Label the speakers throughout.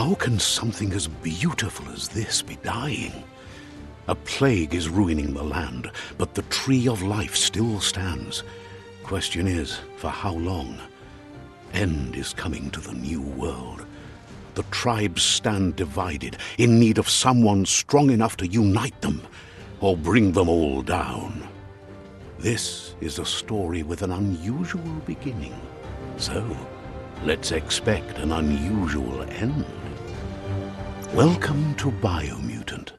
Speaker 1: How can something as beautiful as this be dying? A plague is ruining the land, but the tree of life still stands. Question is, for how long? End is coming to the new world. The tribes stand divided, in need of someone strong enough to unite them, or bring them all down. This is a story with an unusual beginning. So, let's expect an unusual end. Welcome to Biomutant.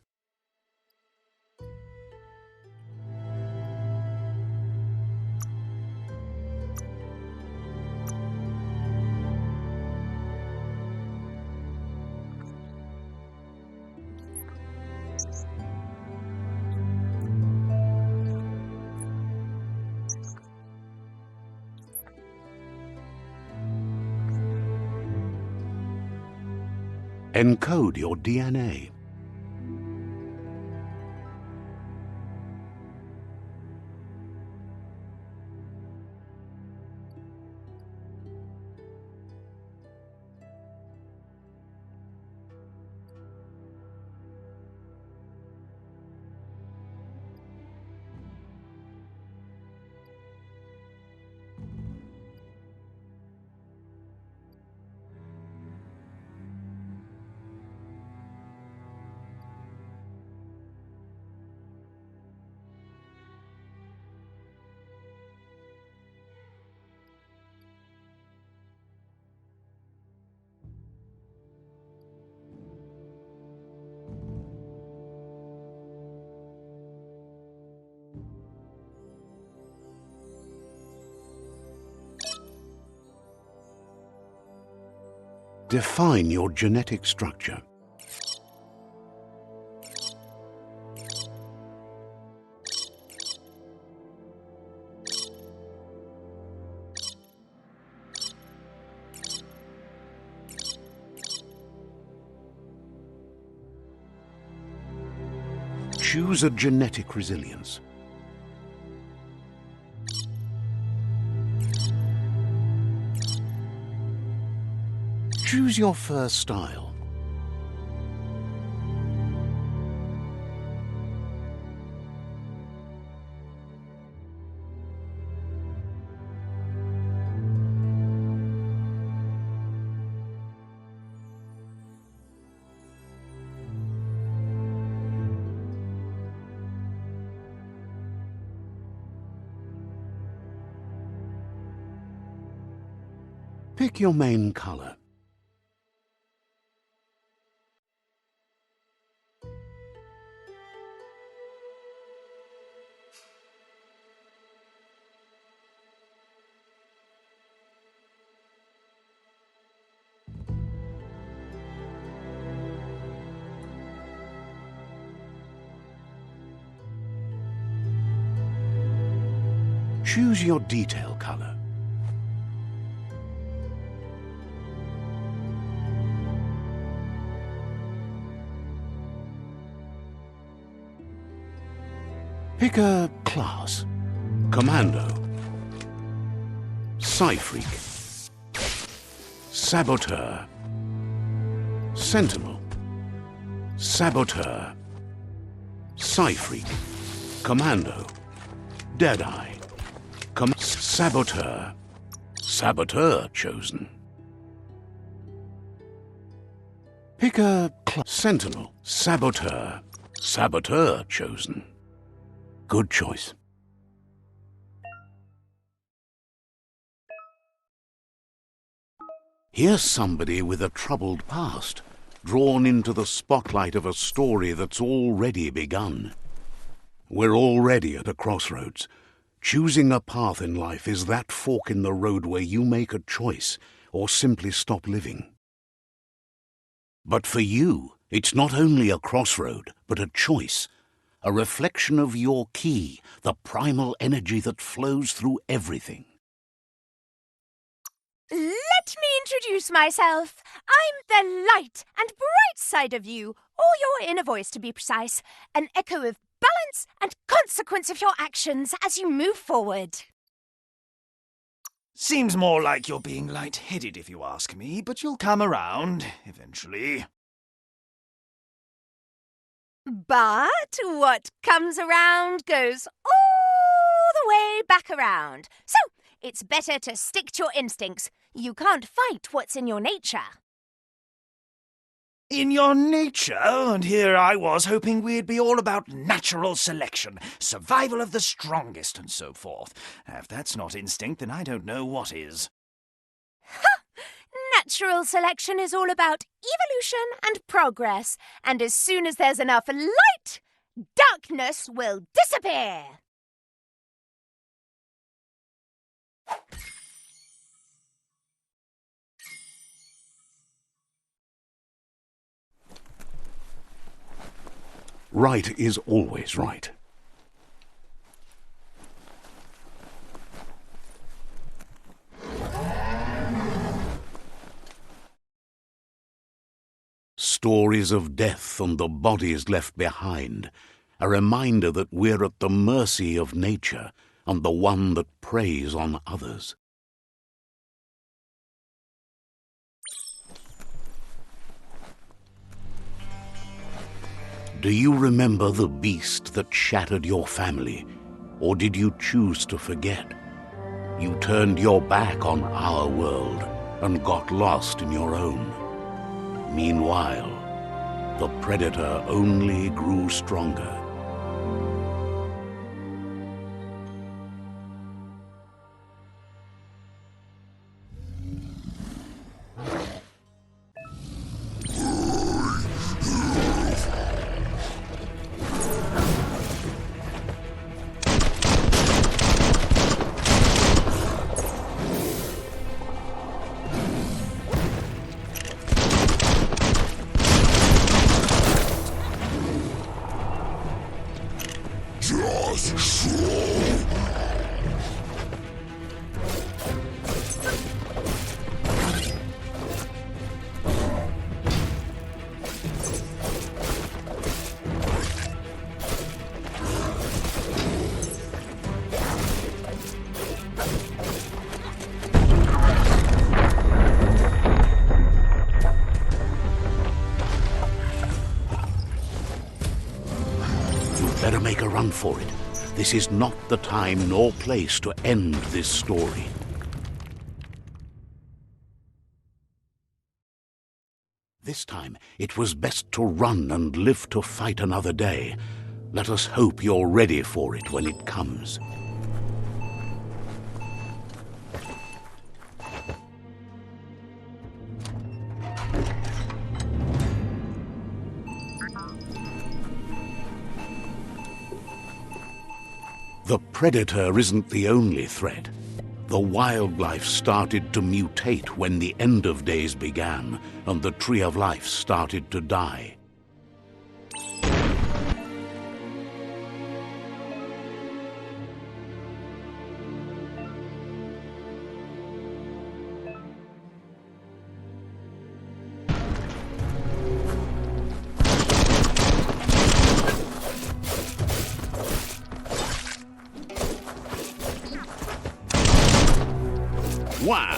Speaker 1: Encode your DNA. Define your genetic structure. Choose a genetic resilience. Choose your first style. Pick your main color. Choose your detail color. Pick a class. Commando. Psy-Freak. Saboteur. Sentinel. Saboteur. Psy-Freak. Commando. Deadeye. Saboteur. Saboteur chosen. Pick a Sentinel. Saboteur. Saboteur chosen. Good choice. Here's somebody with a troubled past, drawn into the spotlight of a story that's already begun. We're already at a crossroads. Choosing a path in life is that fork in the road where you make a choice or simply stop living. But for you, it's not only a crossroad, but a choice, a reflection of your key, the primal energy that flows through everything.
Speaker 2: Let me introduce myself. I'm the light and bright side of you, or your inner voice to be precise, an echo of balance and consequence of your actions as you move forward.
Speaker 3: Seems more like you're being light-headed if you ask me, but you'll come around, eventually.
Speaker 2: But what comes around goes all the way back around. So, it's better to stick to your instincts. You can't fight what's in your nature.
Speaker 3: In your nature, and here I was hoping we'd be all about natural selection, survival of the strongest, and so forth. If that's not instinct, then I don't know what is.
Speaker 2: Natural selection is all about evolution and progress, and as soon as there's enough light, darkness will disappear.
Speaker 1: Right is always right. Stories of death and the bodies left behind, a reminder that we're at the mercy of nature and the one that preys on others. Do you remember the beast that shattered your family, or did you choose to forget? You turned your back on our world and got lost in your own. Meanwhile, the predator only grew stronger. Better make a run for it. This is not the time nor place to end this story. This time, it was best to run and live to fight another day. Let us hope you're ready for it when it comes. The predator isn't the only threat. The wildlife started to mutate when the end of days began, and the tree of life started to die. Wow!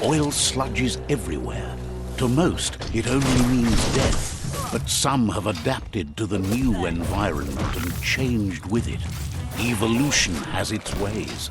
Speaker 1: Oil sludges everywhere. To most, it only means death. But some have adapted to the new environment and changed with it. Evolution has its ways.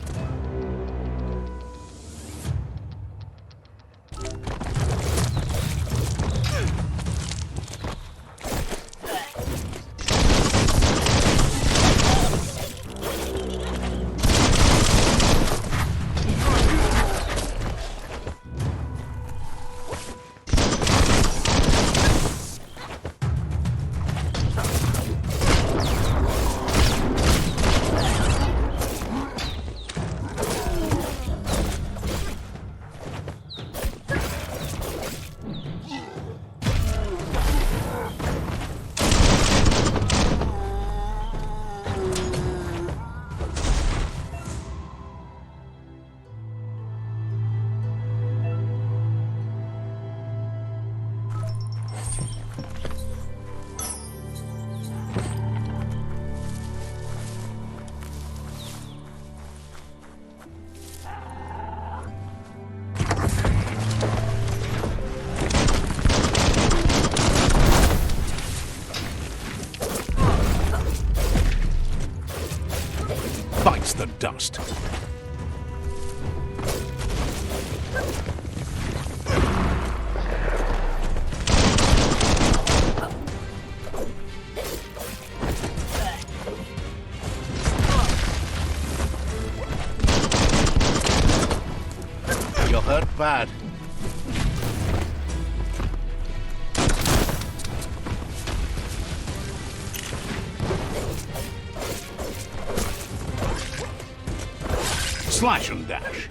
Speaker 1: Bites the dust. You're hurt bad. Slash and dash.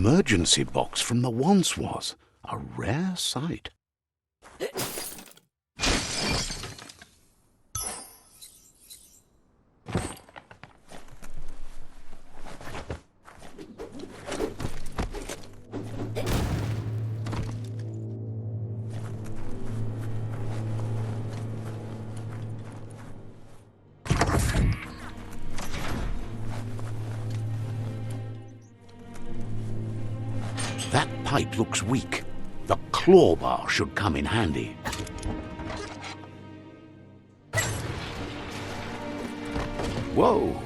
Speaker 1: emergency box from the once was. A rare sight. That pipe looks weak. The claw bar should come in handy. Whoa!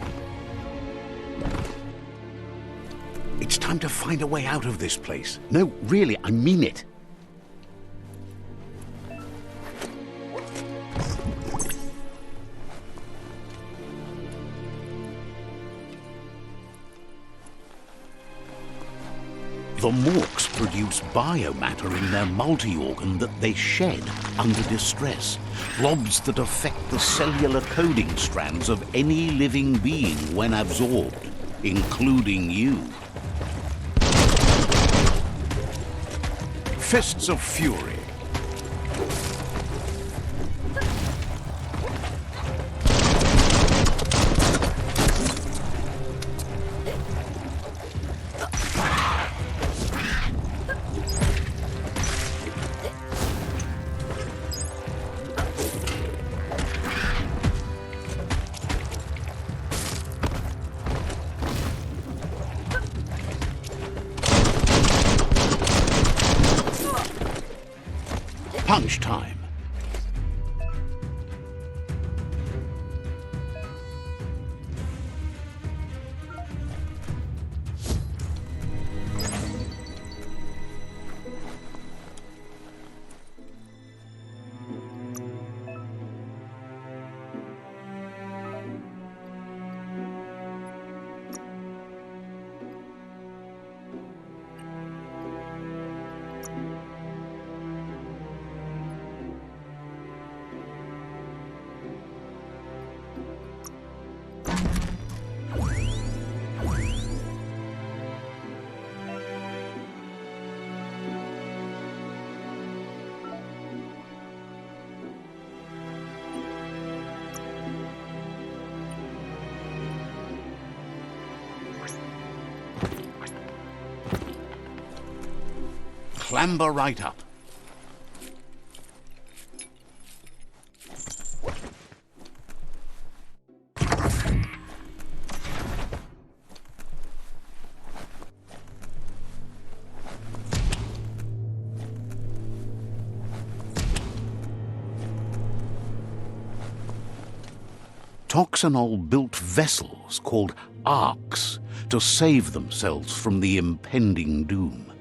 Speaker 1: It's time to find a way out of this place. No, really, I mean it. The morks produce biomatter in their multi-organ that they shed under distress. Blobs that affect the cellular coding strands of any living being when absorbed, including you. Fists of Fury. Punch time. Clamber right up. Toxanol built vessels called arks to save themselves from the impending doom.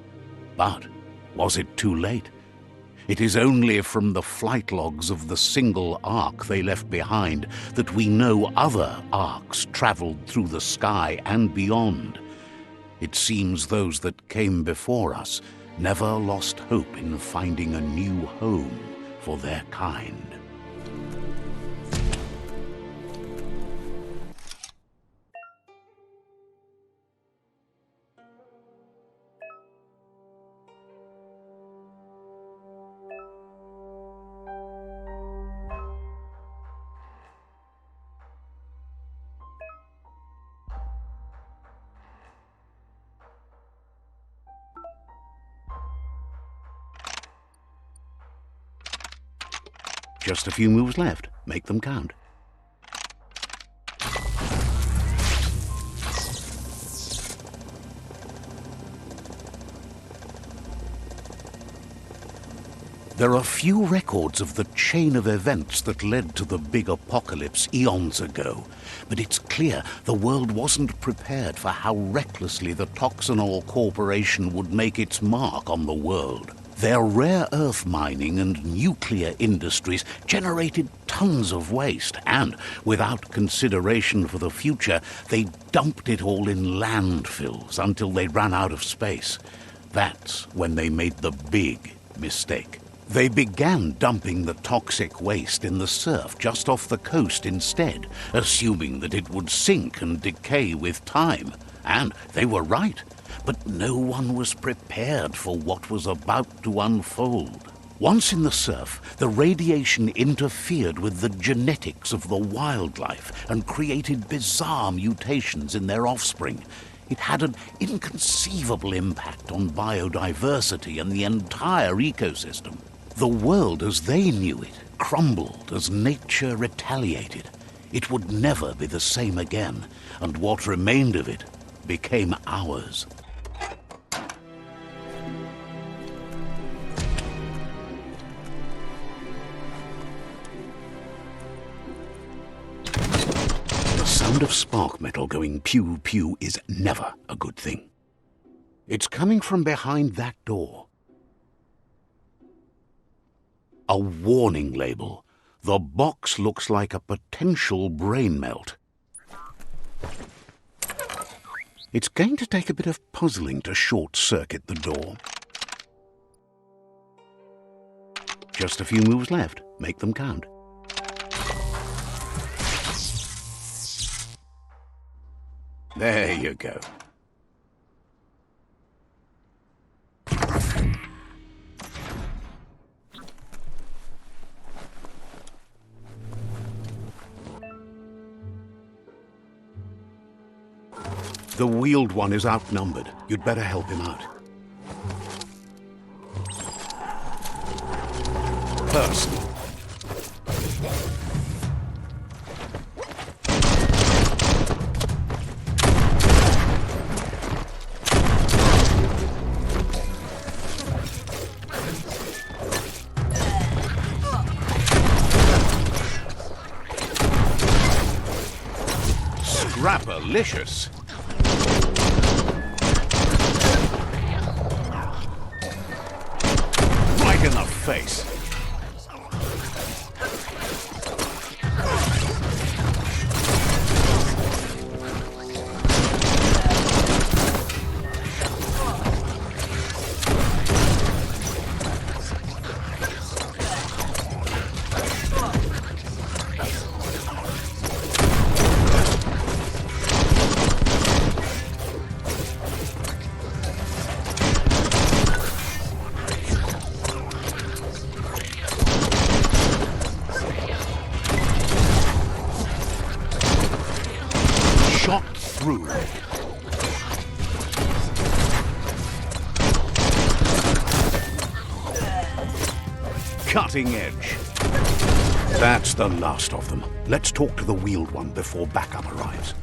Speaker 1: But was it too late? It is only from the flight logs of the single ark they left behind that we know other arks traveled through the sky and beyond. It seems those that came before us never lost hope in finding a new home for their kind. Just a few moves left. Make them count. There are few records of the chain of events that led to the big apocalypse eons ago, but it's clear the world wasn't prepared for how recklessly the Toxanol Corporation would make its mark on the world. Their rare earth mining and nuclear industries generated tons of waste, and without consideration for the future, they dumped it all in landfills until they ran out of space. That's when they made the big mistake. They began dumping the toxic waste in the surf just off the coast instead, assuming that it would sink and decay with time. And they were right. but no one was prepared for what was about to unfold. Once in the surf, the radiation interfered with the genetics of the wildlife and created bizarre mutations in their offspring. It had an inconceivable impact on biodiversity and the entire ecosystem. The world as they knew it crumbled as nature retaliated. It would never be the same again, and what remained of it became ours. The sound of spark metal going pew-pew is never a good thing. It's coming from behind that door. A warning label. The box looks like a potential brain melt. It's going to take a bit of puzzling to short-circuit the door. Just a few moves left. Make them count. There you go. The wheeled one is outnumbered. You'd better help him out. First. Scrapalicious. Right in the face. Shot through. Cutting edge. That's the last of them. Let's talk to the wheeled one before backup arrives.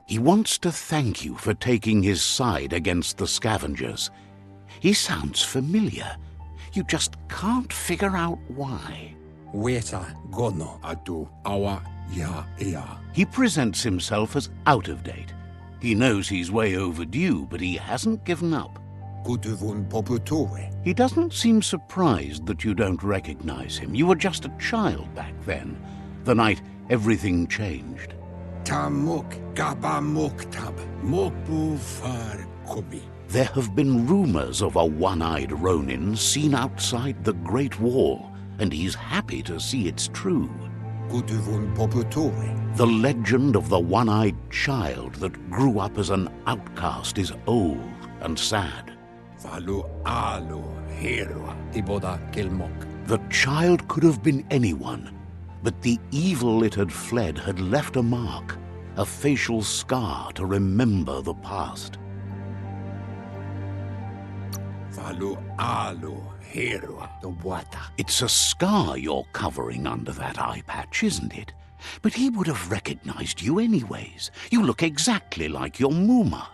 Speaker 1: He wants to thank you for taking his side against the scavengers. He sounds familiar. You just can't figure out why. He presents himself as out of date. He knows he's way overdue, but he hasn't given up. He doesn't seem surprised that you don't recognize him. You were just a child back then, the night everything changed. There have been rumors of a one-eyed Ronin seen outside the Great Wall, and he's happy to see it's true. The legend of the one-eyed child that grew up as an outcast is old and sad. The child could have been anyone, but the evil it had fled had left a mark, a facial scar to remember the past. It's a scar you're covering under that eye patch, isn't it? But he would have recognized you anyways. You look exactly like your Muma.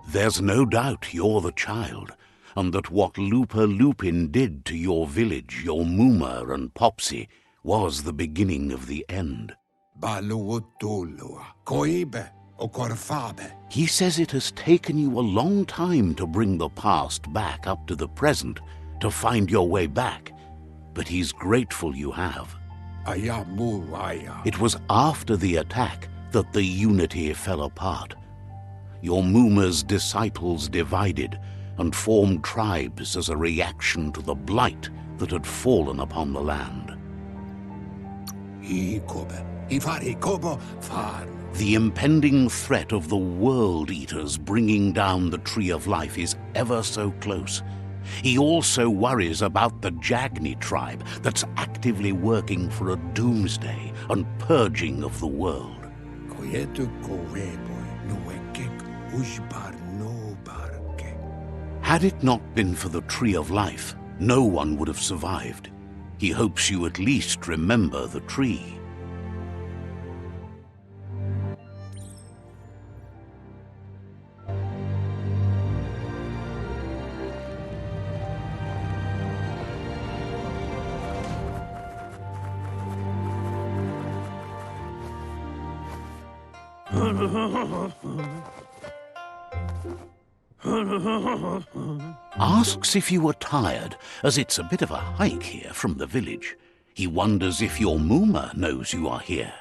Speaker 1: There's no doubt you're the child, and that what Looper Lupin did to your village, your Muma and Popsy, was the beginning of the end. He says it has taken you a long time to bring the past back up to the present, to find your way back, but he's grateful you have. It was after the attack that the unity fell apart. Your Muma's disciples divided and formed tribes as a reaction to the blight that had fallen upon the land. The impending threat of the World Eaters bringing down the Tree of Life is ever so close. He also worries about the Jagni tribe that's actively working for a doomsday and purging of the world. Had it not been for the Tree of Life, no one would have survived. He hopes you at least remember the tree. Asks if you are tired, as it's a bit of a hike here from the village. He wonders if your Muma knows you are here.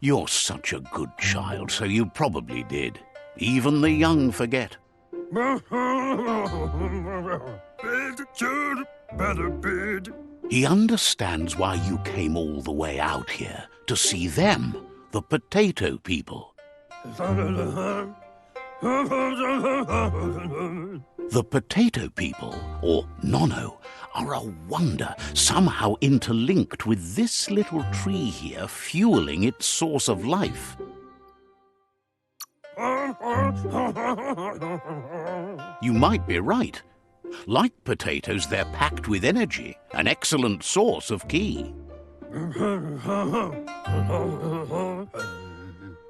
Speaker 1: You're such a good child, so you probably did. Even the young forget. He understands why you came all the way out here, to see them, the potato people. The potato people, or Nono, are a wonder, somehow interlinked with this little tree here fueling its source of life. You might be right. Like potatoes, they're packed with energy, an excellent source of ki.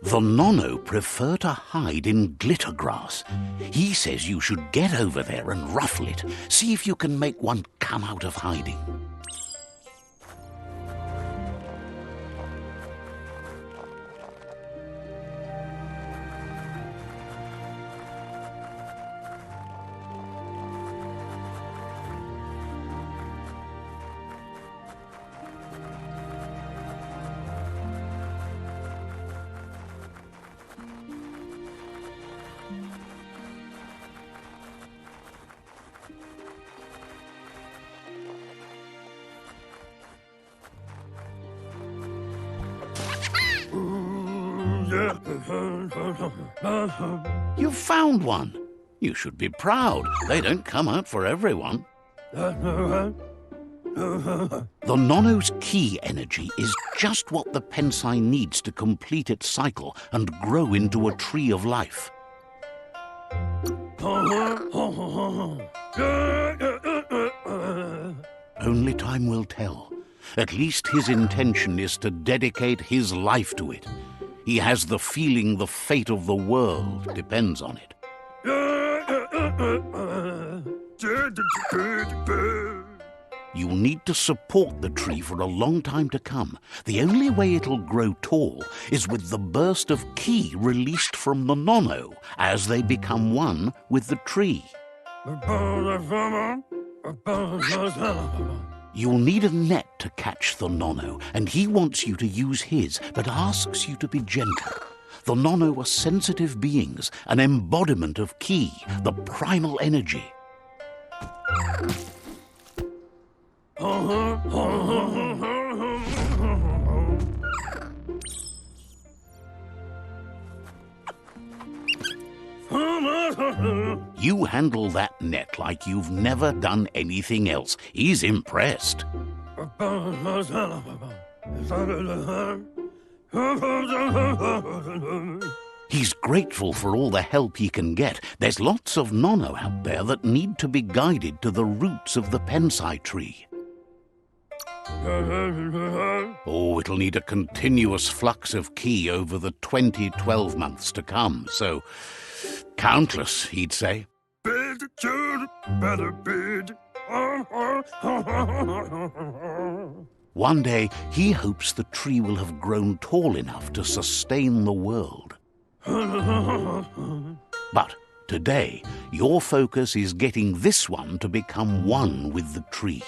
Speaker 1: The Nono prefer to hide in glitter grass. He says you should get over there and ruffle it. See if you can make one come out of hiding. You've found one. You should be proud. They don't come out for everyone. The Nono's ki energy is just what the Pensai needs to complete its cycle and grow into a tree of life. Only time will tell. At least his intention is to dedicate his life to it. He has the feeling the fate of the world depends on it. You'll need to support the tree for a long time to come. The only way it'll grow tall is with the burst of ki released from the Nono as they become one with the tree. You'll need a net to catch the Nono, and he wants you to use his, but asks you to be gentle. The Nono are sensitive beings, an embodiment of ki, the primal energy. You handle that net like you've never done anything else. He's impressed. He's grateful for all the help he can get. There's lots of Nono out there that need to be guided to the roots of the Pensai tree. Oh, it'll need a continuous flux of ki over the 12 months to come, so countless, he'd say.
Speaker 4: Bid, Jude, better bid.
Speaker 1: One day, he hopes the tree will have grown tall enough to sustain the world. But today, your focus is getting this one to become one with the tree.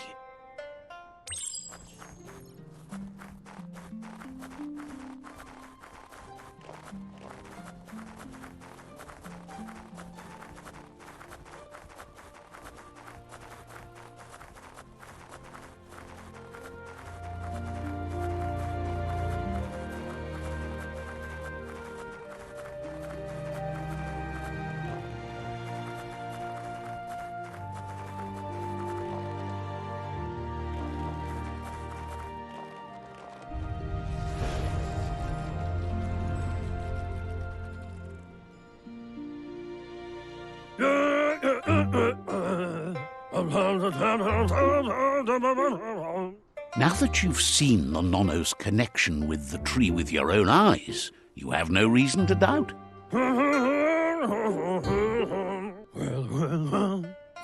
Speaker 1: Now that you've seen the Nono's connection with the tree with your own eyes, you have no reason to doubt.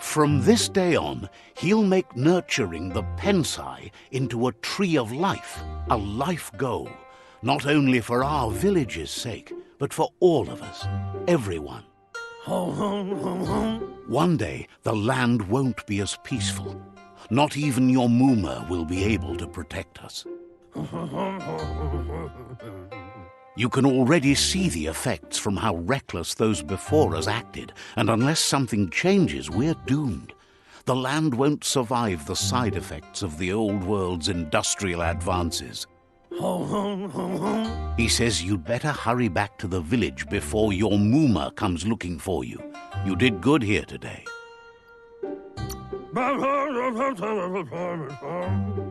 Speaker 1: From this day on, he'll make nurturing the Pensai into a tree of life, a life goal, not only for our village's sake, but for all of us, everyone. One day, the land won't be as peaceful. Not even your Muma will be able to protect us. You can already see the effects from how reckless those before us acted, and unless something changes, we're doomed. The land won't survive the side effects of the old world's industrial advances. He says you'd better hurry back to the village before your Muma comes looking for you. You did good here today.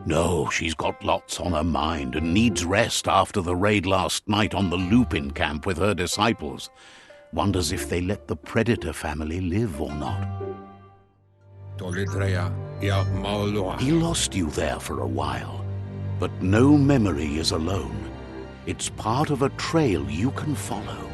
Speaker 1: No, she's got lots on her mind and needs rest after the raid last night on the Lupin camp with her disciples. Wonders if they let the Predator family live or not. He lost you there for a while, but no memory is alone. It's part of a trail you can follow.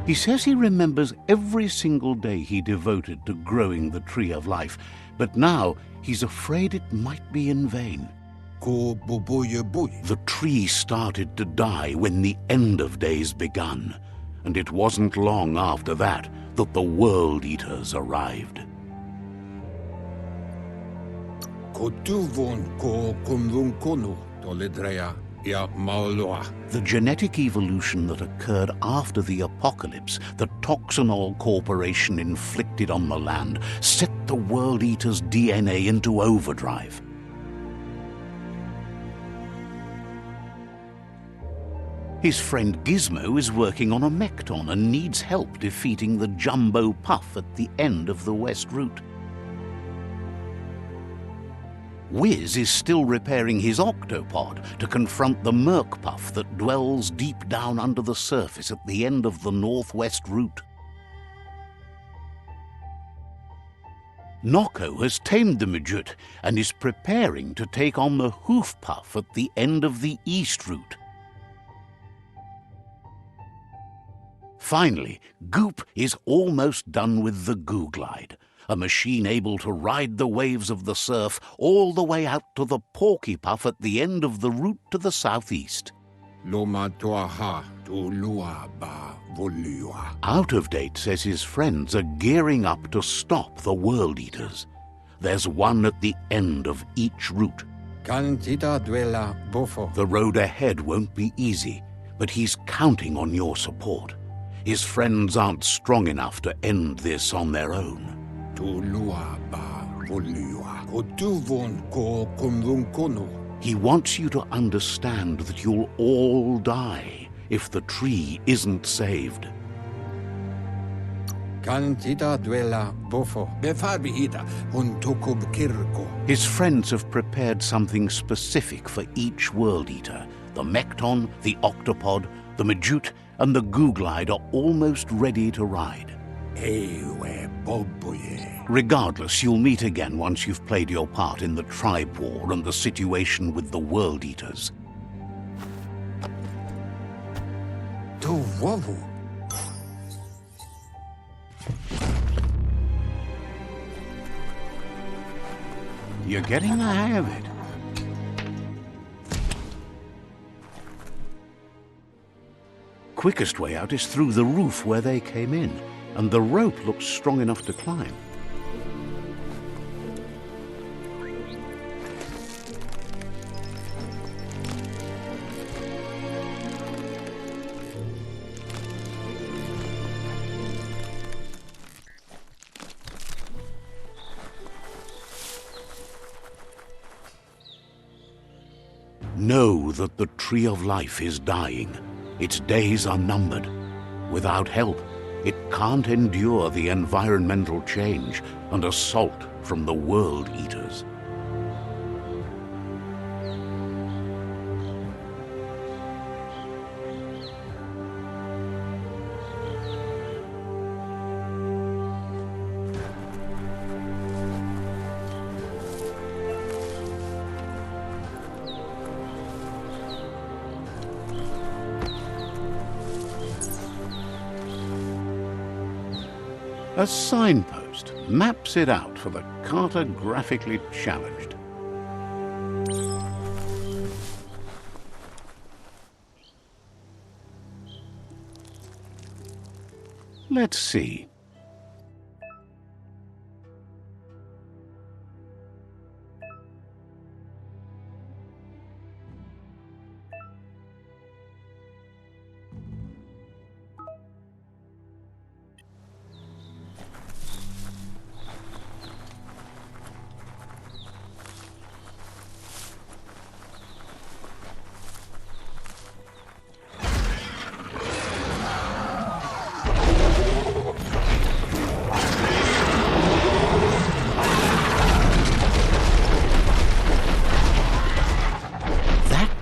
Speaker 1: He says he remembers every single day he devoted to growing the Tree of Life, but now he's afraid it might be in vain. The tree started to die when the end of days begun, and it wasn't long after that that the World Eaters arrived. The genetic evolution that occurred after the apocalypse that Toxanol Corporation inflicted on the land set the World Eater's DNA into overdrive. His friend Gizmo is working on a Mekton and needs help defeating the Jumbo Puff at the end of the West Route. Wiz is still repairing his octopod to confront the Merc Puff that dwells deep down under the surface at the end of the Northwest Route. Nocco has tamed the Midget and is preparing to take on the Hoof Puff at the end of the East Route. Finally, Goop is almost done with the Goo Glide, a machine able to ride the waves of the surf all the way out to the Porky Puff at the end of the route to the southeast. Out of Date says his friends are gearing up to stop the World Eaters. There's one at the end of each route. The road ahead won't be easy, but he's counting on your support. His friends aren't strong enough to end this on their own. He wants you to understand that you'll all die if the tree isn't saved. His friends have prepared something specific for each World Eater. The Mekton, the Octopod, the Majute, and the Goo Glide are almost ready to ride. Regardless, you'll meet again once you've played your part in the tribe war and the situation with the World Eaters. You're getting the hang of it. Quickest way out is through the roof where they came in, and the rope looks strong enough to climb. Know that the Tree of Life is dying. Its days are numbered. Without help, it can't endure the environmental change and assault from the World Eaters. A signpost maps it out for the cartographically challenged. Let's see.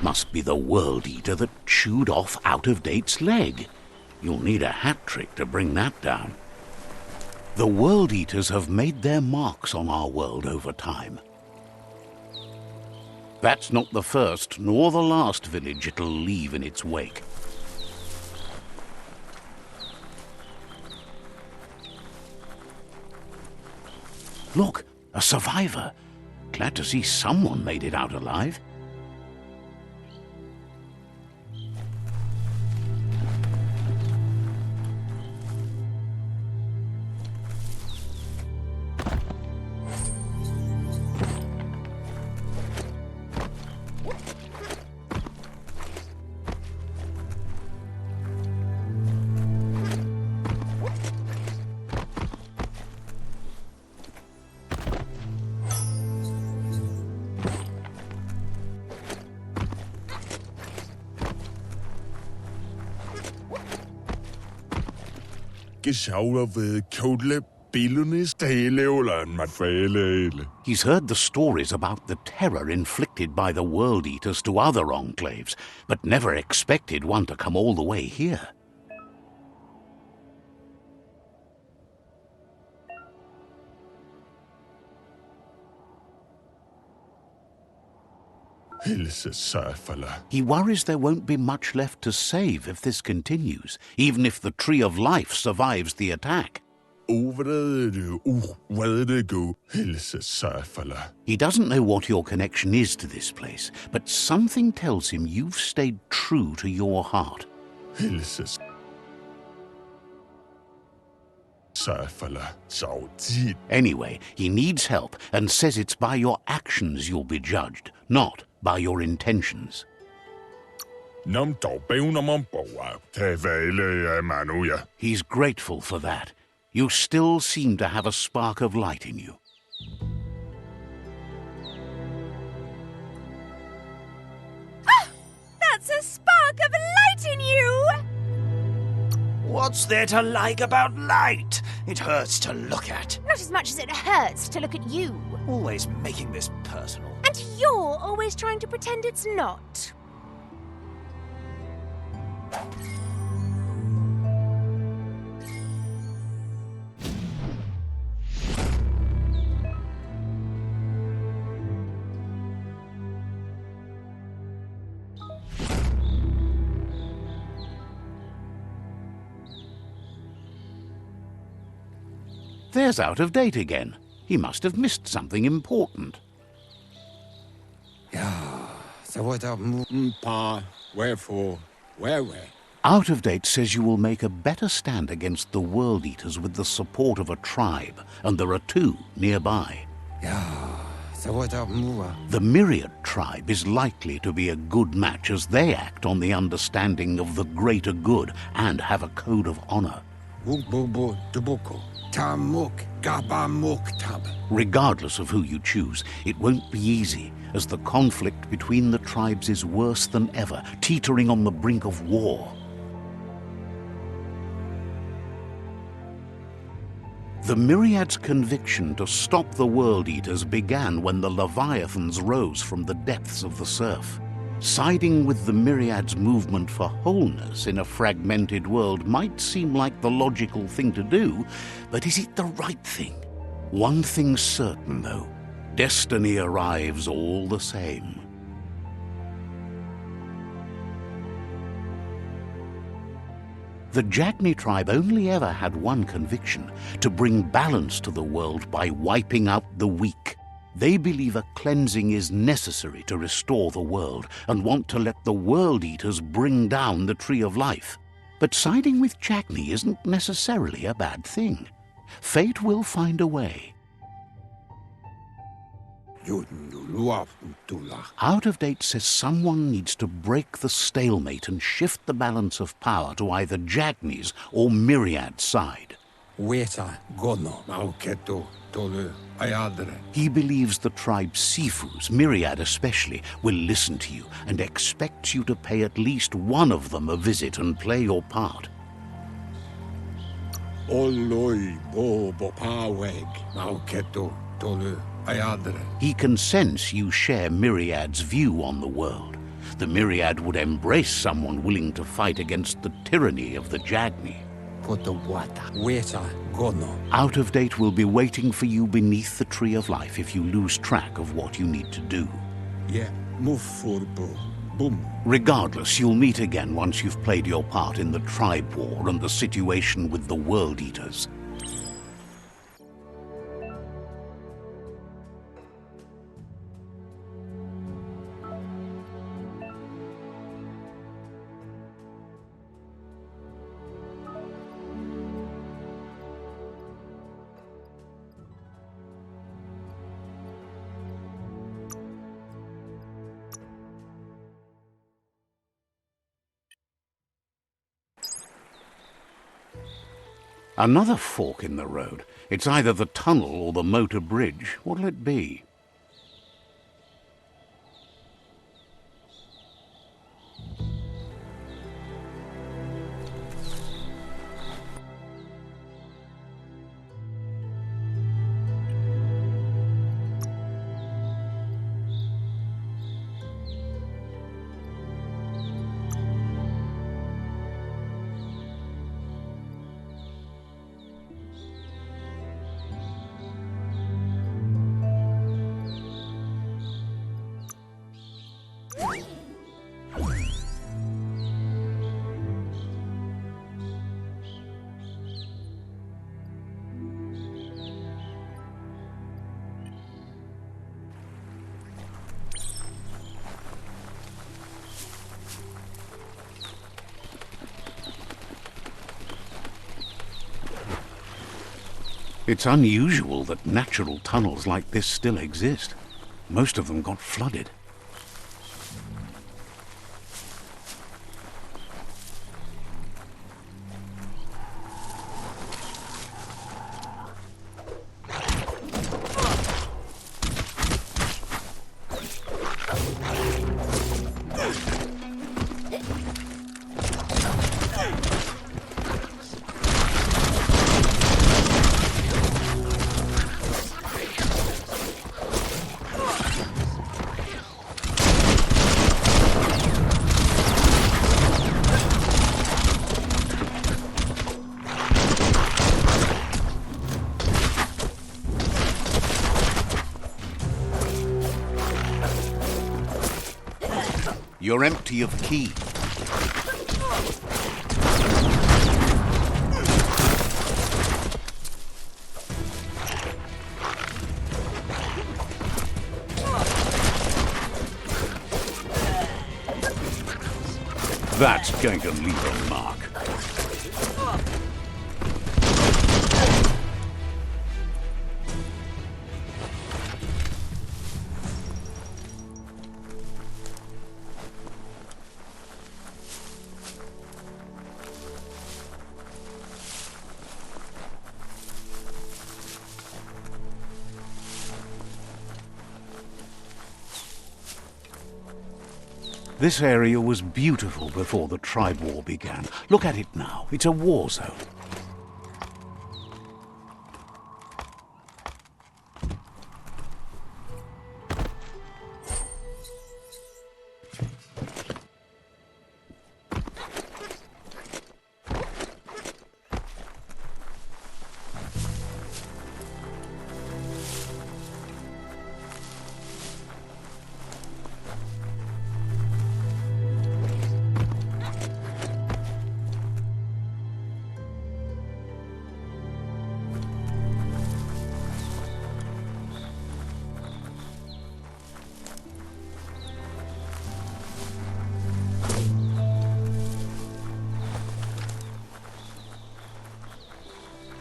Speaker 1: Must be the World Eater that chewed off Out-of-Date's leg. You'll need a hat trick to bring that down. The World Eaters have made their marks on our world over time. That's not the first nor the last village it'll leave in its wake. Look, a survivor. Glad to see someone made it out alive. He's heard the stories about the terror inflicted by the World Eaters to other enclaves, but never expected one to come all the way here. He worries there won't be much left to save if this continues, even if the Tree of Life survives the attack. He doesn't know what your connection is to this place, but something tells him you've stayed true to your heart. Anyway, he needs help and says it's by your actions you'll be judged, not by your intentions. He's grateful for that. You still seem to have a spark of light in you.
Speaker 2: Ah! That's a spark of light in you!
Speaker 3: What's there to like about light? It hurts to look at.
Speaker 2: Not as much as it hurts to look at you.
Speaker 3: Always making this personal.
Speaker 2: And you're always trying to pretend it's not.
Speaker 1: There's Out of Date again. He must have missed something important.
Speaker 5: Saboteur Biomutant, wherefore, where?
Speaker 1: Out of Date says you will make a better stand against the World Eaters with the support of a tribe, and there are two nearby.
Speaker 5: Saboteur Biomutant.
Speaker 1: The Myriad tribe is likely to be a good match as they act on the understanding of the greater good and have a code of honor.
Speaker 5: Wugbobo Dubuko. Tamuk Gabamuk Tab.
Speaker 1: Regardless of who you choose, it won't be easy, as the conflict between the tribes is worse than ever, teetering on the brink of war. The Myriad's conviction to stop the World Eaters began when the Leviathans rose from the depths of the surf. Siding with the Myriad's movement for wholeness in a fragmented world might seem like the logical thing to do, but is it the right thing? One thing's certain, though. Destiny arrives all the same. The Jagni tribe only ever had one conviction: to bring balance to the world by wiping out the weak. They believe a cleansing is necessary to restore the world and want to let the World Eaters bring down the Tree of Life. But siding with Jagni isn't necessarily a bad thing. Fate will find a way. Out of Date says someone needs to break the stalemate and shift the balance of power to either Jagni's or Myriad's side.
Speaker 5: Weta Gono Mauketo Tolu Ayadre.
Speaker 1: He believes the tribe's Sifus, Myriad especially, will listen to you and expects you to pay at least one of them a visit and play your part.
Speaker 5: Oloi Bobo Paweg Mauketo Tolu Ayadre.
Speaker 1: He can sense you share Myriad's view on the world. The Myriad would embrace someone willing to fight against the tyranny of the Jagni.
Speaker 5: Weta Gono.
Speaker 1: Out of Date will be waiting for you beneath the Tree of Life if you lose track of what you need to do.
Speaker 5: Yeah, move for boom.
Speaker 1: Regardless, you'll meet again once you've played your part in the tribe war and the situation with the World Eaters. Another fork in the road. It's either the tunnel or the motor bridge. What'll it be? It's unusual that natural tunnels like this still exist. Most of them got flooded. You're empty of ki. That's going to leave a mark. This area was beautiful before the tribe war began. Look at it now. It's a war zone.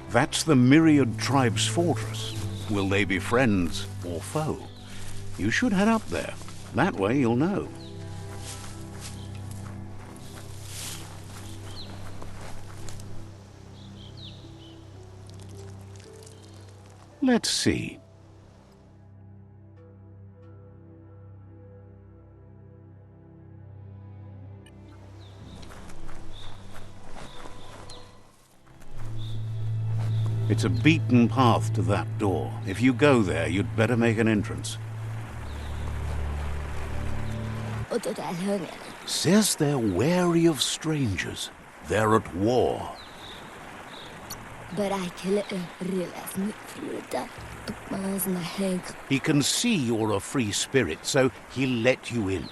Speaker 1: That's the Myriad tribe's fortress. Will they be friends or foe? You should head up there. That way you'll know. Let's see. It's a beaten path to that door. If you go there, you'd better make an entrance. Says they're wary of strangers. They're at war. He can see you're a free spirit, so he'll let you in.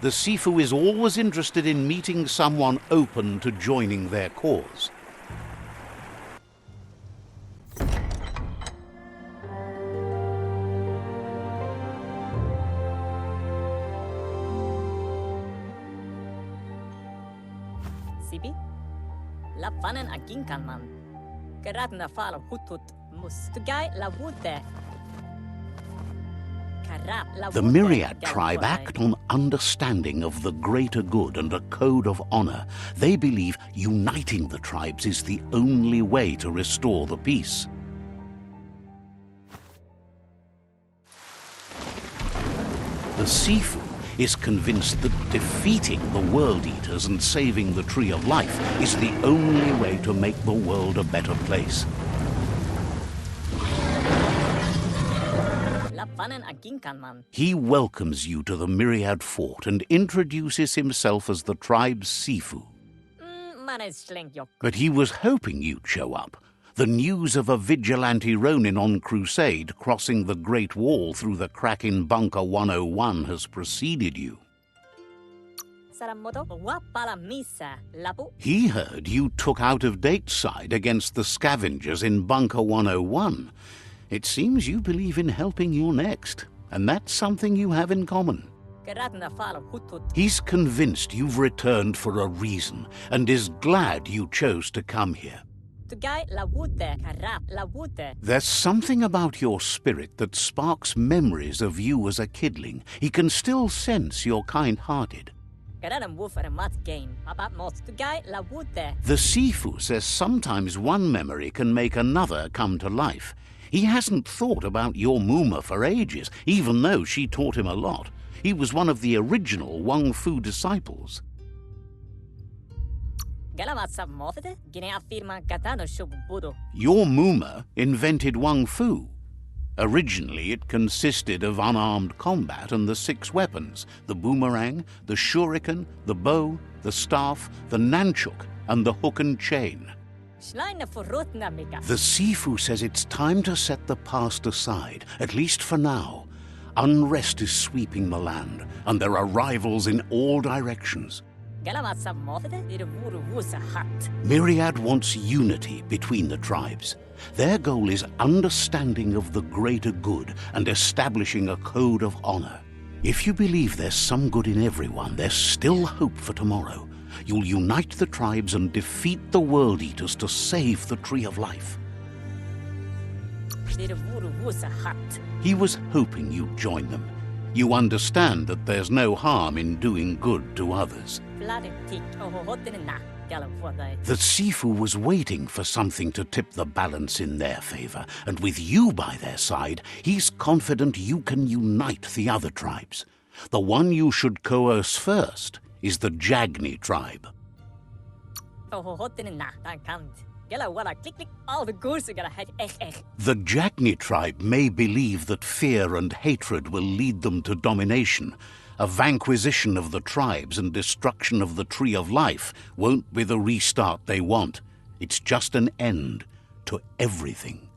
Speaker 1: The Sifu is always interested in meeting someone open to joining their cause.
Speaker 6: Sibi? La fanen a ginkanman. Geradna fala hutut mus. Tugai la wute.
Speaker 1: The Myriad tribe act on understanding of the greater good and a code of honor. They believe uniting the tribes is the only way to restore the peace. The Sifu is convinced that defeating the World Eaters and saving the Tree of Life is the only way to make the world a better place. He welcomes you to the Myriad fort and introduces himself as the tribe's Sifu. But he was hoping you'd show up. The news of a vigilante Ronin on crusade crossing the Great Wall through the crack in Bunker 101 has preceded you. He heard you took out-of-date side against the scavengers in Bunker 101. It seems you believe in helping your next, and that's something you have in common. He's convinced you've returned for a reason, and is glad you chose to come here. There's something about your spirit that sparks memories of you as a kidling. He can still sense you're kind-hearted. The Sifu says sometimes one memory can make another come to life. He hasn't thought about your Muma for ages, even though she taught him a lot. He was one of the original Wang Fu disciples. Your Muma invented Wang Fu. Originally, it consisted of unarmed combat and the 6 weapons: the boomerang, the shuriken, the bow, the staff, the nunchuk, and the hook and chain. The Sifu says it's time to set the past aside, at least for now. Unrest is sweeping the land, and there are rivals in all directions. Myriad wants unity between the tribes. Their goal is understanding of the greater good and establishing a code of honor. If you believe there's some good in everyone, there's still hope for tomorrow. You'll unite the tribes and defeat the World Eaters to save the Tree of Life. He was hoping you'd join them. You understand that there's no harm in doing good to others. The Sifu was waiting for something to tip the balance in their favor, and with you by their side, he's confident you can unite the other tribes. The one you should coerce first is the Jagni tribe. The Jagni tribe may believe that fear and hatred will lead them to domination. A vanquisition of the tribes and destruction of the Tree of Life won't be the restart they want. It's just an end to everything.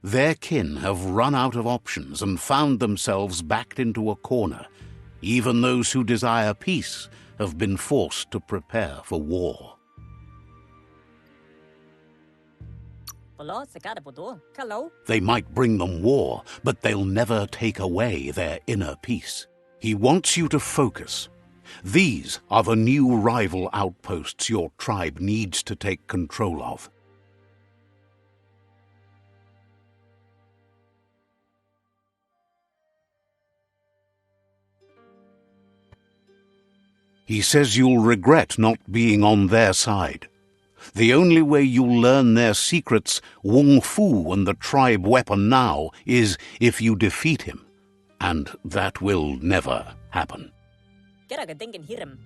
Speaker 1: Their kin have run out of options and found themselves backed into a corner. Even those who desire peace have been forced to prepare for war. They might bring them war, but they'll never take away their inner peace. He wants you to focus. These are the new rival outposts your tribe needs to take control of. He says you'll regret not being on their side. The only way you'll learn their secrets, Wung Fu and the tribe weapon now, is if you defeat him. And that will never happen.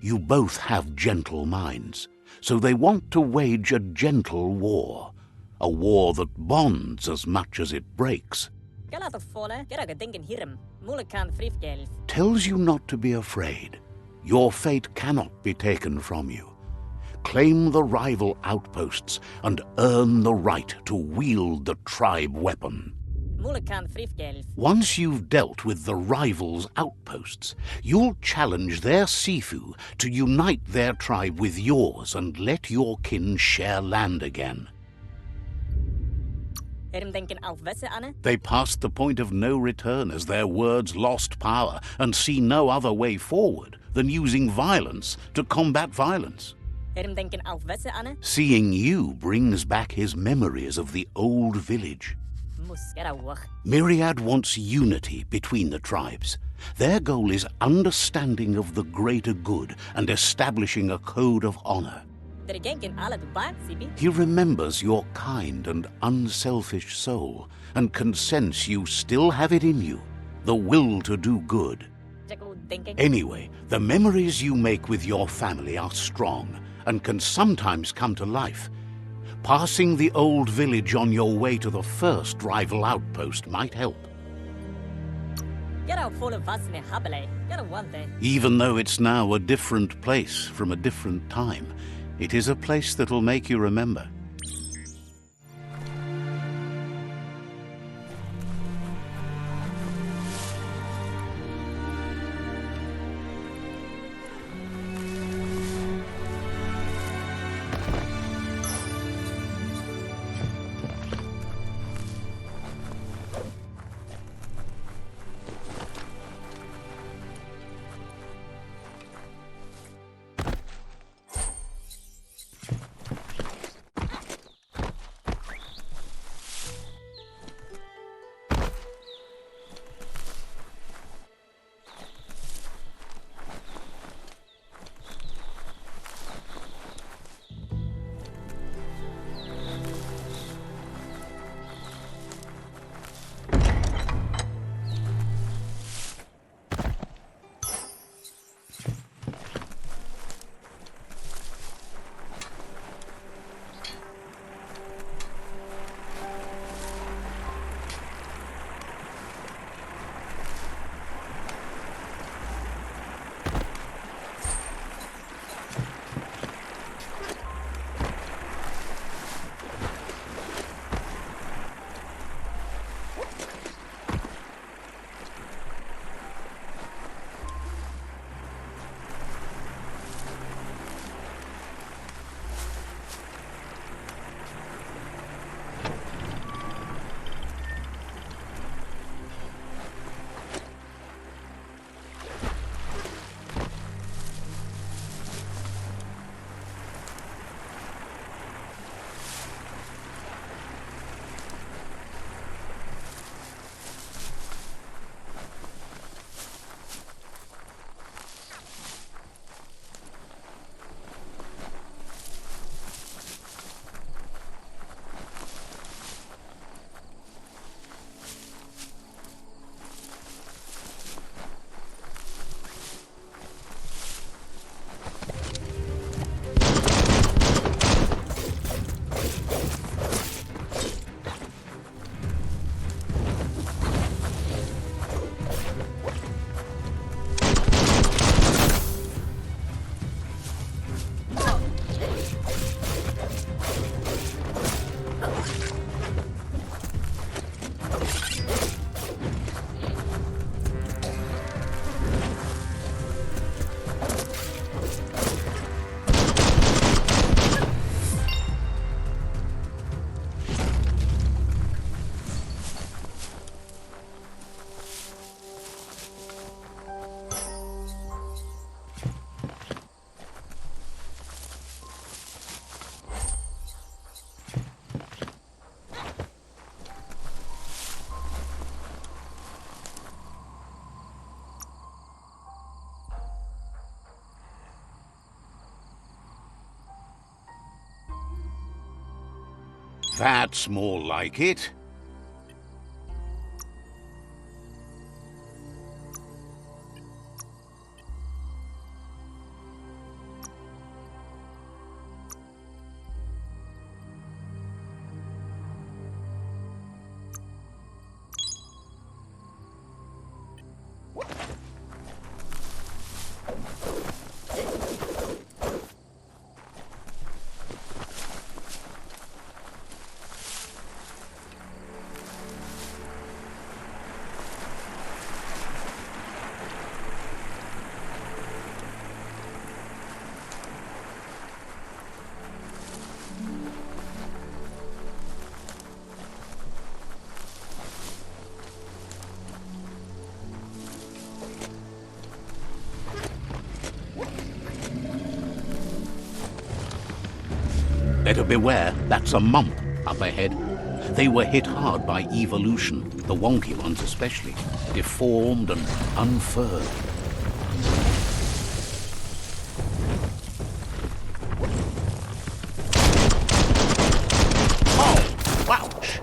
Speaker 1: You both have gentle minds, so they want to wage a gentle war. A war that bonds as much as it breaks. Tells you not to be afraid. Your fate cannot be taken from you. Claim the rival outposts and earn the right to wield the tribe weapon. Once you've dealt with the rivals' outposts, you'll challenge their Sifu to unite their tribe with yours and let your kin share land again. They passed the point of no return as their words lost power and see no other way forward than using violence to combat violence. Seeing you brings back his memories of the old village. Myriad wants unity between the tribes. Their goal is understanding of the greater good and establishing a code of honor. He remembers your kind and unselfish soul and can sense you still have it in you, the will to do good. Anyway, the memories you make with your family are strong and can sometimes come to life. Passing the old village on your way to the first rival outpost might help. Even though it's now a different place from a different time, it is a place that'll make you remember. That's more like it. Better beware, that's a mump up ahead. They were hit hard by evolution, the wonky ones especially, deformed and unfurred. Oh, ouch!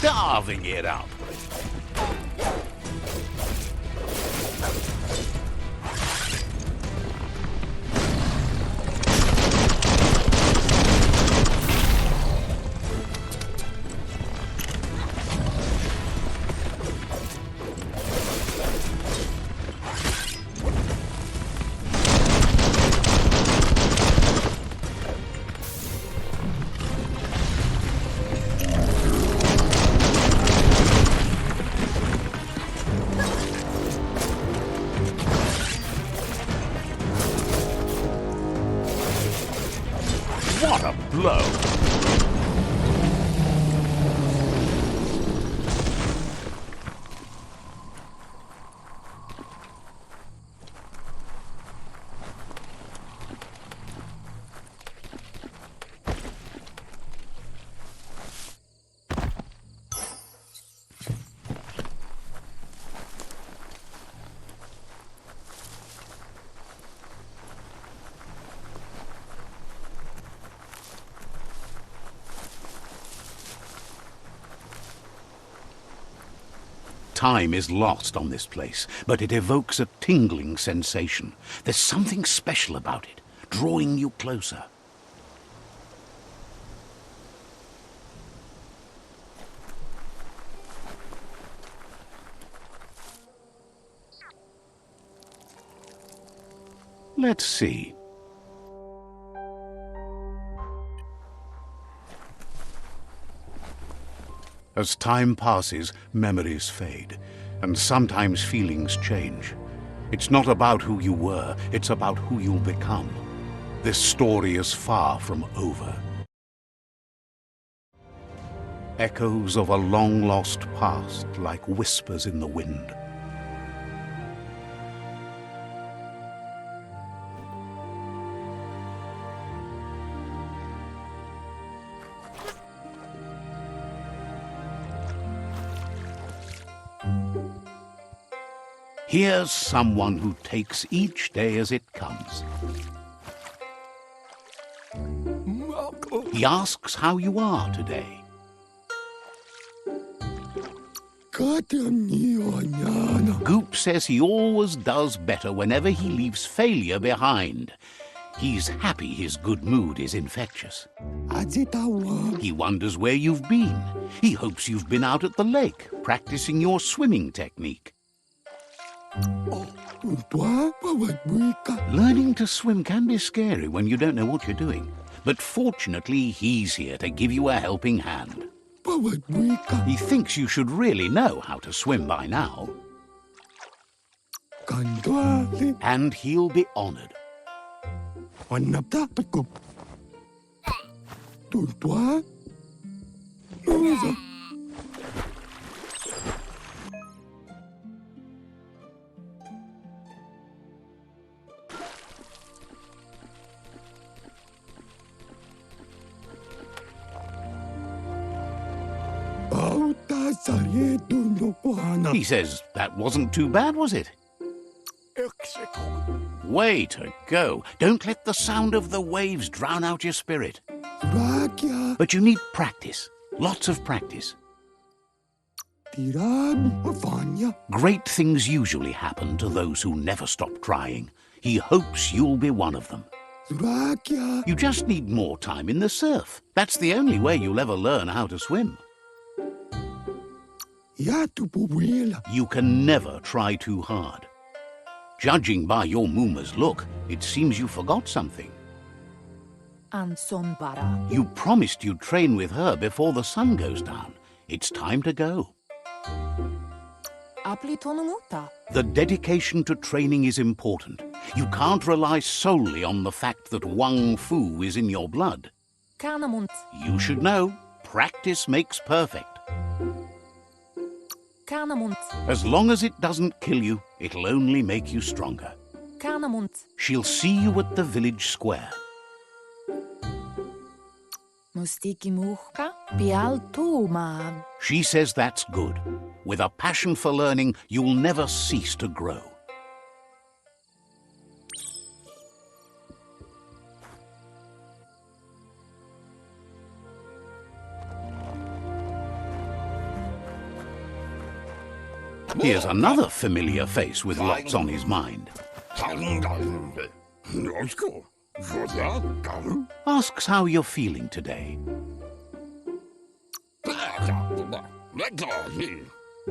Speaker 1: Carving it up. What a blow! Time is lost on this place, but it evokes a tingling sensation. There's something special about it, drawing you closer. Let's see. As time passes, memories fade, and sometimes feelings change. It's not about who you were, it's about who you'll become. This story is far from over. Echoes of a long-lost past, like whispers in the wind. Here's someone who takes each day as it comes. He asks how you are today. Goop says he always does better whenever he leaves failure behind. He's happy his good mood is infectious. He wonders where you've been. He hopes you've been out at the lake, practicing your swimming technique. Learning to swim can be scary when you don't know what you're doing. But fortunately, he's here to give you a helping hand. He thinks you should really know how to swim by now. And he'll be honored.
Speaker 5: Tourtoi? Move. Auta sarietu no pohana.
Speaker 1: He says that wasn't too bad, was it? Way to go. Don't let the sound of the waves drown out your spirit.
Speaker 5: Rakia.
Speaker 1: But you need practice. Lots of practice.
Speaker 5: Tirami Vanya.
Speaker 1: Great things usually happen to those who never stop trying. He hopes you'll be one of them.
Speaker 5: Rakia.
Speaker 1: You just need more time in the surf. That's the only way you'll ever learn how to swim.
Speaker 5: Yatu puwela.
Speaker 1: You can never try too hard. Judging by your Mooma's look, it seems you forgot something.
Speaker 7: Anson bara.
Speaker 1: You promised you'd train with her before the sun goes down. It's time to go.
Speaker 7: Apli tonumuta.
Speaker 1: The dedication to training is important. You can't rely solely on the fact that Wang Fu is in your blood.
Speaker 7: Kanamunt.
Speaker 1: You should know, practice makes perfect.
Speaker 7: Kanamunt.
Speaker 1: As long as it doesn't kill you, it'll only make you stronger.
Speaker 7: Kanamunt.
Speaker 1: She'll see you at the village square.
Speaker 7: Mustiki muhka. Pial tuma.
Speaker 1: She says that's good. With a passion for learning, you'll never cease to grow. Here's another familiar face with lots on his mind. Asks how you're feeling today.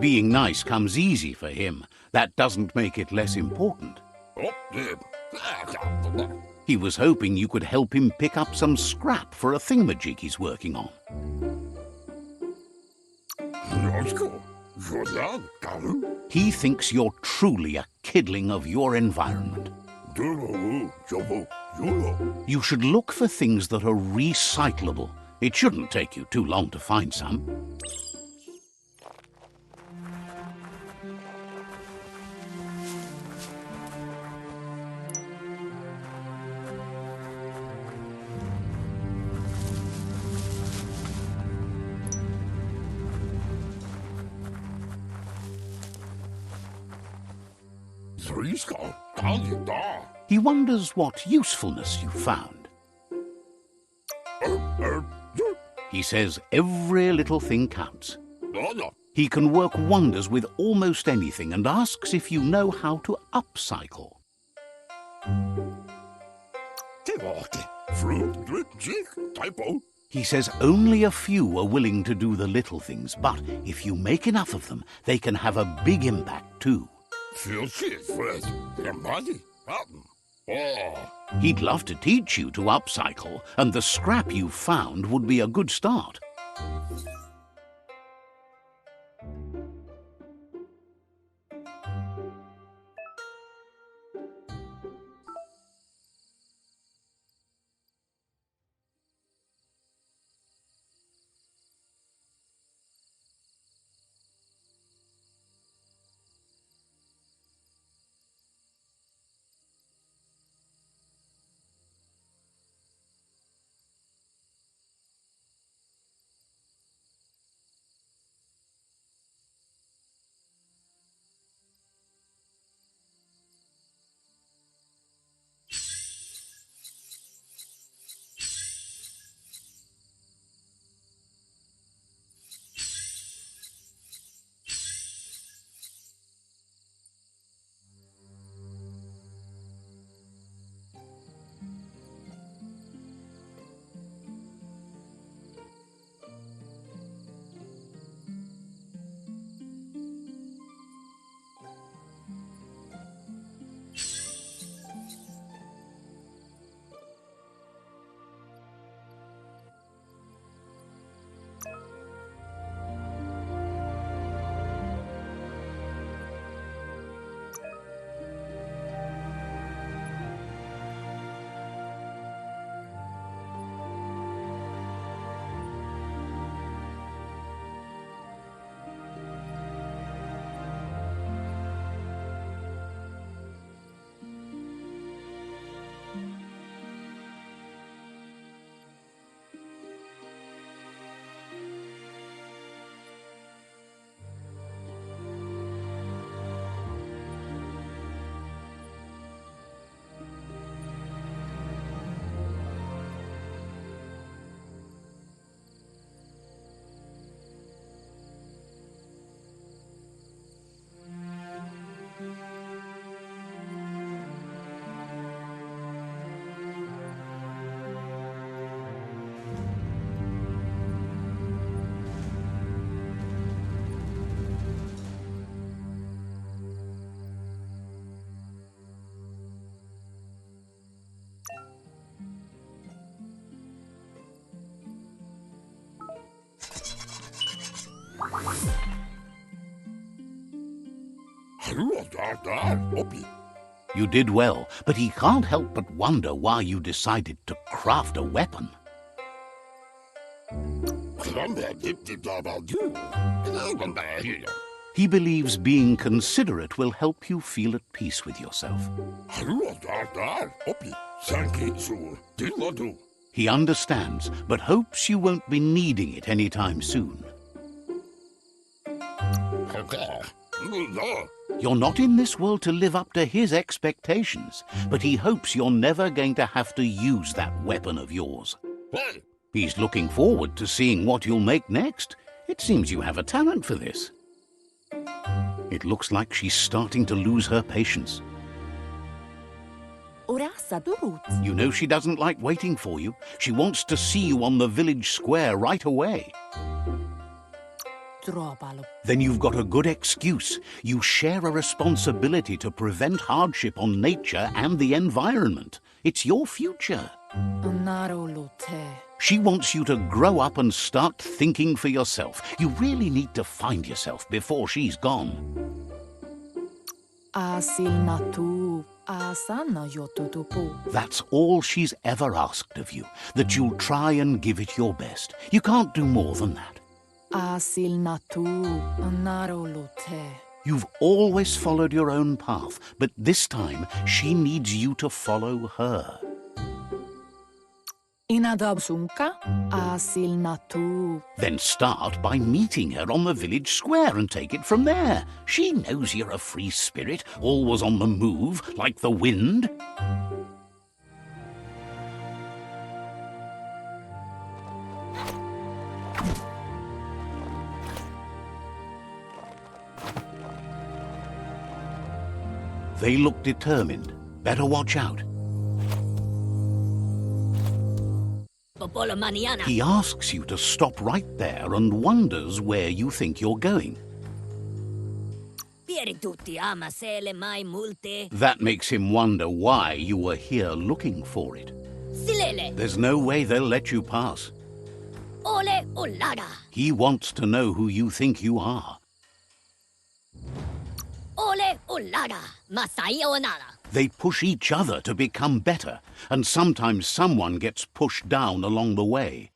Speaker 1: Being nice comes easy for him. That doesn't make it less important. He was hoping you could help him pick up some scrap for a thingamajig he's working on. He thinks you're truly a kidling of your environment. You should look for things that are recyclable. It shouldn't take you too long to find some. He wonders what usefulness you found. He says every little thing counts. He can work wonders with almost anything and asks if you know how to upcycle. He says only a few are willing to do the little things, but if you make enough of them, they can have a big impact too. He'd love to teach you to upcycle, and the scrap you found would be a good start. You did well, but he can't help but wonder why you decided to craft a weapon. He believes being considerate will help you feel at peace with yourself. He understands, but hopes you won't be needing it anytime soon. You're not in this world to live up to his expectations, but he hopes you're never going to have to use that weapon of yours. He's looking forward to seeing what you'll make next. It seems you have a talent for this. It looks like she's starting to lose her patience.
Speaker 7: Orasa durut.
Speaker 1: You know she doesn't like waiting for you. She wants to see you on the village square right away.
Speaker 7: Tropalo.
Speaker 1: Then you've got a good excuse. You share a responsibility to prevent hardship on nature and the environment. It's your future.
Speaker 7: Narolute.
Speaker 1: She wants you to grow up and start thinking for yourself. You really need to find yourself before she's gone.
Speaker 7: Asil natu. Asana yotutupu.
Speaker 1: That's all she's ever asked of you, that you'll try and give it your best. You can't do more than that.
Speaker 7: Asil natu. Narolute.
Speaker 1: You've always followed your own path, but this time she needs you to follow her.
Speaker 7: Inadabsunka. Asil natu.
Speaker 1: Then start by meeting her on the village square and take it from there. She knows you're a free spirit, always on the move, like the wind. They look determined. Better watch out. He asks you to stop right there and wonders where you think you're going. That makes him wonder why you were here looking for it. There's no way they'll let you pass. He wants to know who you think you are. They push each other to become better, and sometimes someone gets pushed down along the way.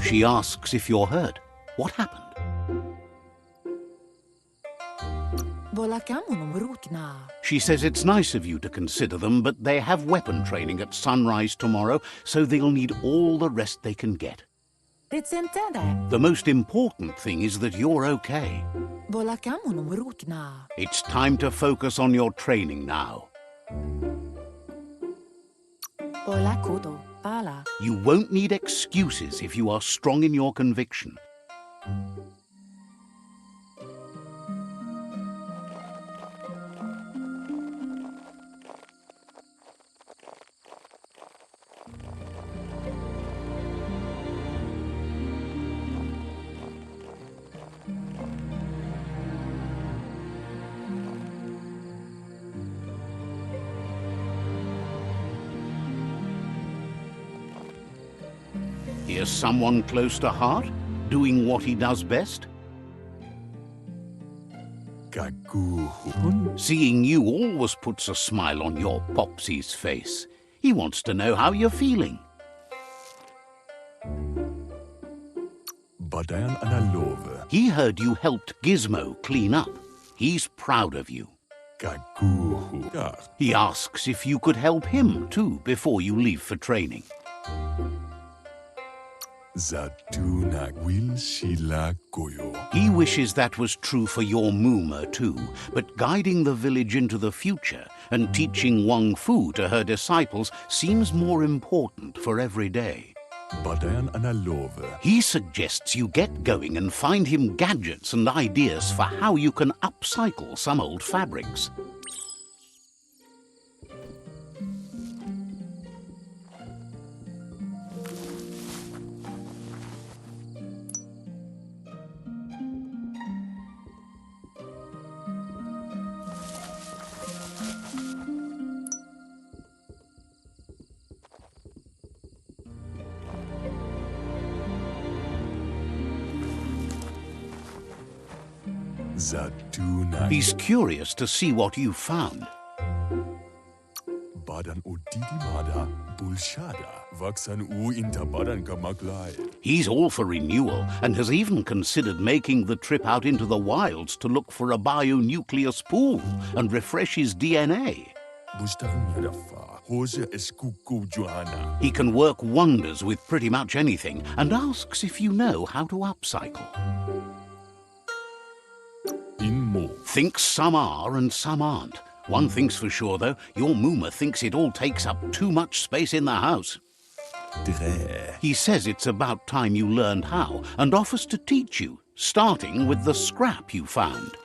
Speaker 1: She asks if you're hurt. What happened? She says it's nice of you to consider them, but they have weapon training at sunrise tomorrow, so they'll need all the rest they can get. The most important thing is that you're okay. It's time to focus on your training now. You won't need excuses if you are strong in your conviction. Here's someone close to heart, doing what he does best. Seeing you always puts a smile on your Popsy's face. He wants to know how you're feeling. He heard you helped Gizmo clean up. He's proud of you.
Speaker 4: Kakuhu.
Speaker 1: He asks if you could help him too before you leave for training.
Speaker 4: Zatuna will shila koyo.
Speaker 1: He wishes that was true for your Mooma too, but guiding the village into the future and teaching Wang Fu to her disciples seems more important for every day.
Speaker 4: Badayan analove.
Speaker 1: He suggests you get going and find him gadgets and ideas for how you can upcycle some old fabrics.
Speaker 4: Zatuna.
Speaker 1: He's curious to see what you've found.
Speaker 4: Badan udidi mada bulshada. Vaksan u inta badan kamaklai.
Speaker 1: He's all for renewal and has even considered making the trip out into the wilds to look for a bionucleus pool and refresh his DNA.
Speaker 4: Bustakum yadafa. Hose eskuku johanna.
Speaker 1: He can work wonders with pretty much anything and asks if you know how to upcycle.
Speaker 4: Inmo.
Speaker 1: Thinks some are and some aren't. One thing's for sure, though, your Mooma thinks it all takes up too much space in the house.
Speaker 4: Dre.
Speaker 1: He says it's about time you learned how and offers to teach you, starting with the scrap you found.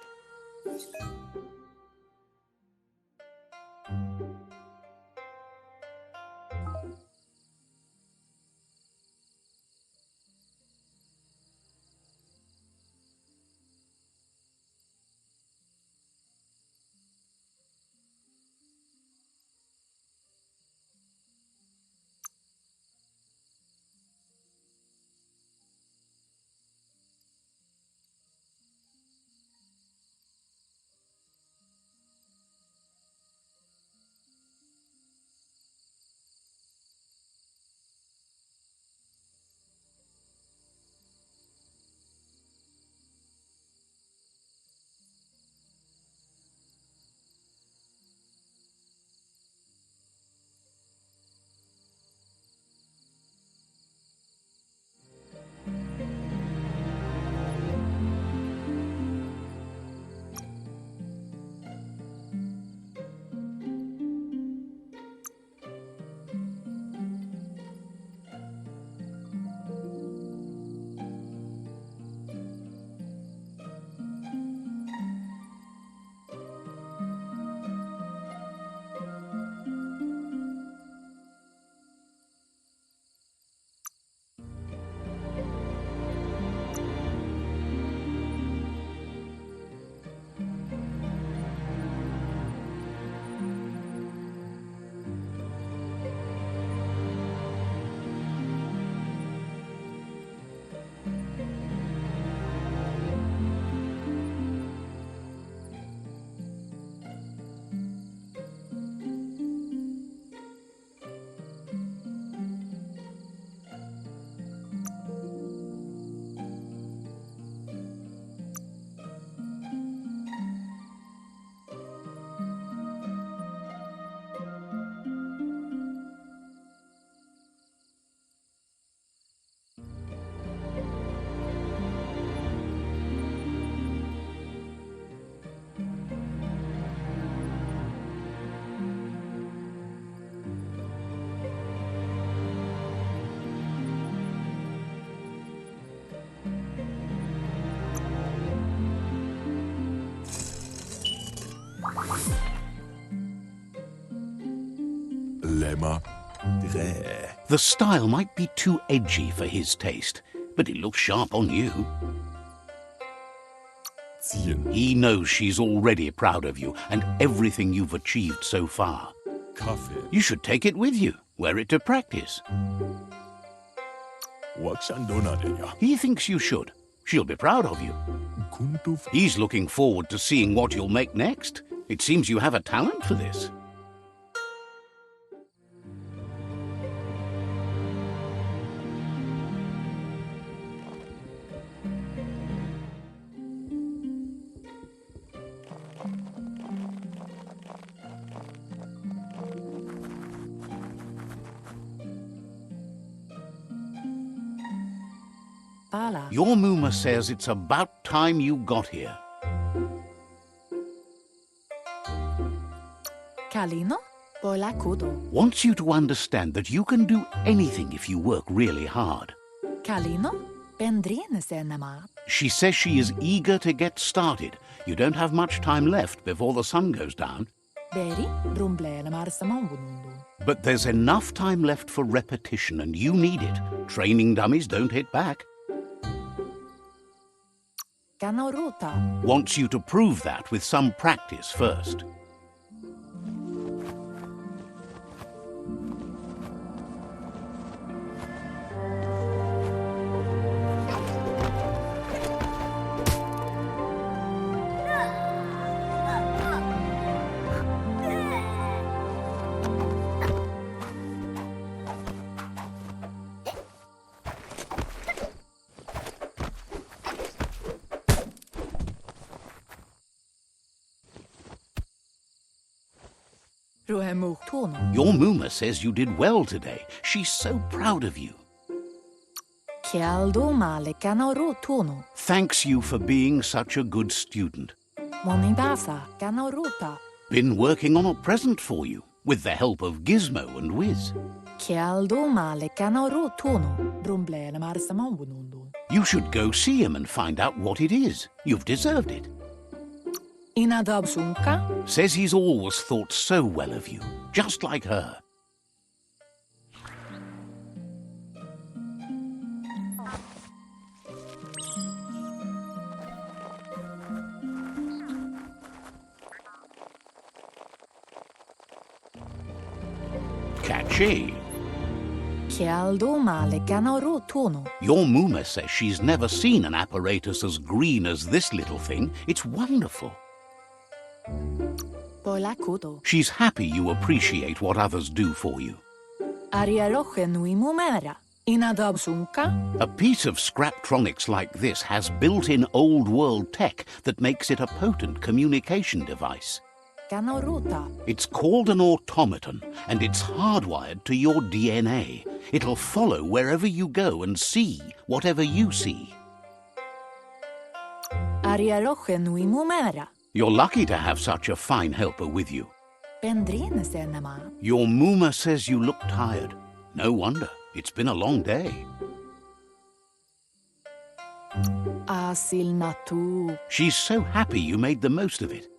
Speaker 4: Lemma. Dre.
Speaker 1: The style might be too edgy for his taste, but it looks sharp on you.
Speaker 4: Ziehen.
Speaker 1: He knows she's already proud of you and everything you've achieved so far.
Speaker 4: Kaffee.
Speaker 1: You should take it with you, wear it to practice.
Speaker 4: Wakshandona denya.
Speaker 1: He thinks you should. She'll be proud of you.
Speaker 4: Kuntuf.
Speaker 1: He's looking forward to seeing what you'll make next. It seems you have a talent for this.
Speaker 7: fala.
Speaker 1: Your Muma says it's about time you got here.
Speaker 7: Kalino, pola kudo.
Speaker 1: Wants you to understand that you can do anything if you work really hard.
Speaker 7: Kalino, pendrine senema.
Speaker 1: She says she is eager to get started. You don't have much time left before the sun goes down.
Speaker 7: Beri, brumblene marsamavunundu.
Speaker 1: But there's enough time left for repetition, and you need it. Training dummies don't hit back.
Speaker 7: Kanaruta.
Speaker 1: Wants you to prove that with some practice first.
Speaker 7: Ruhemuktono.
Speaker 1: Your Muma says you did well today. She's so proud of you.
Speaker 7: Kialdo male kanarutono.
Speaker 1: Thanks you for being such a good student.
Speaker 7: Monibasa kanaruta.
Speaker 1: Been working on a present for you, with the help of Gizmo and Wiz.
Speaker 7: Kialdo male kanarutono. Brumblene marsamavunundu.
Speaker 1: You should go see him and find out what it is. You've deserved it.
Speaker 7: Inadabsunka.
Speaker 1: Says he's always thought so well of you, just like her. Catchy.
Speaker 7: Kialdo male kanarutono.
Speaker 1: Your Muma says she's never seen an apparatus as green as this little thing. It's wonderful.
Speaker 7: Pola kudo.
Speaker 1: She's happy you appreciate what others do for you.
Speaker 7: Ariaroche nui mumera. Inadabsunka.
Speaker 1: A piece of Scraptronics like this has built-in old-world tech that makes it a potent communication device.
Speaker 7: Kanaruta.
Speaker 1: It's called an automaton, and it's hardwired to your DNA. It'll follow wherever you go and see whatever you see.
Speaker 7: Ariaroche nui mumera.
Speaker 1: You're lucky to have such a fine helper with you.
Speaker 7: Pendrine senema.
Speaker 1: Your Muma says you look tired. No wonder. It's been a long day.
Speaker 7: Asil natu.
Speaker 1: She's so happy you made the most of it.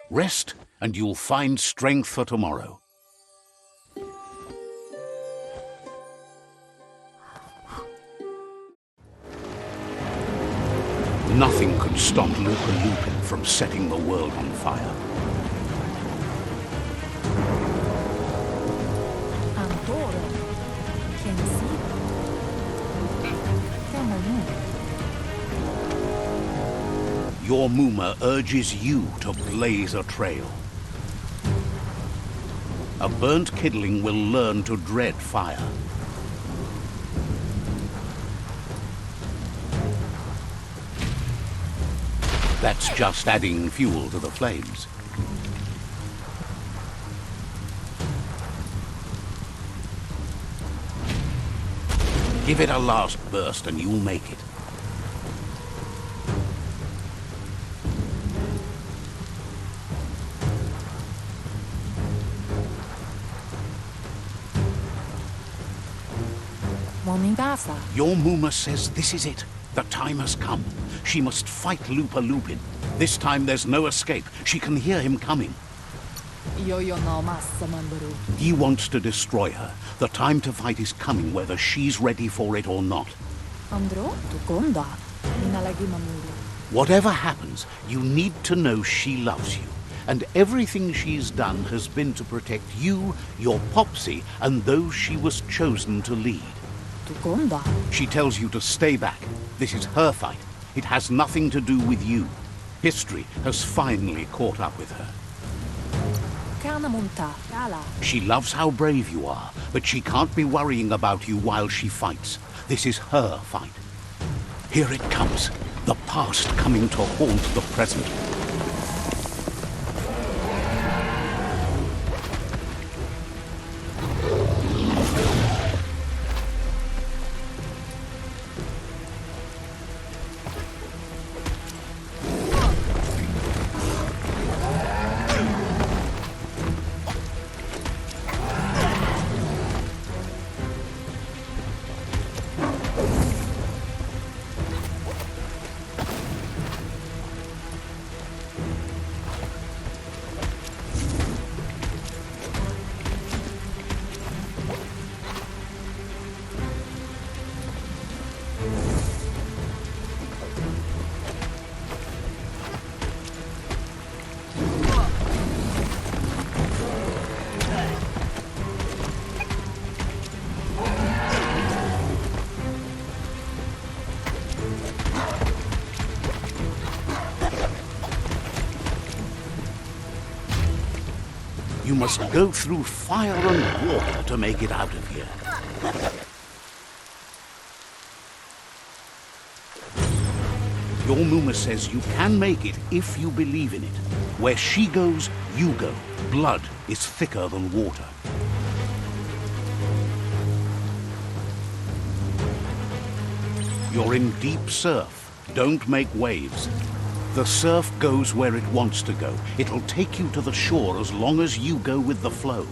Speaker 1: Rest, and you'll find strength for tomorrow. Nothing could stop Lupa Lupin from setting the world on fire.
Speaker 7: Antoro. Kensi. Kamonu.
Speaker 1: Your Muma urges you to blaze a trail. A burnt kidling will learn to dread fire. That's just adding fuel to the flames. Give it a last burst and you'll make it.
Speaker 7: Monibasa.
Speaker 1: Your Muma says this is it. The time has come. She must fight Lupa Lupin. This time there's no escape. She can hear him coming.
Speaker 7: Yo no massamandaru.
Speaker 1: He wants to destroy her. The time to fight is coming, whether she's ready for it or not.
Speaker 7: Andro tukonda. Inalagi mamuru.
Speaker 1: Whatever happens, you need to know she loves you. And everything she's done has been to protect you, your Popsy, and those she was chosen to lead.
Speaker 7: Tukonda.
Speaker 1: She tells you to stay back. This is her fight. It has nothing to do with you. History has finally caught up with her.
Speaker 7: Kanamunta. Kala.
Speaker 1: She loves how brave you are, but she can't be worrying about you while she fights. This is her fight. Here it comes. The past coming to haunt the present. must go through fire and water to make it out of here. Your Muma says you can make it if you believe in it. Where she goes, you go. Blood is thicker than water. You're in deep surf. Don't make waves. The surf goes where it wants to go. It'll take you to the shore as long as you go with the flow.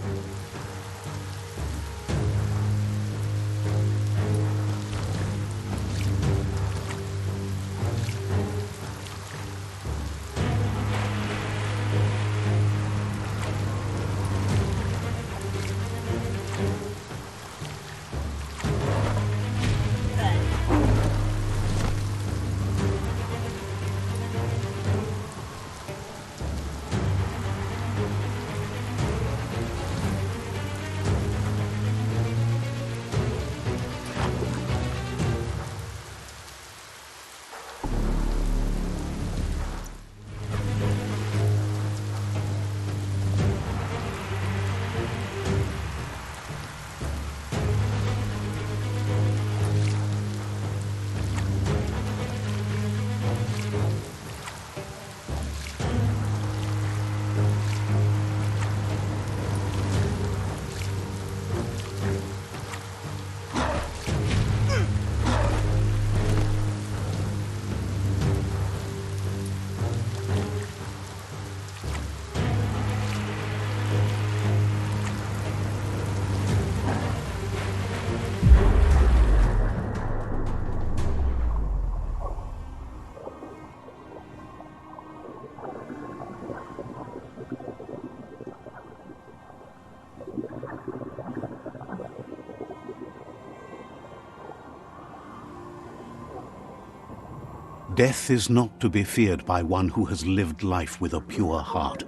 Speaker 1: Death is not to be feared by one who has lived life with a pure heart.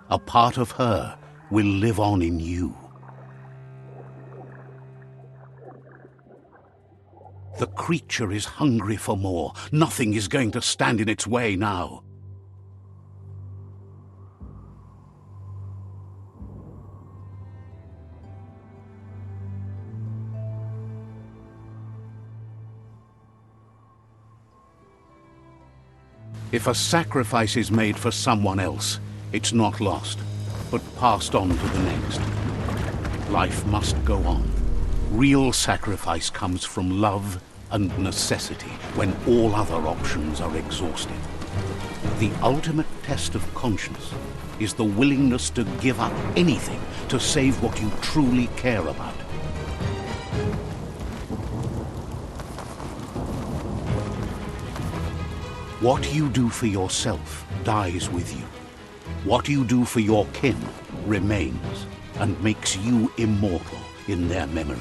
Speaker 1: A part of her will live on in you. The creature is hungry for more. Nothing is going to stand in its way now. If a sacrifice is made for someone else, it's not lost, but passed on to the next. Life must go on. Real sacrifice comes from love and necessity when all other options are exhausted. The ultimate test of conscience is the willingness to give up anything to save what you truly care about. What you do for yourself dies with you. What you do for your kin remains and makes you immortal in their memory.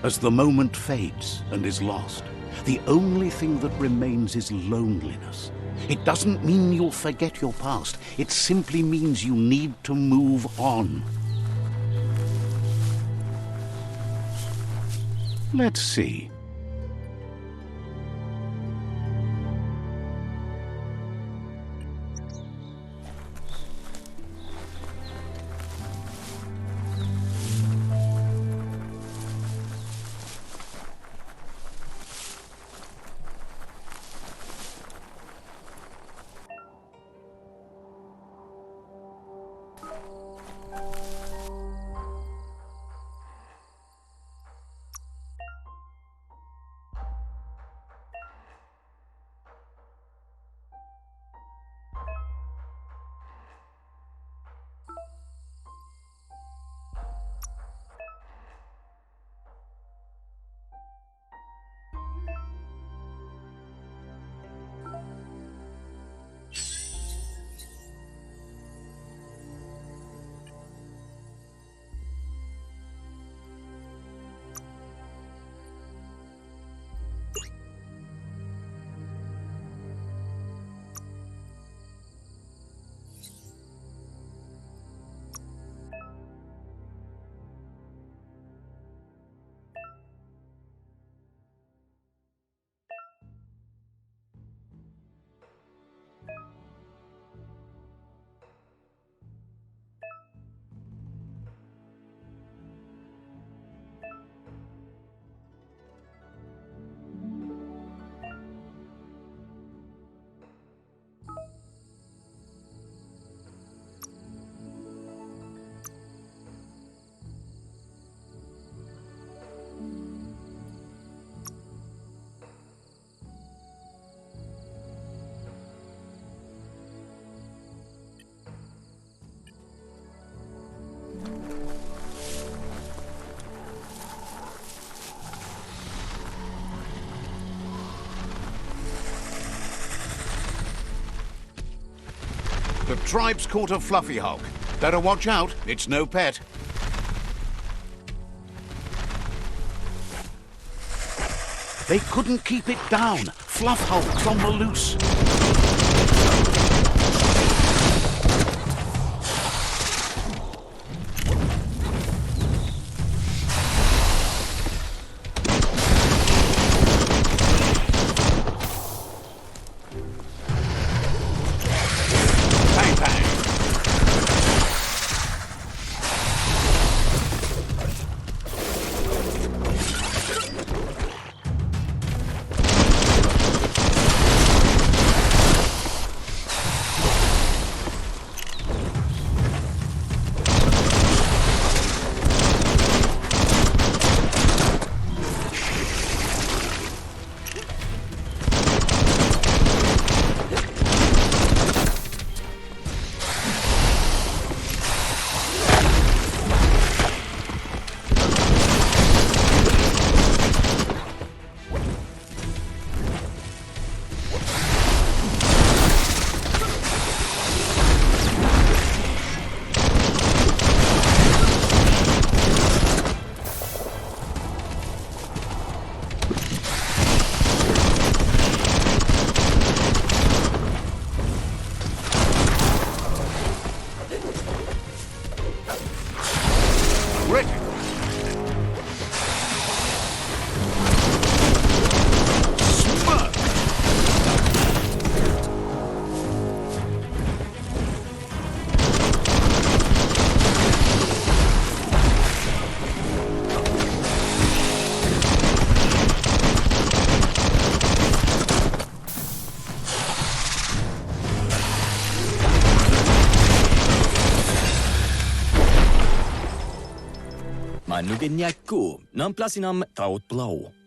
Speaker 1: As the moment fades and is lost, the only thing that remains is loneliness. It doesn't mean you'll forget your past. It simply means you need to move on. Let's see. The tribe's caught a fluffy hulk. Better watch out, it's no pet. They couldn't keep it down. Fluff hulk's on the loose. Bang, bang.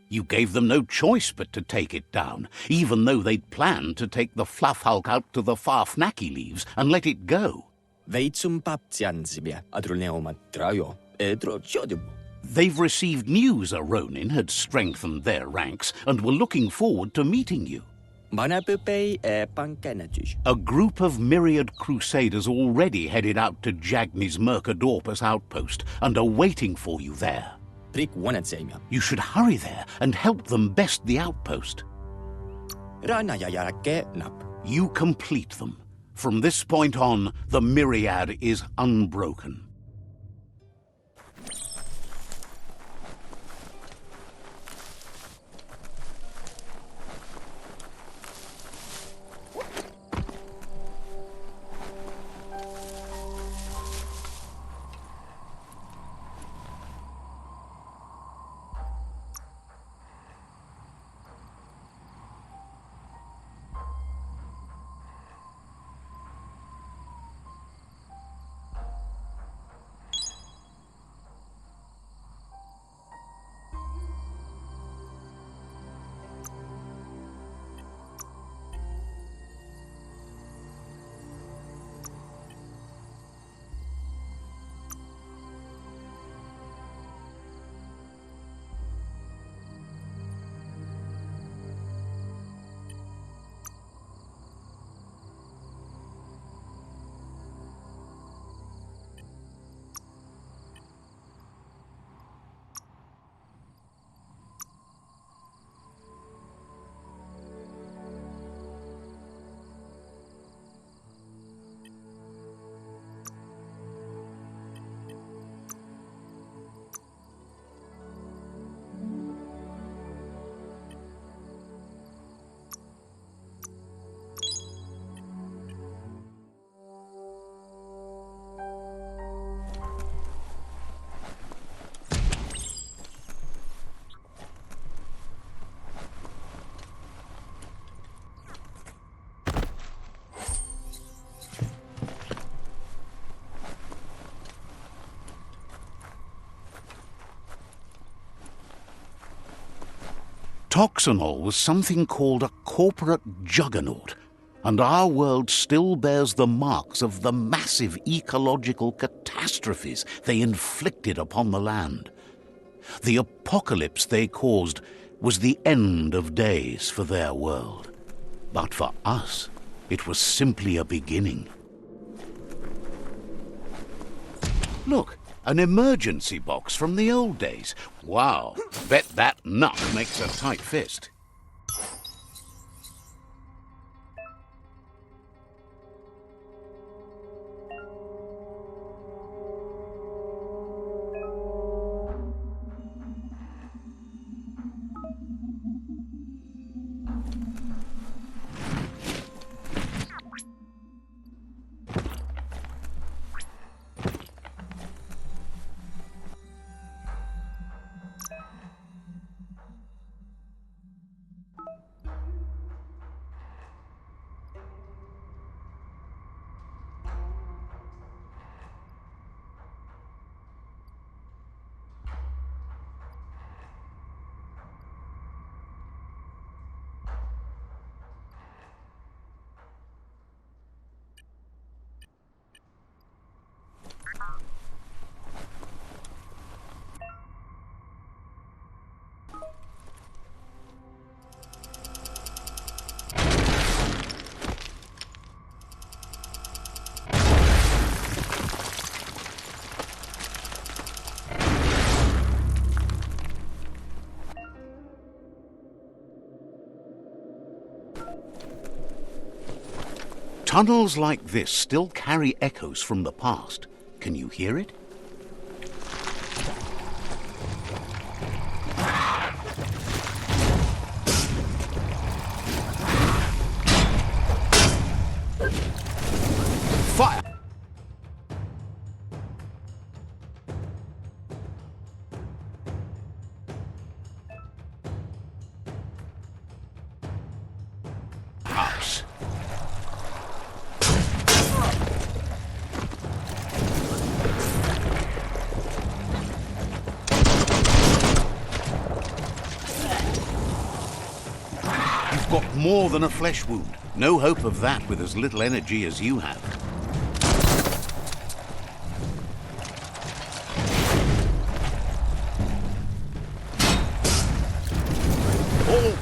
Speaker 1: You gave them no choice but to take it down, even though they'd planned to take the Fluff Hulk out to the Farfnaki leaves and let it go. They've received news a Ronin had strengthened their ranks and were looking forward to meeting you. A group of Myriad crusaders already headed out to Jagni's Mercadorpus outpost and are waiting for you there. You should hurry there and help them best the outpost. You complete them. From this point on, the Myriad is unbroken. Toxanol was something called a corporate juggernaut, and our world still bears the marks of the massive ecological catastrophes they inflicted upon the land. The apocalypse they caused was the end of days for their world. But for us, it was simply a beginning. Look, an emergency box from the old days. Wow, bet that nut makes a tight fist. Tunnels like this still carry echoes from the past. Can you hear it? Fire! House. Got more than a flesh wound. No hope of that with as little energy as you have. All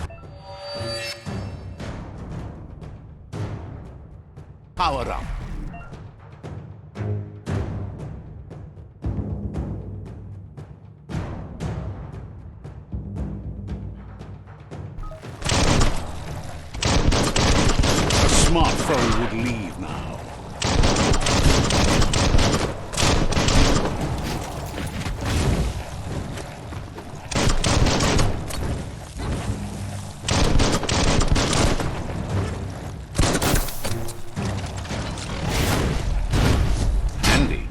Speaker 1: powered up. Smartphone would leave now. Handy.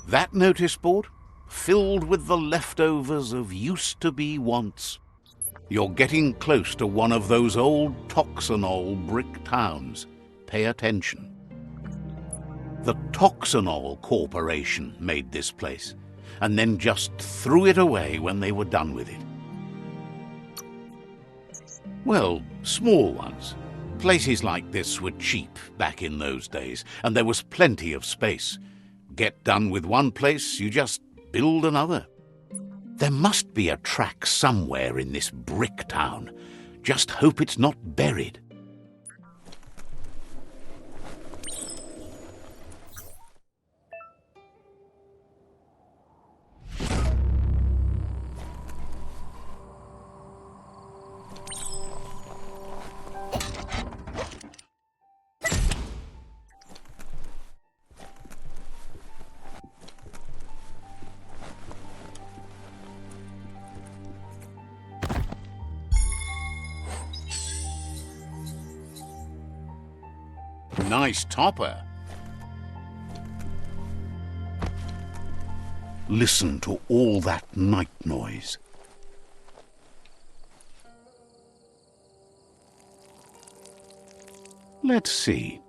Speaker 1: That notice board? Filled with the leftovers of used-to-be wants. You're getting close to one of those old Toxanol brick towns. Pay attention. The Toxanol Corporation made this place, and then just threw it away when they were done with it. Well, small ones. Places like this were cheap back in those days, and there was plenty of space. Get done with one place, you just build another. There must be a track somewhere in this brick town. Just hope it's not buried. Nice topper. Listen to all that night noise. Let's see.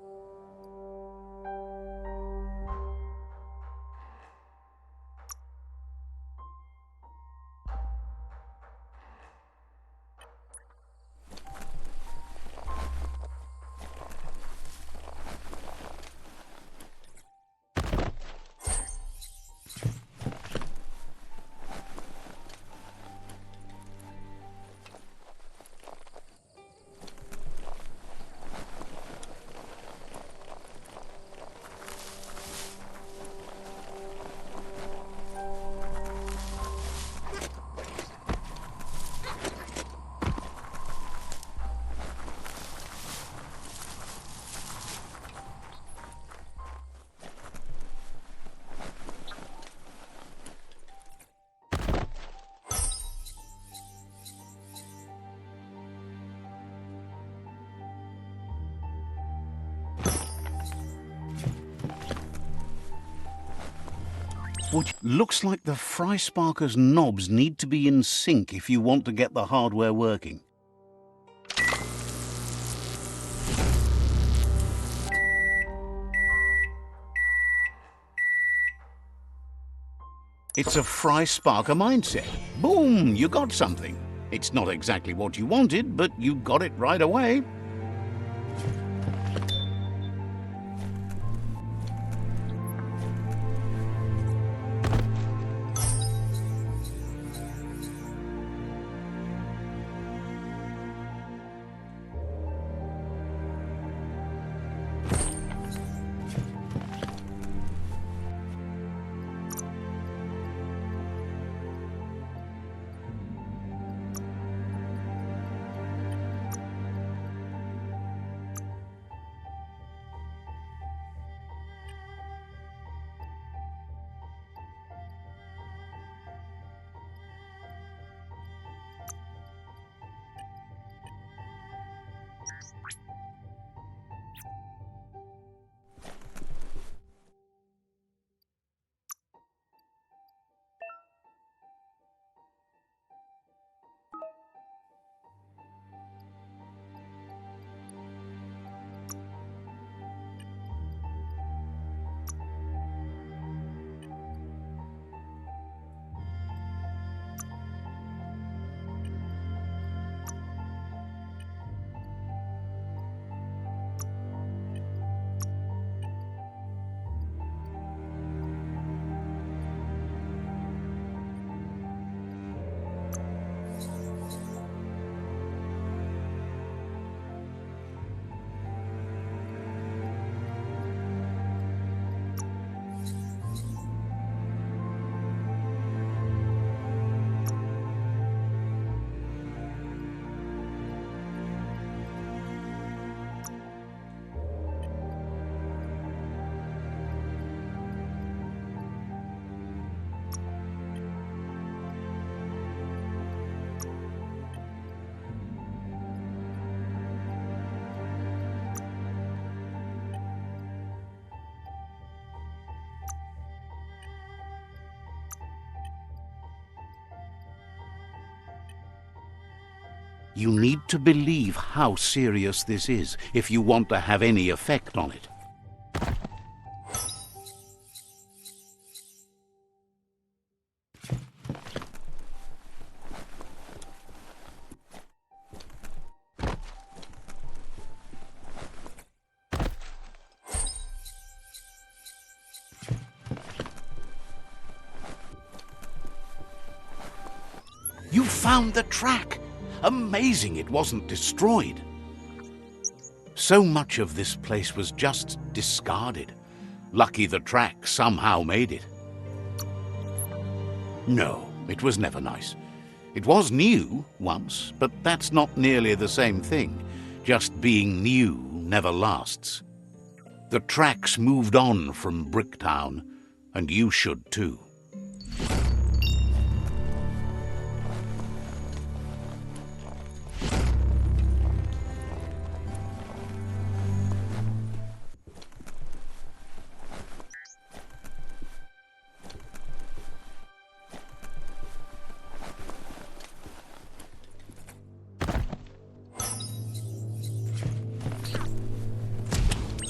Speaker 1: Looks like the Fry Sparker's knobs need to be in sync if you want to get the hardware working. It's a Fry Sparker mindset. Boom, you got something. It's not exactly what you wanted, but you got it right away. You need to believe how serious this is if you want to have any effect on it. You found the track! Amazing it wasn't destroyed. So much of this place was just discarded. Lucky the track somehow made it. No, it was never nice. It was new once, but that's not nearly the same thing. Just being new never lasts. The tracks moved on from Bricktown, and you should too.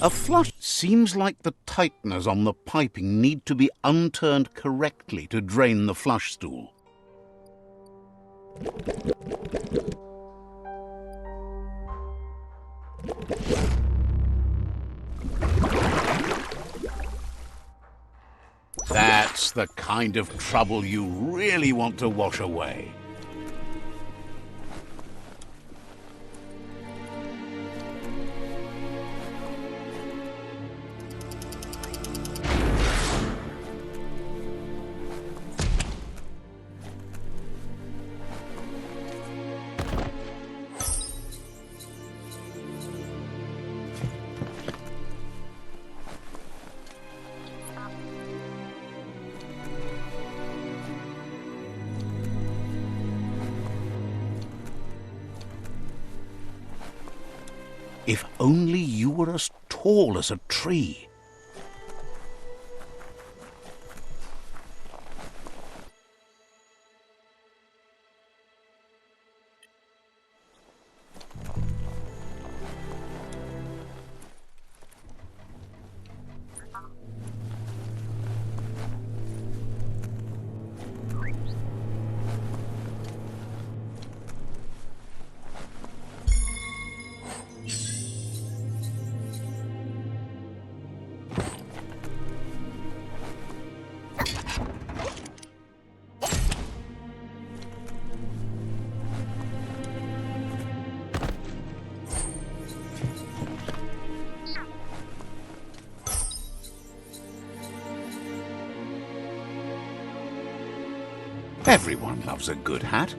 Speaker 1: A flush seems like the tighteners on the piping need to be unturned correctly to drain the flush stool. That's the kind of trouble you really want to wash away. If only you were as tall as a tree. Everyone loves a good hat.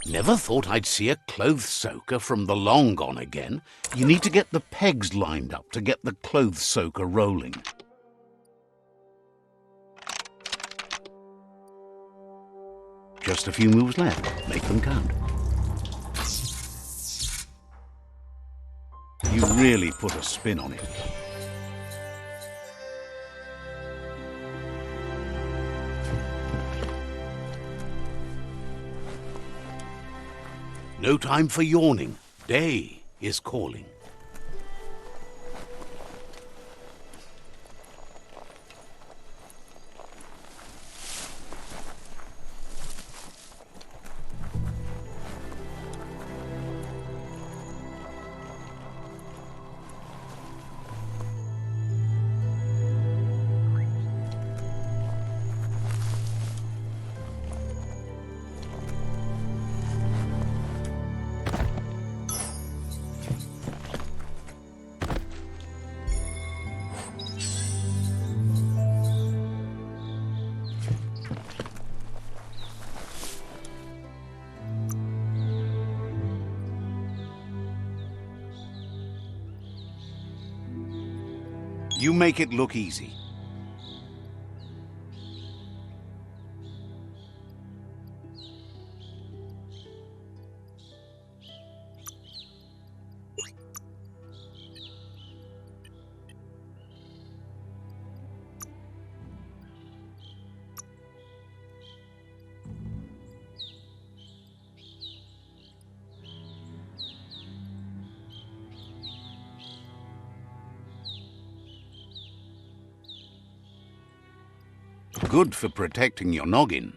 Speaker 1: Never thought I'd see a clothes soaker from the long gone again. You need to get the pegs lined up to get the clothes soaker rolling. Just a few moves left. Make them count. You really put a spin on it. No time for yawning. Day is calling. You make it look easy. Good for protecting your noggin.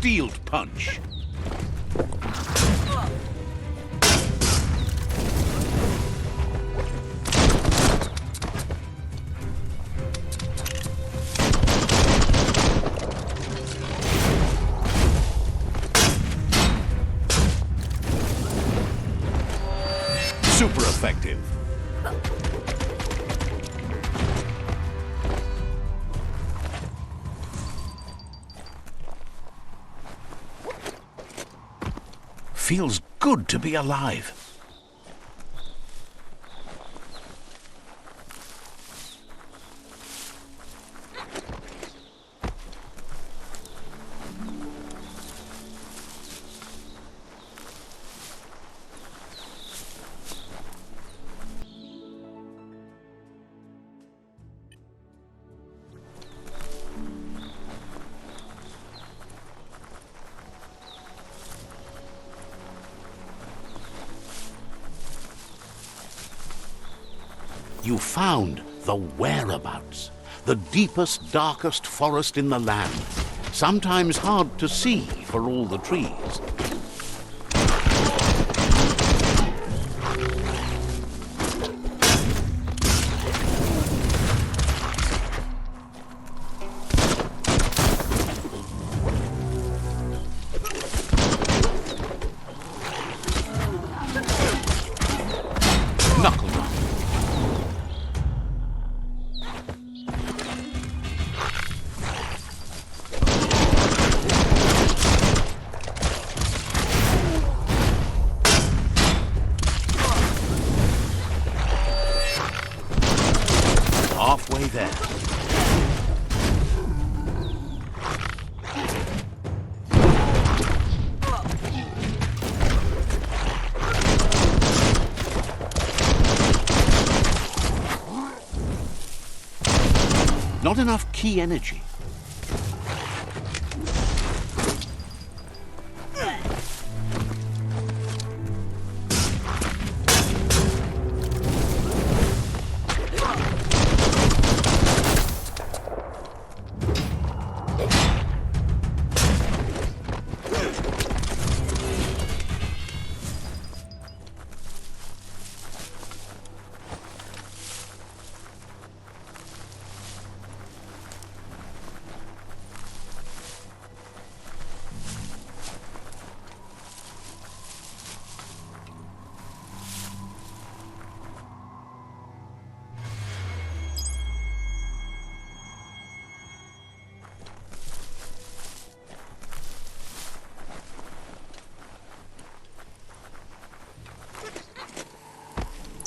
Speaker 1: Field punch. Super effective. Feels good to be alive. You found the whereabouts, the deepest, darkest forest in the land, sometimes hard to see for all the trees. Knuckle run. Halfway there. Not enough key energy.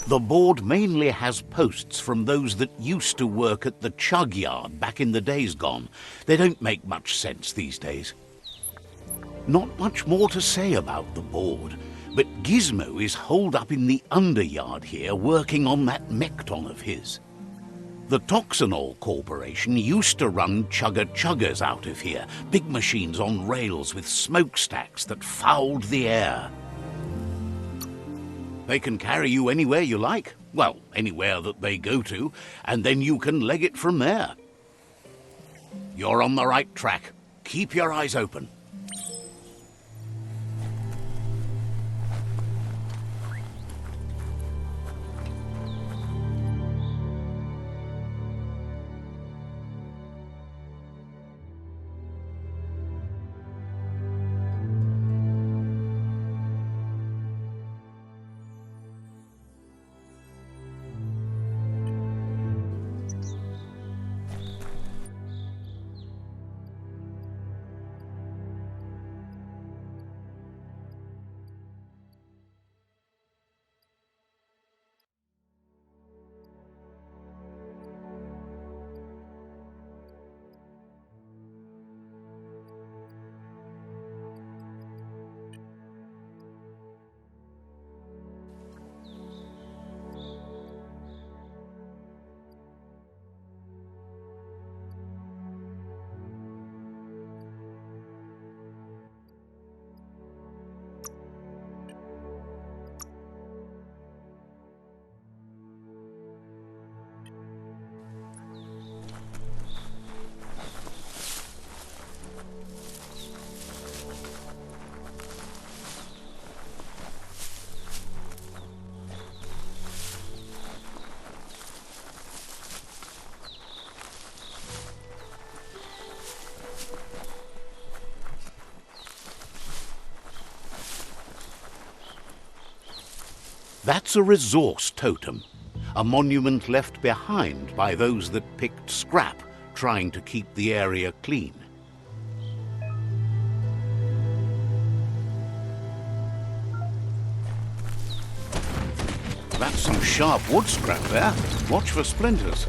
Speaker 1: The board mainly has posts from those that used to work at the chug yard back in the days gone. They don't make much sense these days. Not much more to say about the board, but Gizmo is holed up in the underyard here working on that Mekton of his. The Toxanol Corporation used to run chugger-chuggers out of here, big machines on rails with smokestacks that fouled the air. They can carry you anywhere you like. Well, anywhere that they go to, and then you can leg it from there. You're on the right track. Keep your eyes open. That's a resource totem, a monument left behind by those that picked scrap, trying to keep the area clean. That's some sharp wood scrap there. Watch for splinters.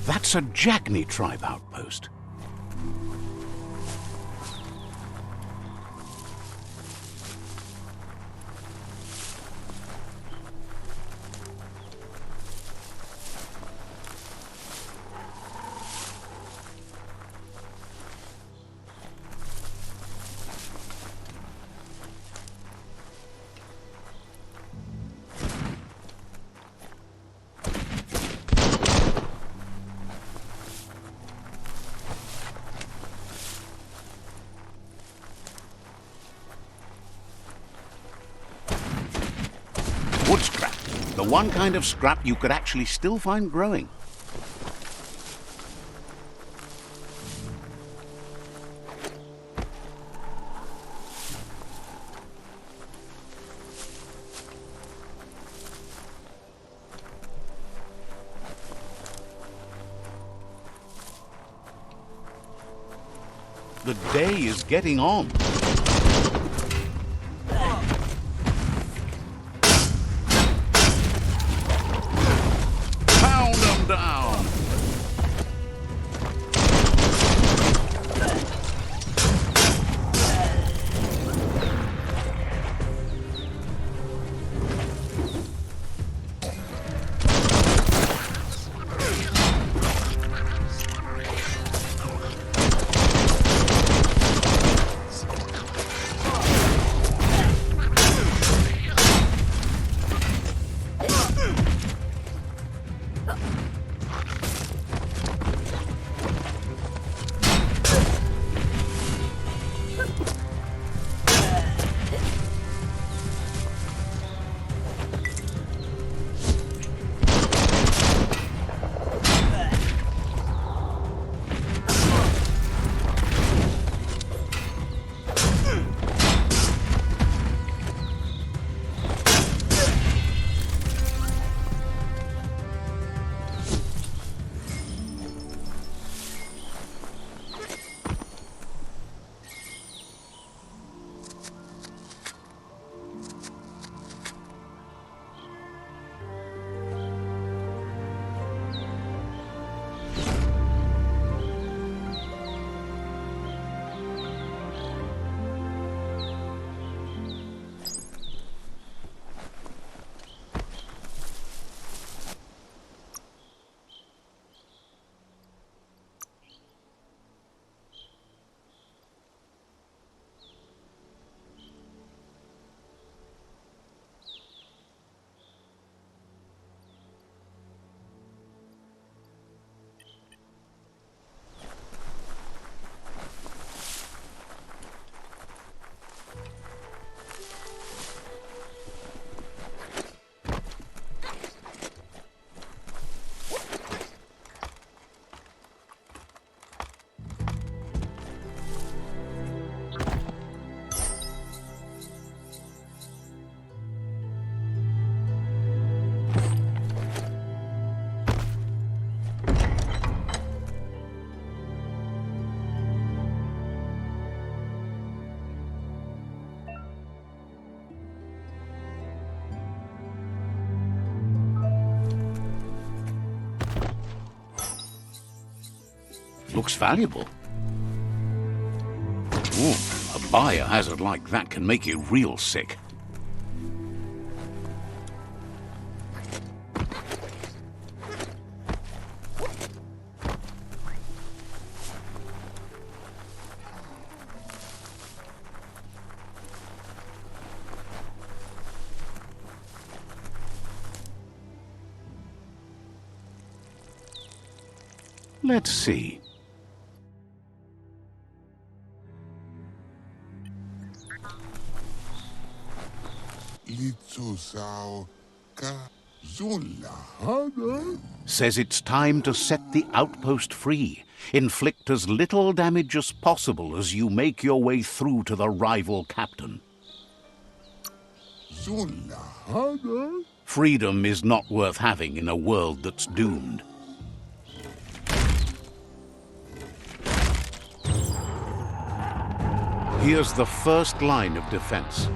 Speaker 1: That's a Jagni tribe outpost. Wood scrap. The one kind of scrap you could actually still find growing. The day is getting on. Pound them down. Looks valuable. Ooh, a biohazard like that can make you real sick. Let's see.
Speaker 5: Litzusau ka Zulahada.
Speaker 1: Says it's time to set the outpost free. Inflict as little damage as possible as you make your way through to the rival captain.
Speaker 5: Zulahada.
Speaker 1: Freedom is not worth having in a world that's doomed. Here's the first line of defense.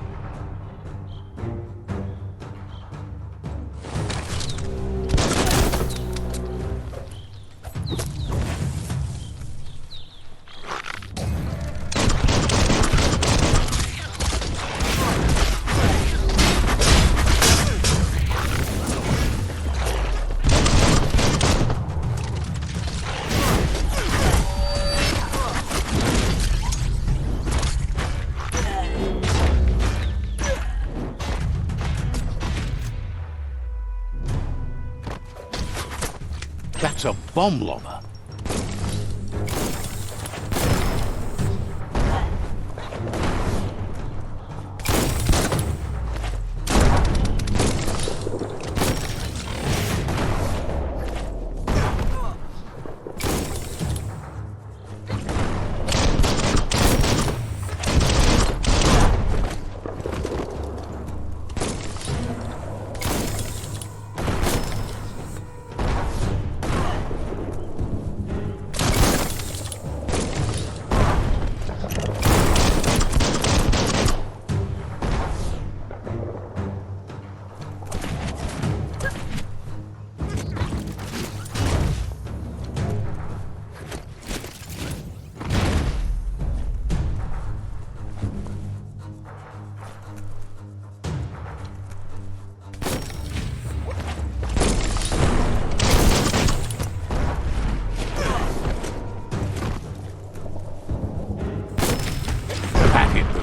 Speaker 1: That's a bomb lobber.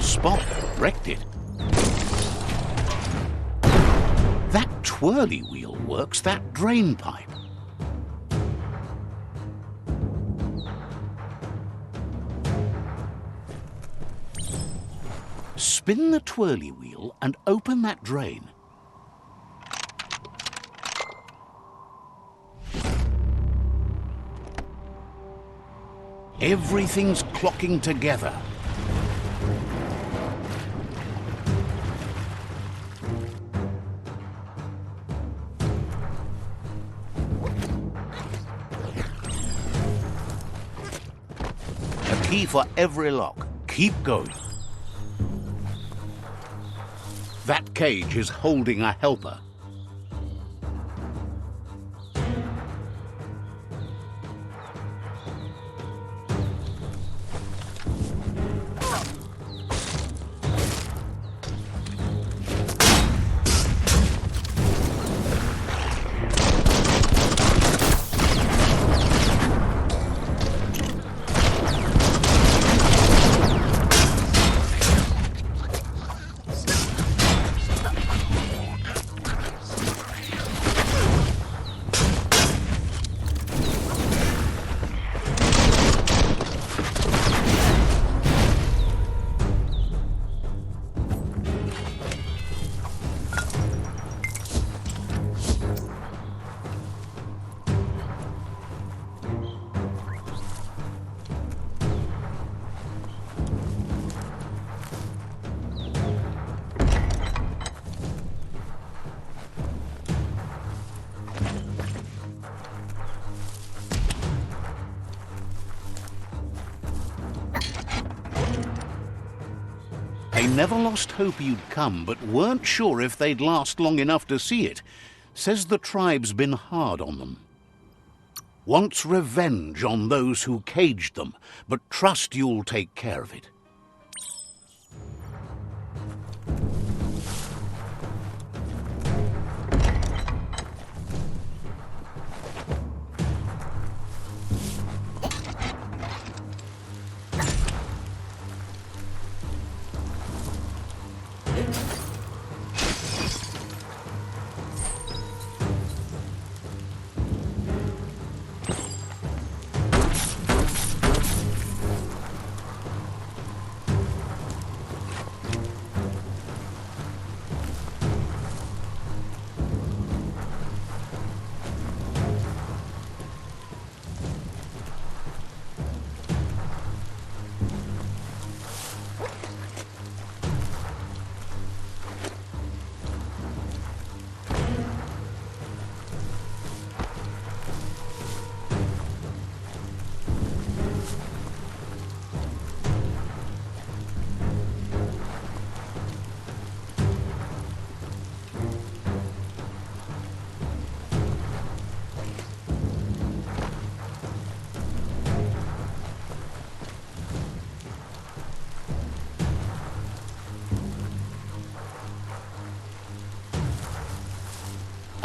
Speaker 1: Spot, wrecked it. That twirly wheel works that drain pipe. Spin the twirly wheel and open that drain. Everything's clocking together. Key for every lock. Keep going. That cage is holding a helper. They never lost hope you'd come, but weren't sure if they'd last long enough to see it. Says the tribe's been hard on them. Wants revenge on those who caged them, but trust you'll take care of it.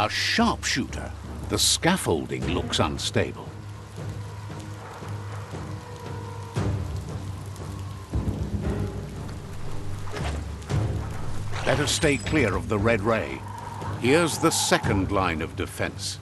Speaker 1: A sharpshooter. The scaffolding looks unstable. Better stay clear of the red ray. Here's the second line of defense.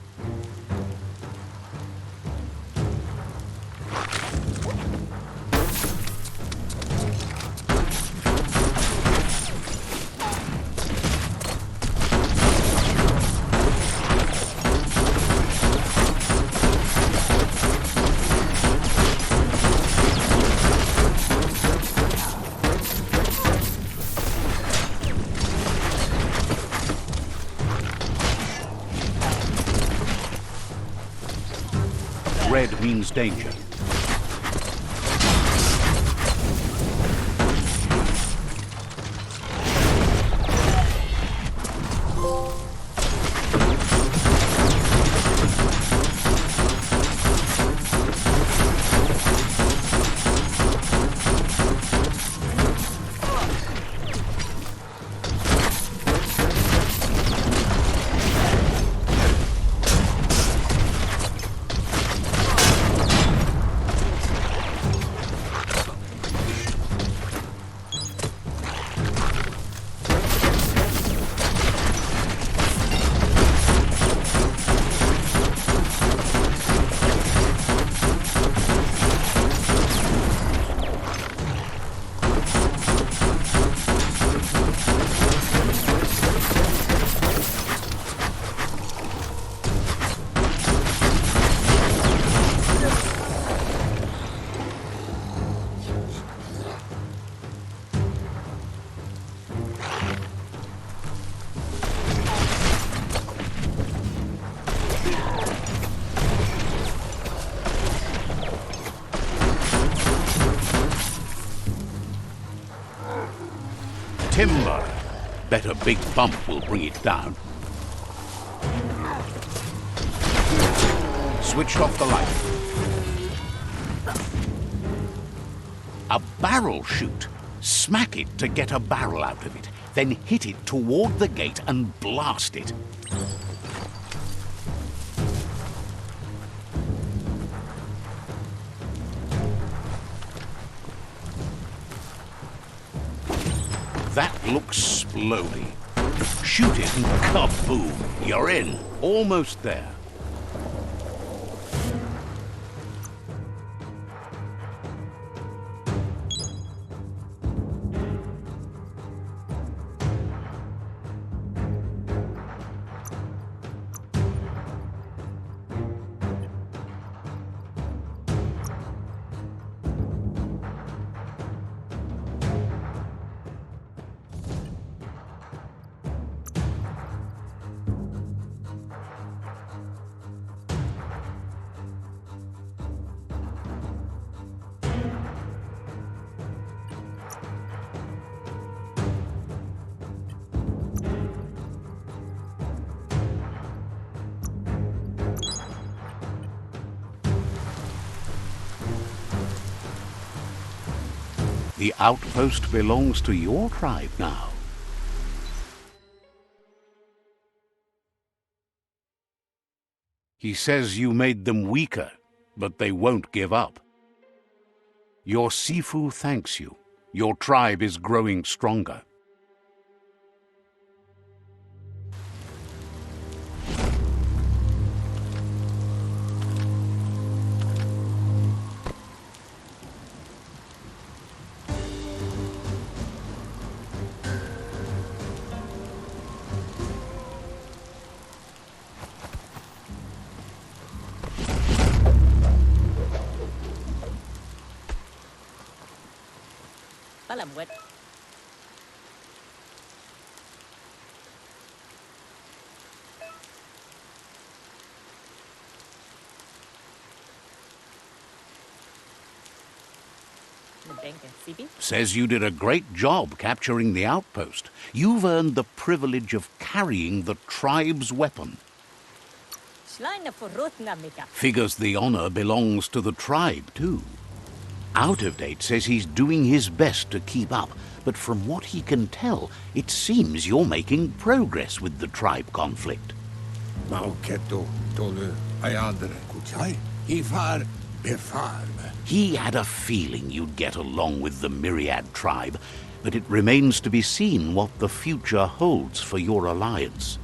Speaker 1: Red means danger. Timber. Bet a big bump will bring it down. Switched off the light. A barrel shoot. Smack it to get a barrel out of it. Then hit it toward the gate and blast it. That looks splody. Shoot it and kaboom! You're in. Almost there. The outpost belongs to your tribe now. He says you made them weaker, but they won't give up. Your Sifu thanks you. Your tribe is growing stronger.
Speaker 6: Palam wet.
Speaker 1: Says you did a great job capturing the outpost. You've earned the privilege of carrying the tribe's weapon. Figures the honor belongs to the tribe, too. Out of Date says he's doing his best to keep up, but from what he can tell, it seems you're making progress with the tribe conflict.
Speaker 5: Mauketo tolu ayadre kuchai. Ifar befarm.
Speaker 1: He had a feeling you'd get along with the Myriad tribe, but it remains to be seen what the future holds for your alliance.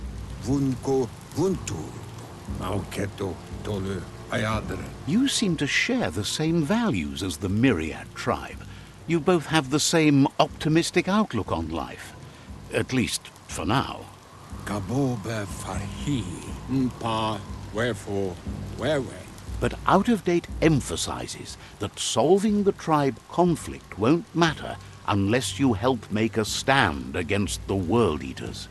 Speaker 5: Vunko vuntu. Mauketo tolu ayadre.
Speaker 1: You seem to share the same values as the Myriad tribe. You both have the same optimistic outlook on life. At least, for now.
Speaker 5: Kabobe farhi. Mpa wherefore whereway.
Speaker 1: But Out-of-Date emphasizes that solving the tribe conflict won't matter unless you help make a stand against the World Eaters.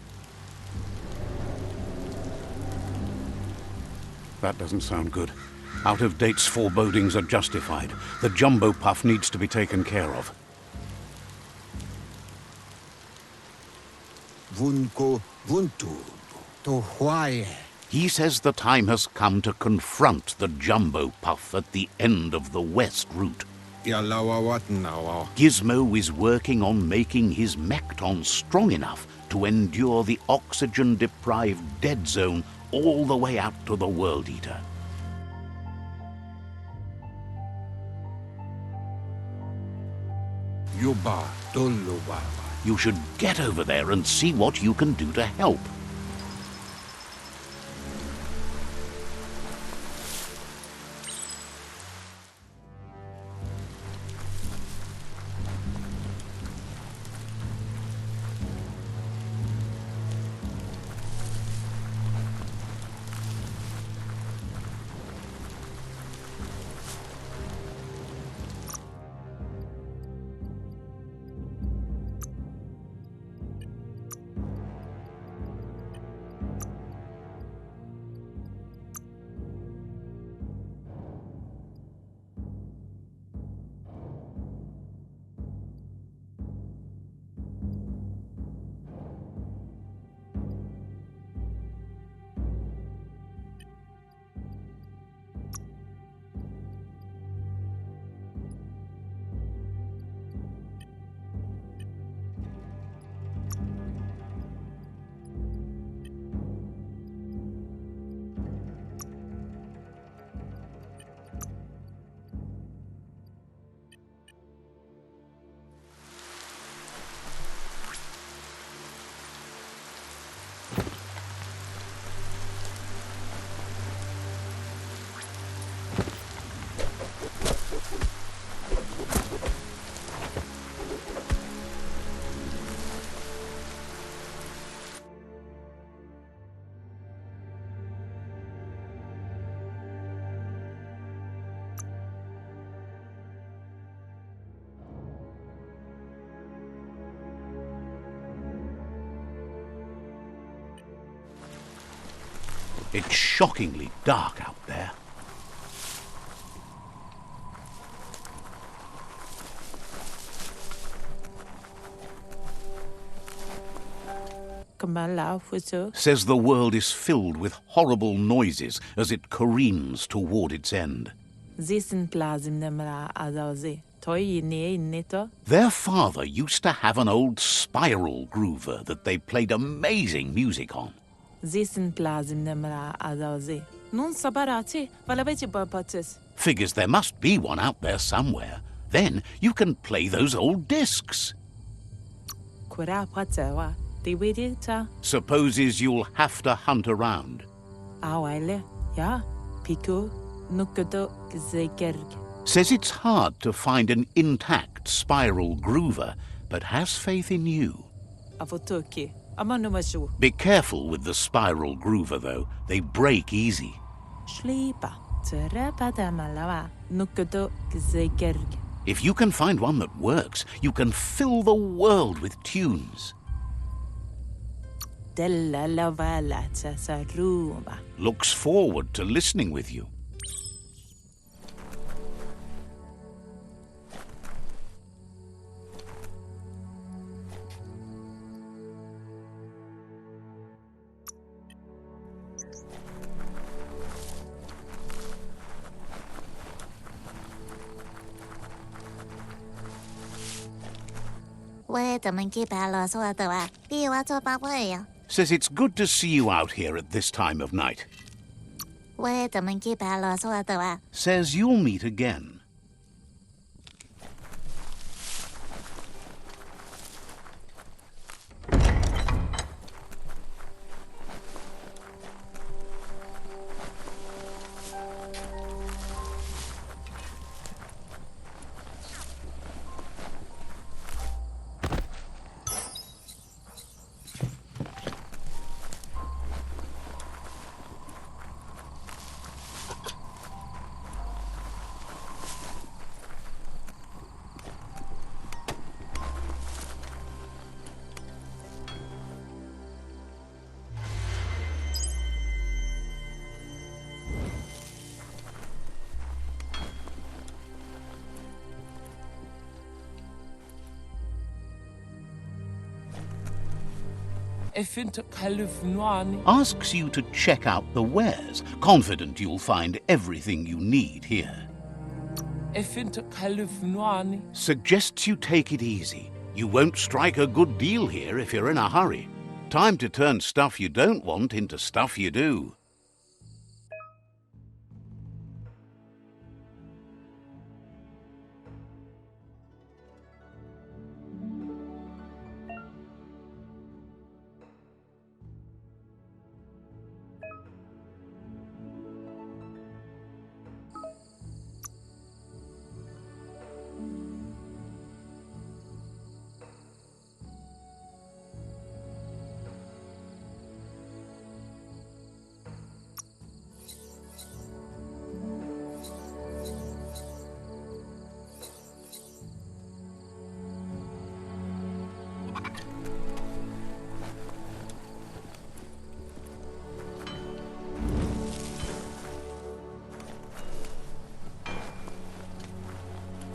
Speaker 1: That doesn't sound good. Out-of-Date's forebodings are justified. The jumbo puff needs to be taken care of.
Speaker 5: Vunko vuntu. To why?
Speaker 1: He says the time has come to confront the jumbo puff at the end of the west route.
Speaker 5: Yalawa wat now.
Speaker 1: Gizmo is working on making his Mekton strong enough to endure the oxygen-deprived dead zone all the way out to the World Eater.
Speaker 5: Yuba doluba.
Speaker 1: You should get over there and see what you can do to help. It's shockingly dark out there. Says the world is filled with horrible noises as it careens toward its end. Their father used to have an old spiral groover that they played amazing music on. Figures there must be one out there somewhere. Then you can play those old discs. Supposes you'll have to hunt around. Says it's hard to find an intact spiral groover, but has faith in you. Be careful with the spiral groover, though. They break easy. If you can find one that works, you can fill the world with tunes. Looks forward to listening with you. Says it's good to see you out here at this time of night.
Speaker 8: 我怎么给白啰嗦的哇？
Speaker 1: Says you'll meet again. Asks you to check out the wares, confident you'll find everything you need here. Suggests you take it easy. You won't strike a good deal here if you're in a hurry. Time to turn stuff you don't want into stuff you do.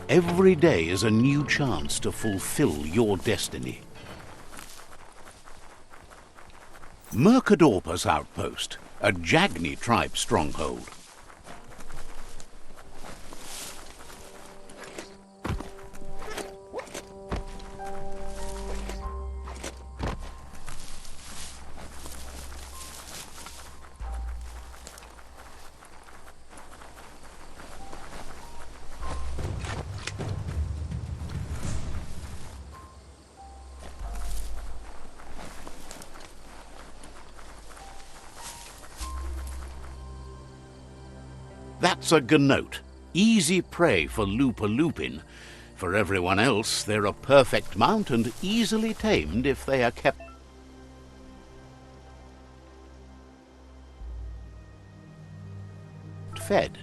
Speaker 1: Every day is a new chance to fulfill your destiny. Mercadorpus Outpost, a Jagni tribe stronghold. That's a gnote, easy prey for Lupa-Lupin. For everyone else, they're a perfect mount and easily tamed if they are kept fed.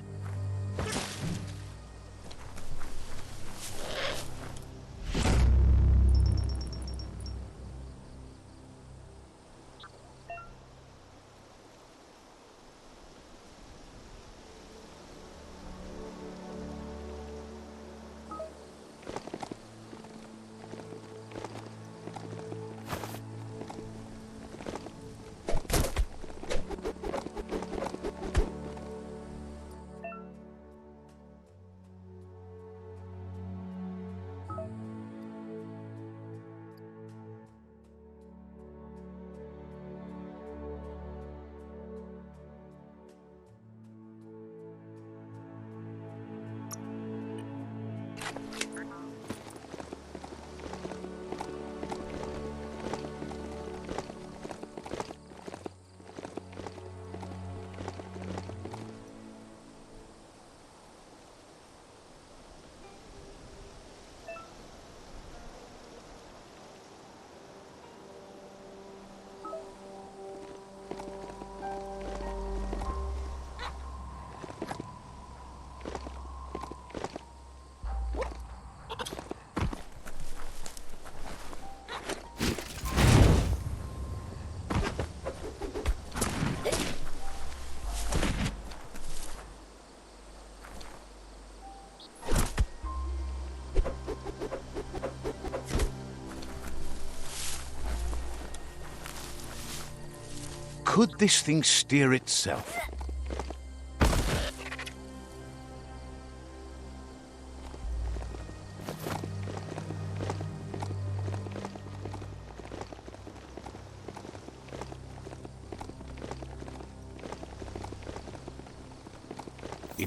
Speaker 1: Could this thing steer itself?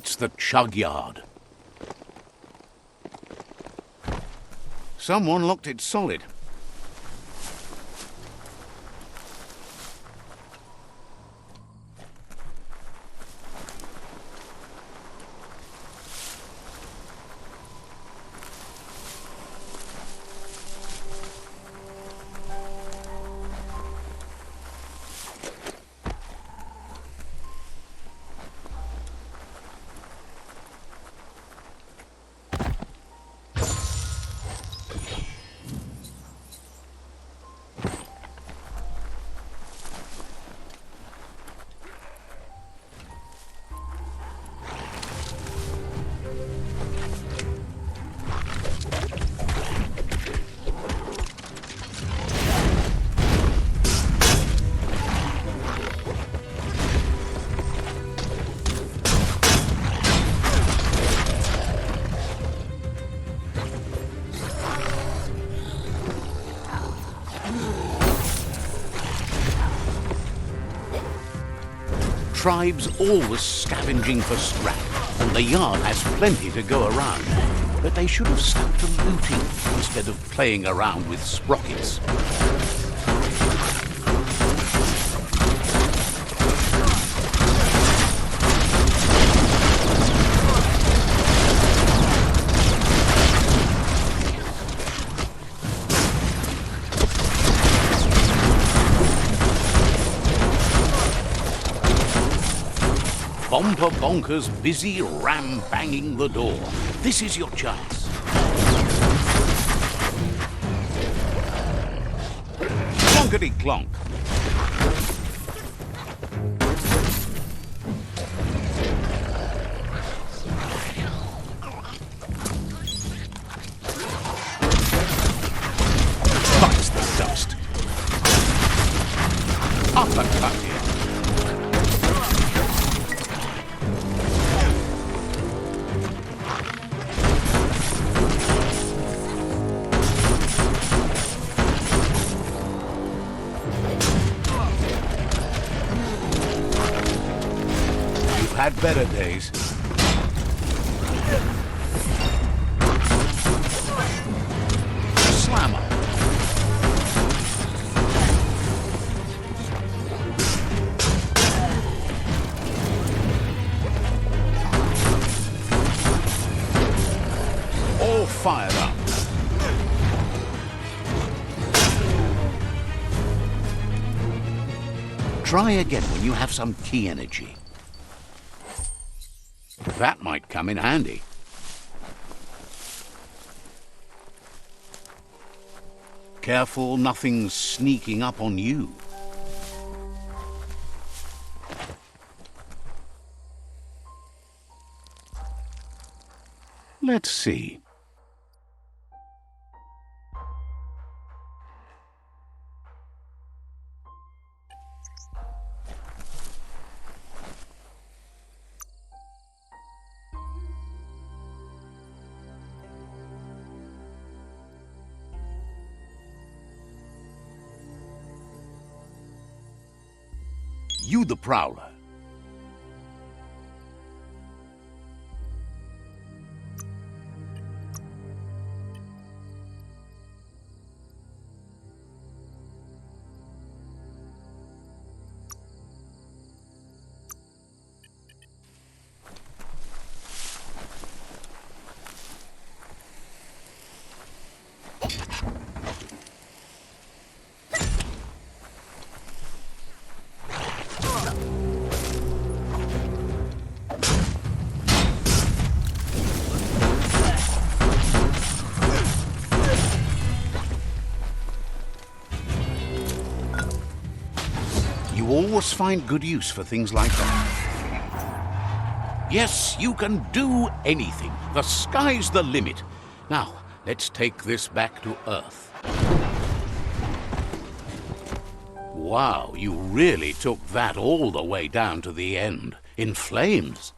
Speaker 1: It's the chug yard. Someone locked it solid. Tribes always scavenging for scrap, and the yard has plenty to go around. But they should have stuck to looting instead of playing around with sprockets. Bomper Bonkers busy ram-banging the door. This is your chance. Clonkety-clonk. Bites the dust. Uppercut here. Had better days. Slammer. All fired up. Try again when you have some key energy. That might come in handy. Careful, nothing's sneaking up on you. Let's see. You the Prowler. You always find good use for things like that. Yes, you can do anything. The sky's the limit. Now, let's take this back to Earth. Wow, you really took that all the way down to the end, in flames.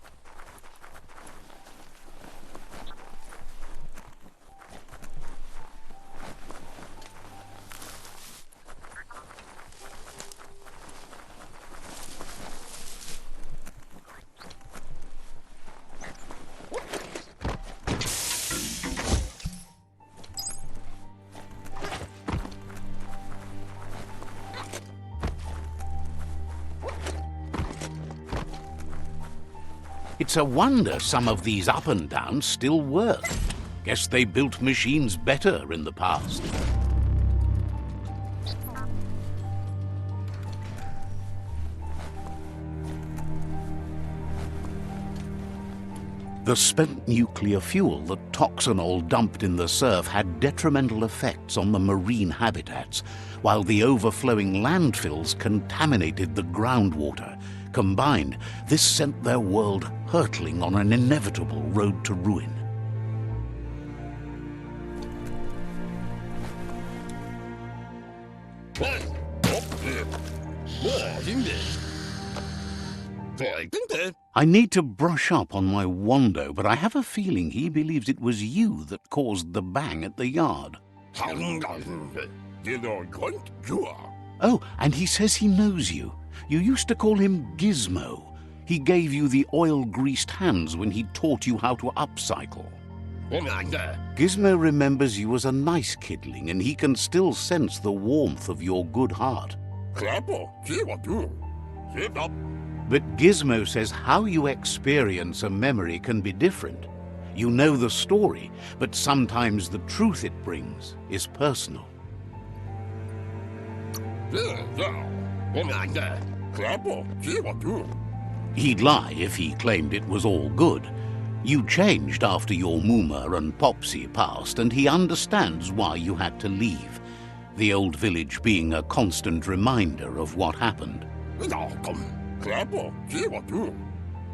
Speaker 1: It's a wonder some of these up and downs still work. Guess they built machines better in the past. The spent nuclear fuel that Toxanol dumped in the surf had detrimental effects on the marine habitats, while the overflowing landfills contaminated the groundwater. Combined, this sent their world hurtling on an inevitable road to ruin. I need to brush up on my Wando, but I have a feeling he believes it was you that caused the bang at the yard. Oh, and he says he knows you. You used to call him Gizmo. He gave you the oil-greased hands when he taught you how to upcycle. Gizmo remembers you as a nice kidling, and he can still sense the warmth of your good heart. But Gizmo says how you experience a memory can be different. You know the story, but sometimes the truth it brings is personal. He'd lie if he claimed it was all good. You changed after your Mooma and Popsy passed, and he understands why you had to leave. The old village being a constant reminder of what happened.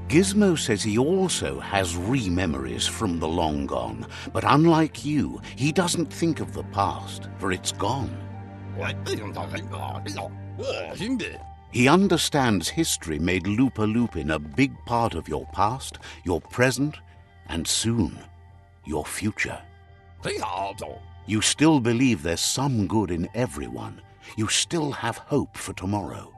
Speaker 1: Gizmo says he also has re-memories from the long gone, but unlike you, he doesn't think of the past, for it's gone. He understands history made Lupa-Lupin a big part of your past, your present, and soon, your future. You still believe there's some good in everyone. You still have hope for tomorrow.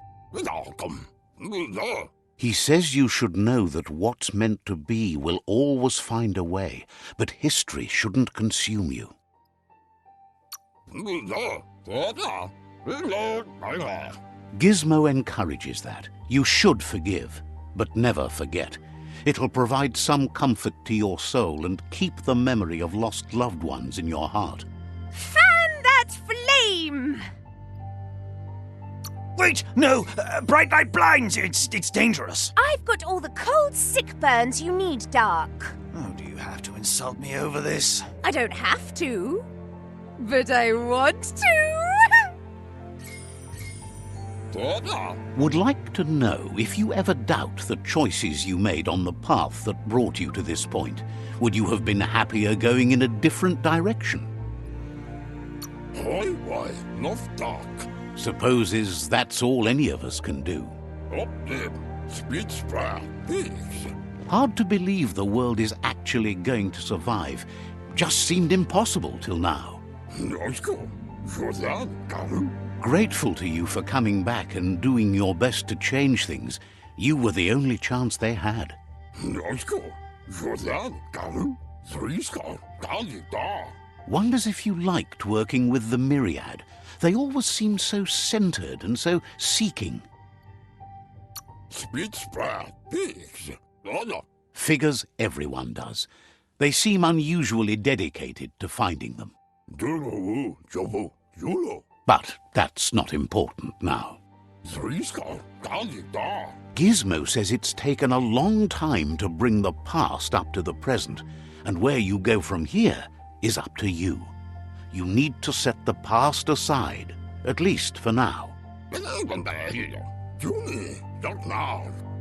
Speaker 1: He says you should know that what's meant to be will always find a way, but history shouldn't consume you. Gizmo encourages that. You should forgive, but never forget. It'll provide some comfort to your soul and keep the memory of lost loved ones in your heart.
Speaker 2: Fan that flame!
Speaker 3: Wait, no! Bright light blinds! It's dangerous!
Speaker 2: I've got all the cold sick burns you need, Dark.
Speaker 3: Oh, do you have to insult me over this?
Speaker 2: I don't have to, but I want to.
Speaker 1: Would like to know if you ever doubt the choices you made on the path that brought you to this point. Would you have been happier going in a different direction? Supposes that's all any of us can do. Hard to believe the world is actually going to survive. Just seemed impossible till now. Grateful to you for coming back and doing your best to change things. You were the only chance they had. Wonders if you liked working with the Myriad. They always seem so centered and so seeking. Figures everyone does. They seem unusually dedicated to finding them. But that's not important now. Gizmo says it's taken a long time to bring the past up to the present, and where you go from here is up to you. You need to set the past aside, at least for now.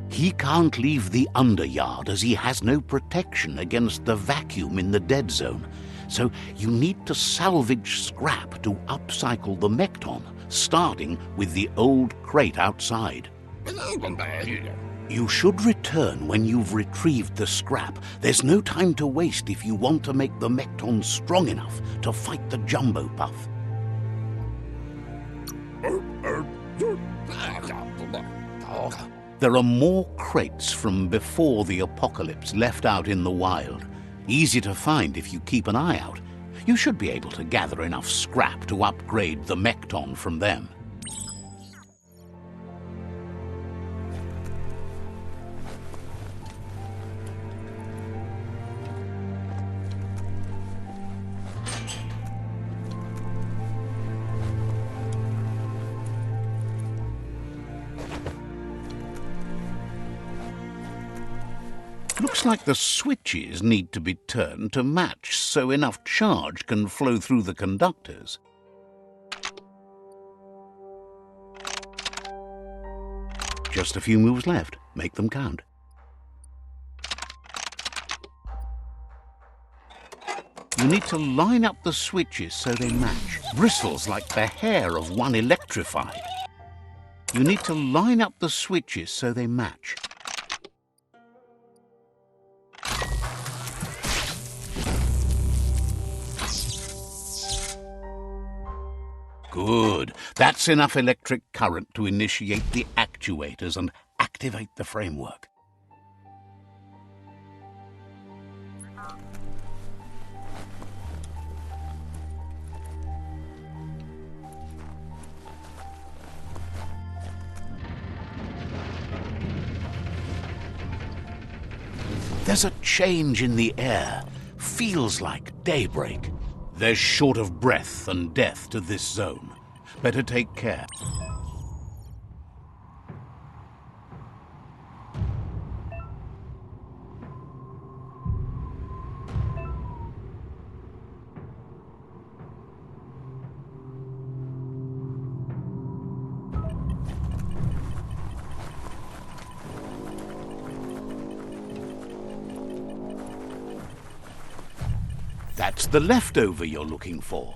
Speaker 1: He can't leave the underyard as he has no protection against the vacuum in the dead zone. So you need to salvage scrap to upcycle the Mekton, starting with the old crate outside. You should return when you've retrieved the scrap. There's no time to waste if you want to make the Mekton strong enough to fight the Jumbo Puff. There are more crates from before the apocalypse left out in the wild. Easy to find if you keep an eye out. You should be able to gather enough scrap to upgrade the Mekton from them. Looks like the switches need to be turned to match so enough charge can flow through the conductors. Just a few moves left. Make them count. You need to line up the switches so they match. Bristles like the hair of one electrified. You need to line up the switches so they match. Good. That's enough electric current to initiate the actuators and activate the framework. There's a change in the air. Feels like daybreak. There's short of breath and death to this zone. Better take care. That's the leftover you're looking for.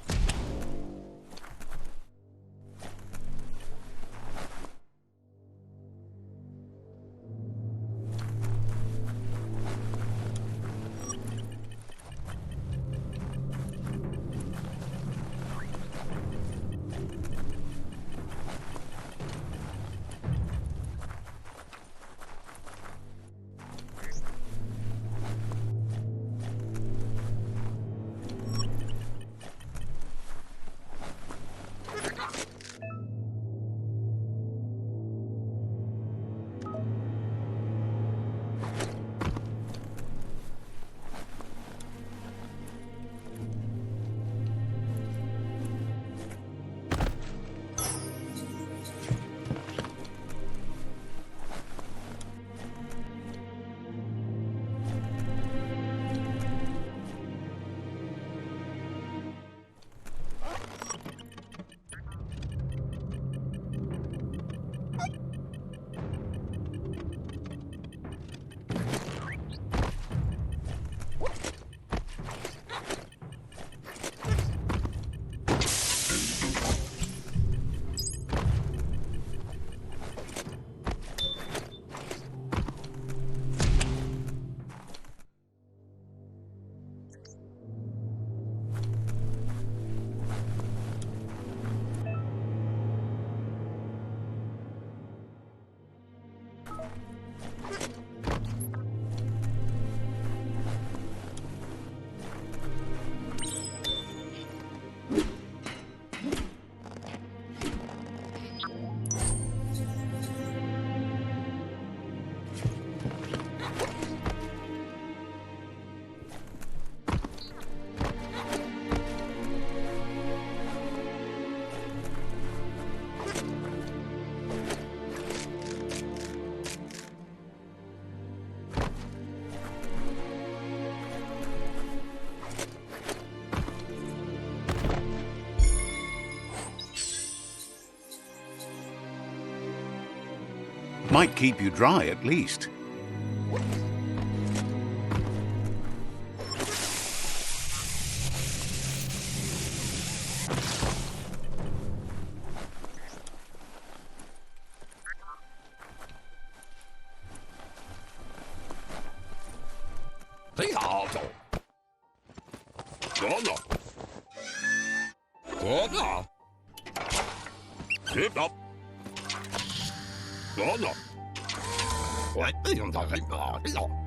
Speaker 1: Might keep you dry, at least.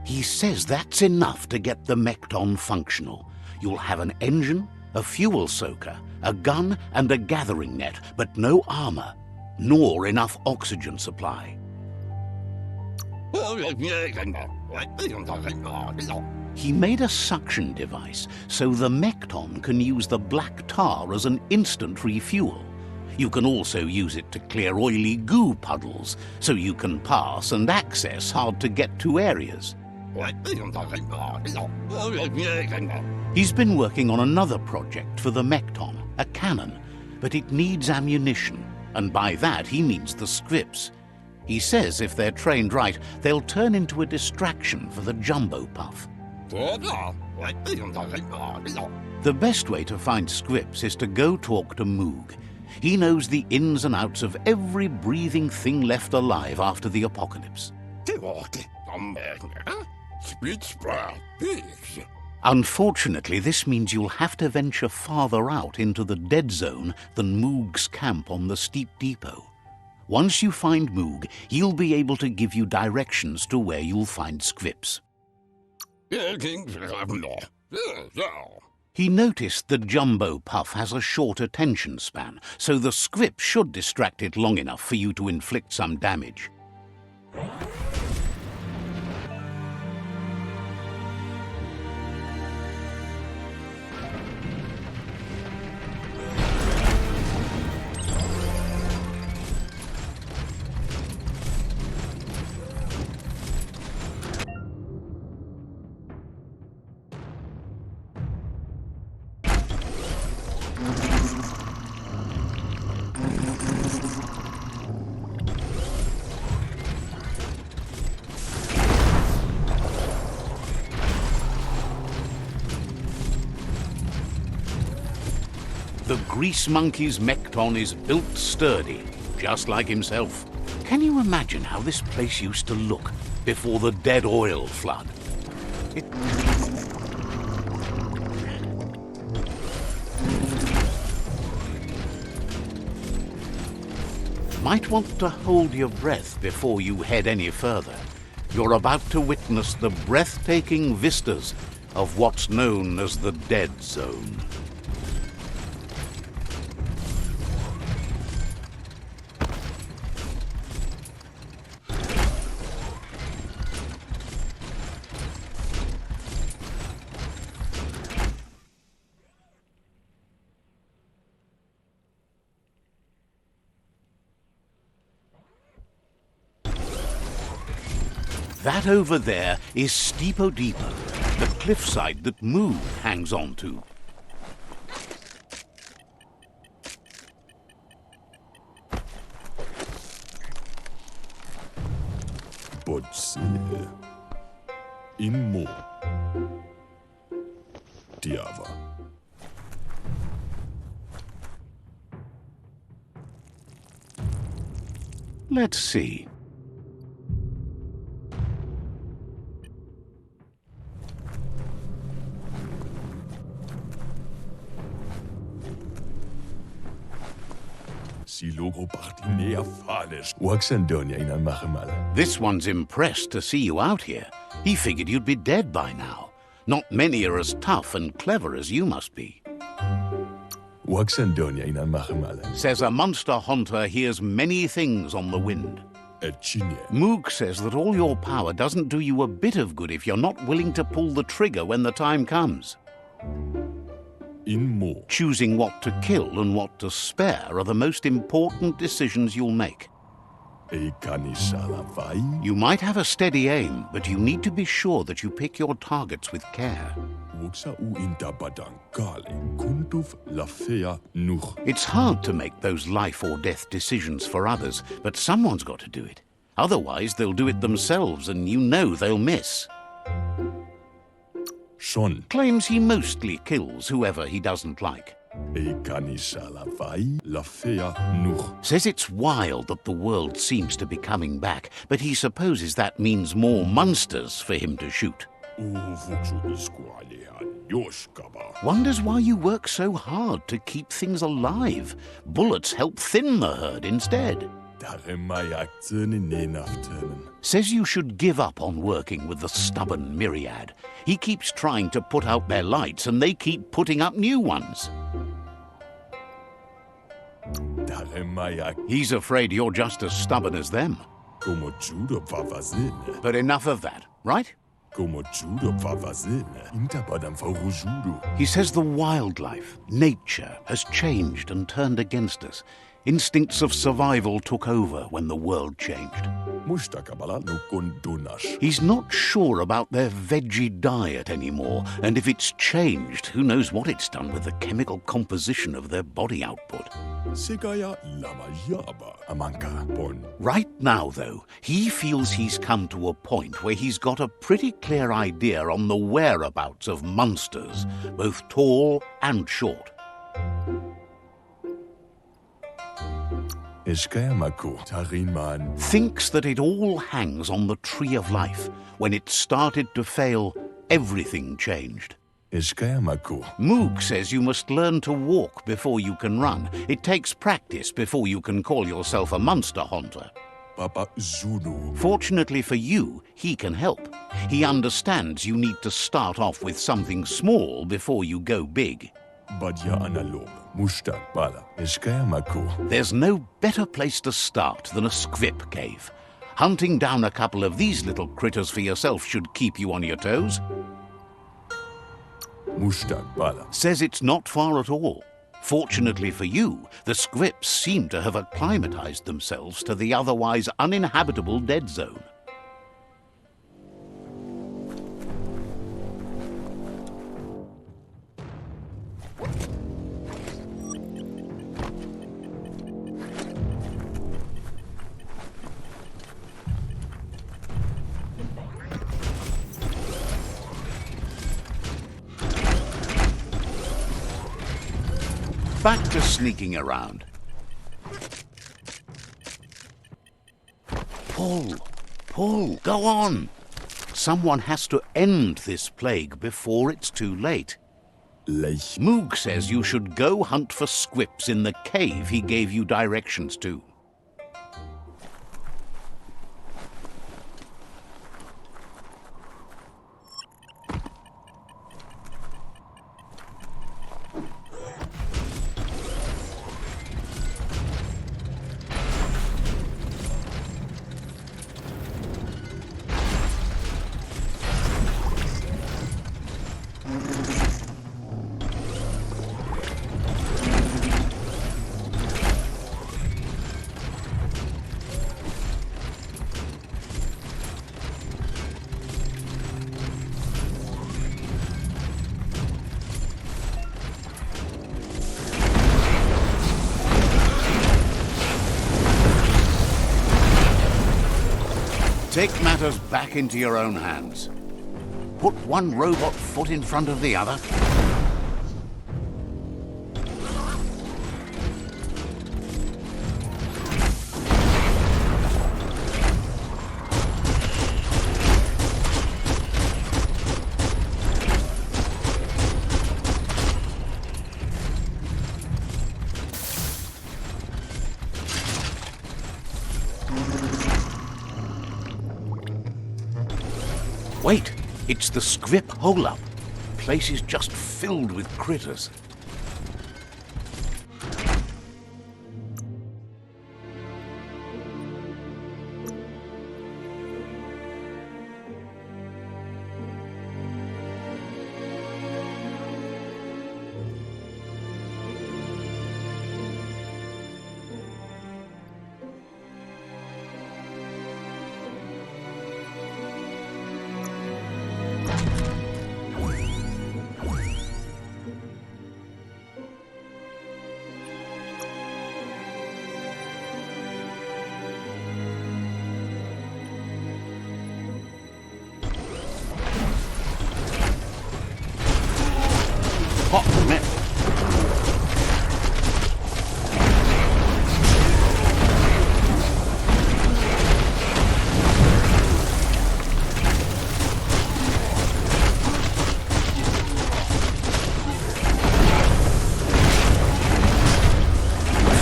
Speaker 1: He says that's enough to get the Mekton functional. You'll have an engine, a fuel soaker, a gun and a gathering net, but no armor, nor enough oxygen supply. He made a suction device so the Mekton can use the black tar as an instant refuel. You can also use it to clear oily goo puddles, so you can pass and access hard-to-get-to areas. He's been working on another project for the Mekton, a cannon, but it needs ammunition, and by that he means the scripts. He says if they're trained right, they'll turn into a distraction for the jumbo puff. The best way to find scripts is to go talk to Moog. He knows the ins and outs of every breathing thing left alive after the apocalypse. Unfortunately, this means you'll have to venture farther out into the dead zone than Moog's camp on the steep depot. Once you find Moog, he'll be able to give you directions to where you'll find scripts. He noticed the jumbo puff has a short attention span, so the script should distract it long enough for you to inflict some damage. The Grease Monkey's Mekton is built sturdy, just like himself. Can you imagine how this place used to look before the dead oil flood? Might want to hold your breath before you head any further. You're about to witness the breathtaking vistas of what's known as the Dead Zone. That over there is Steepo Depot, the cliffside that Moog hangs on to.
Speaker 4: Pensai. Immo. Diava.
Speaker 1: Let's see. This one's impressed to see you out here. He figured you'd be dead by now. Not many are as tough and clever as you must be. Says a monster hunter hears many things on the wind. Moog says that all your power doesn't do you a bit of good if you're not willing to pull the trigger when the time comes. Choosing what to kill and what to spare are the most important decisions you'll make. You might have a steady aim, but you need to be sure that you pick your targets with care. It's hard to make those life or death decisions for others, but someone's got to do it. Otherwise, they'll do it themselves, and you know they'll miss. Claims he mostly kills whoever he doesn't like. Says it's wild that the world seems to be coming back, but he supposes that means more monsters for him to shoot. Wonders why you work so hard to keep things alive. Bullets help thin the herd instead. Says you should give up on working with the stubborn Myriad. He keeps trying to put out their lights and they keep putting up new ones. He's afraid you're just as stubborn as them. But enough of that, right? He says the wildlife, nature, has changed and turned against us. Instincts of survival took over when the world changed.
Speaker 4: Mustakabala nukun dunash.
Speaker 1: He's not sure about their veggie diet anymore, and if it's changed, who knows what it's done with the chemical composition of their body output.
Speaker 4: Sigaya lama yaba amanka bon.
Speaker 1: Right now, though, he feels he's come to a point where he's got a pretty clear idea on the whereabouts of monsters, both tall and short.
Speaker 4: Iskayamaku tarinman.
Speaker 1: Thinks that it all hangs on the tree of life. When it started to fail, everything changed.
Speaker 4: Iskayamaku.
Speaker 1: Moog says you must learn to walk before you can run. It takes practice before you can call yourself a monster hunter.
Speaker 4: Papa Zulu.
Speaker 1: Fortunately for you, he can help. He understands you need to start off with something small before you go big.
Speaker 4: Badya analog. Mustak bala. Iskayamaku.
Speaker 1: There's no better place to start than a squip cave. Hunting down a couple of these little critters for yourself should keep you on your toes.
Speaker 4: Mustak bala.
Speaker 1: Says it's not far at all. Fortunately for you, the squips seem to have acclimatized themselves to the otherwise uninhabitable dead zone. Back to sneaking around. Pull, go on. Someone has to end this plague before it's too late.
Speaker 4: Lech.
Speaker 1: Moog says you should go hunt for squips in the cave he gave you directions to. Take matters back into your own hands. Put one robot foot in front of the other. Wait, it's the squip hole-up. Place is just filled with critters. Hot man.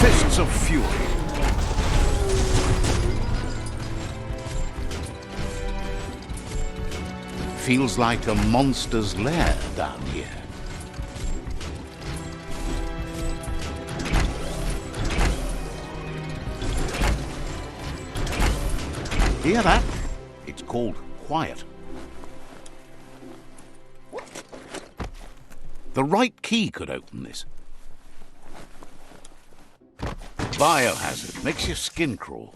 Speaker 1: Fists of fury. Feels like a monster's lair down here. Hear that? It's called quiet. The right key could open this. biohazard. Makes your skin crawl.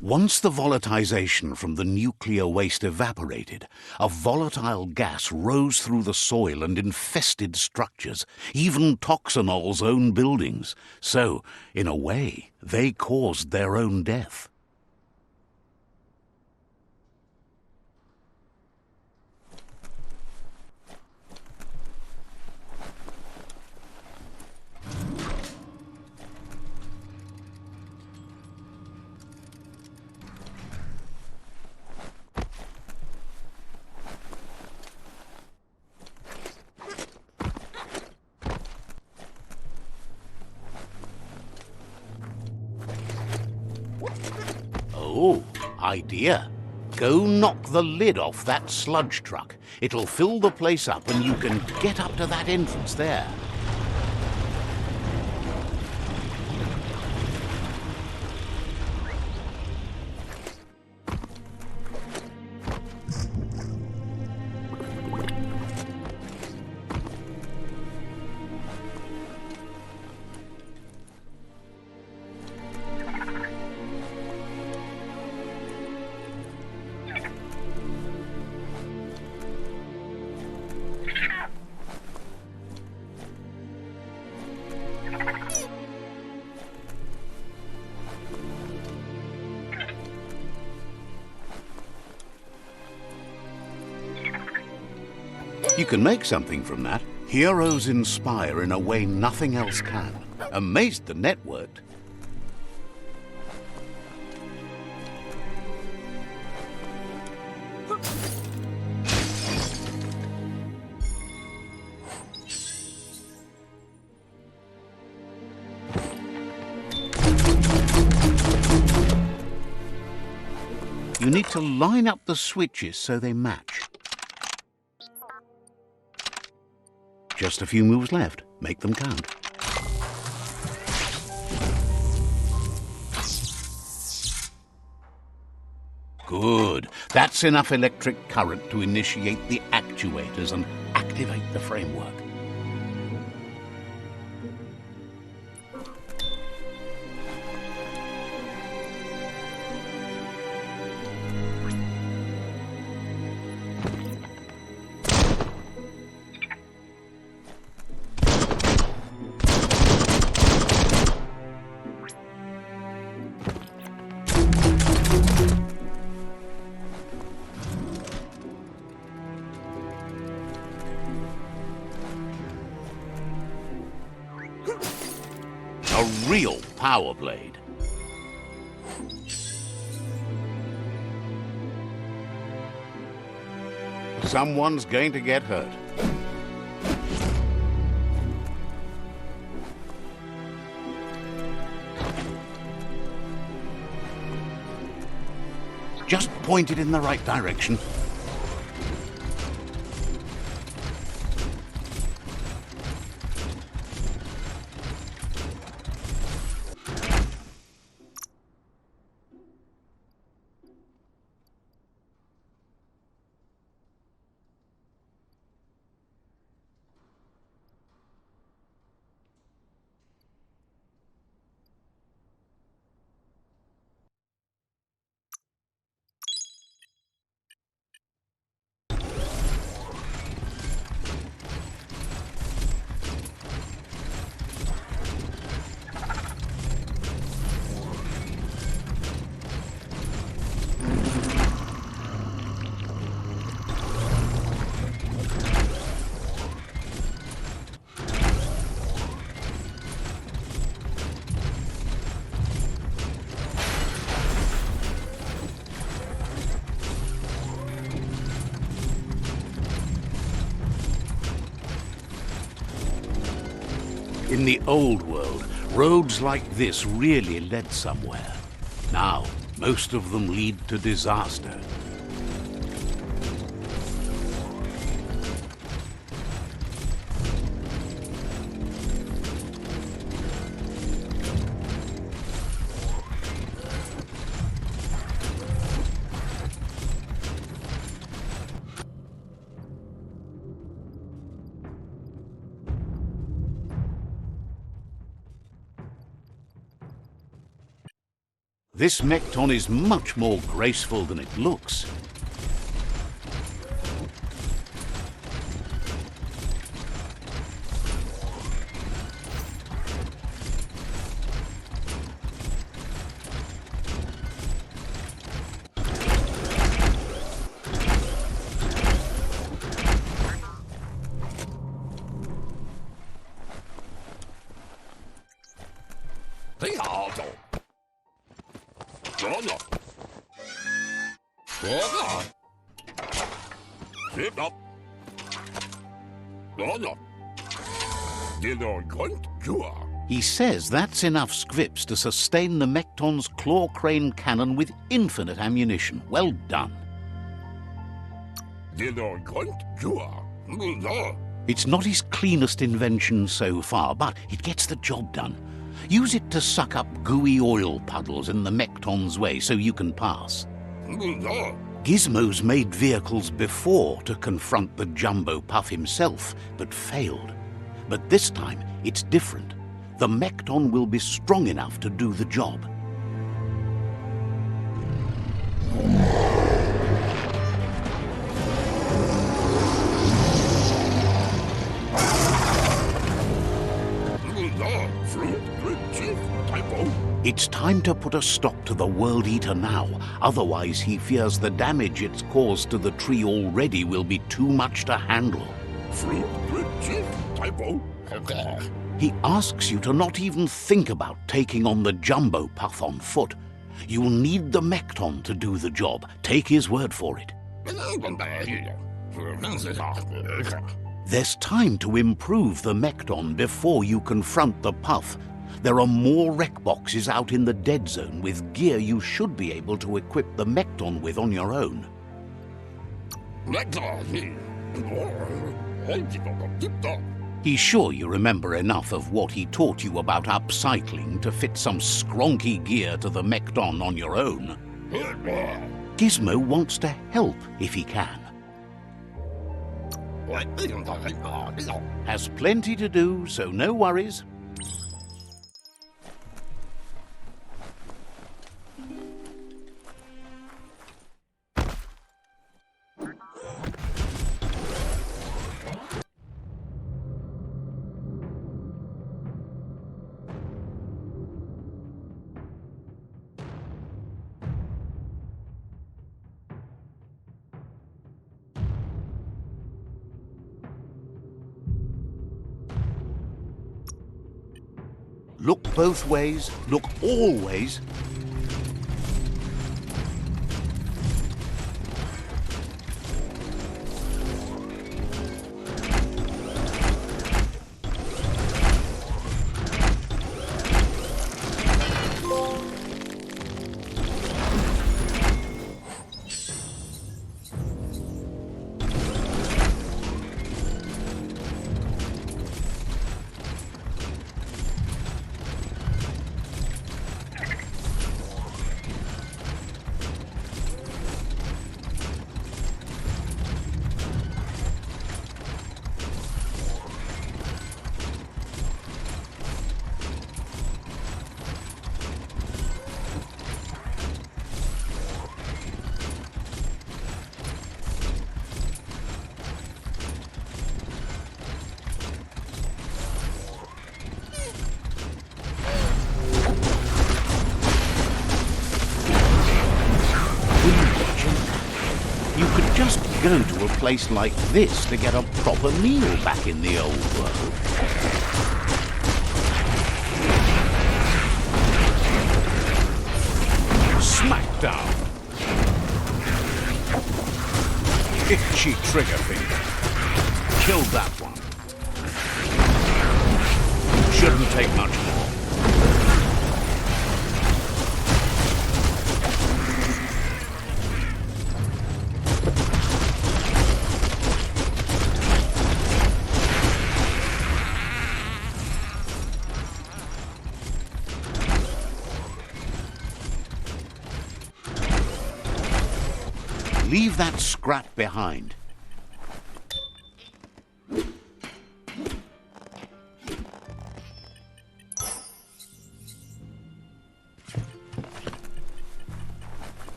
Speaker 1: Once the volatilization from the nuclear waste evaporated, a volatile gas rose through the soil and infested structures, even Toxanol's own buildings. So, in a way, they caused their own death. Oh, idea. Go knock the lid off that sludge truck. It'll fill the place up and you can get up to that entrance there. You can make something from that. Heroes inspire in a way nothing else can. Amazed the net worked. You need to line up the switches so they match. Just a few moves left. Make them count. Good. That's enough electric current to initiate the actuators and activate the framework. A real power blade. Someone's going to get hurt. Just point it in the right direction. In the old world, roads like this really led somewhere. Now, most of them lead to disaster. This Mekton is much more graceful than it looks. He says that's enough scripts to sustain the Mekton's claw crane cannon with infinite ammunition. Well done. It's not his cleanest invention so far, but it gets the job done. Use it to suck up gooey oil puddles in the Mekton's way so you can pass. Gizmo's made vehicles before to confront the Jumbo Puff himself, but failed. But this time, it's different. The Mekton will be strong enough to do the job. It's time to put a stop to the World Eater now, otherwise he fears the damage it's caused to the tree already will be too much to handle. He asks you to not even think about taking on the Jumbo Puff on foot. You'll need the Mekton to do the job. Take his word for it. There's time to improve the Mekton before you confront the Puff. There are more wreck boxes out in the dead zone with gear you should be able to equip the Mekton with on your own. He's sure you remember enough of what he taught you about upcycling to fit some skronky gear to the Mekton on your own. Gizmo wants to help if he can. Has plenty to do, so no worries. Look both ways, look all ways. Just go to a place like this to get a proper meal back in the old world. Smackdown. Itchy trigger finger. Killed that one. Shouldn't take much more. Leave that scrap behind.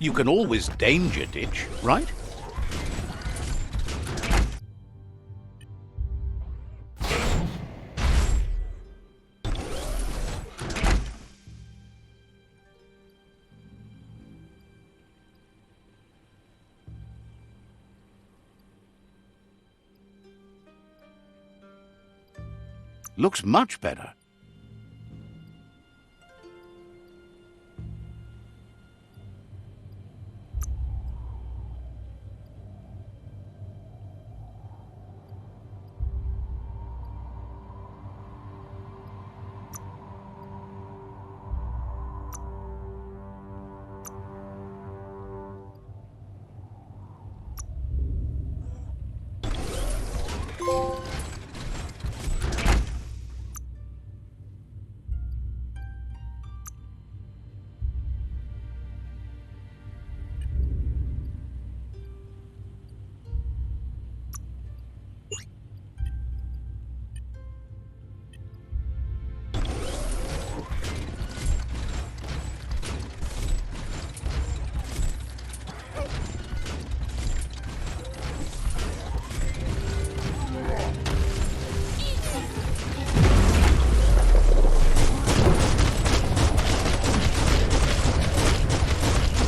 Speaker 1: You can always danger ditch, right? Looks much better.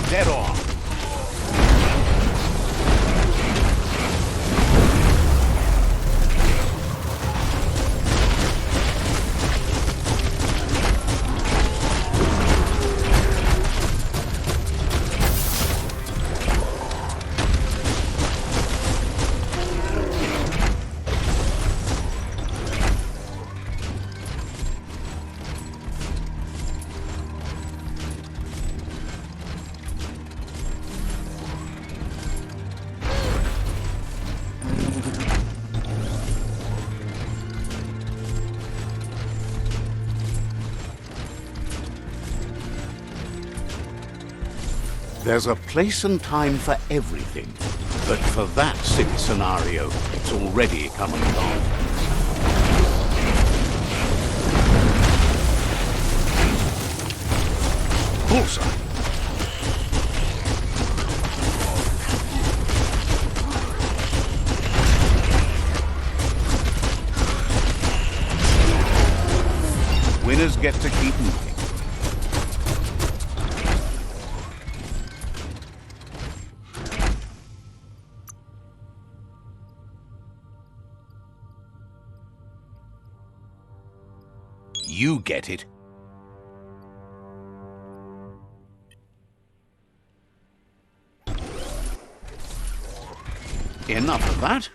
Speaker 1: Dead on. There's a place and time for everything, but for that silly scenario, it's already come and gone. Bullseye. Winners get to keep moving. You get it. Enough of that.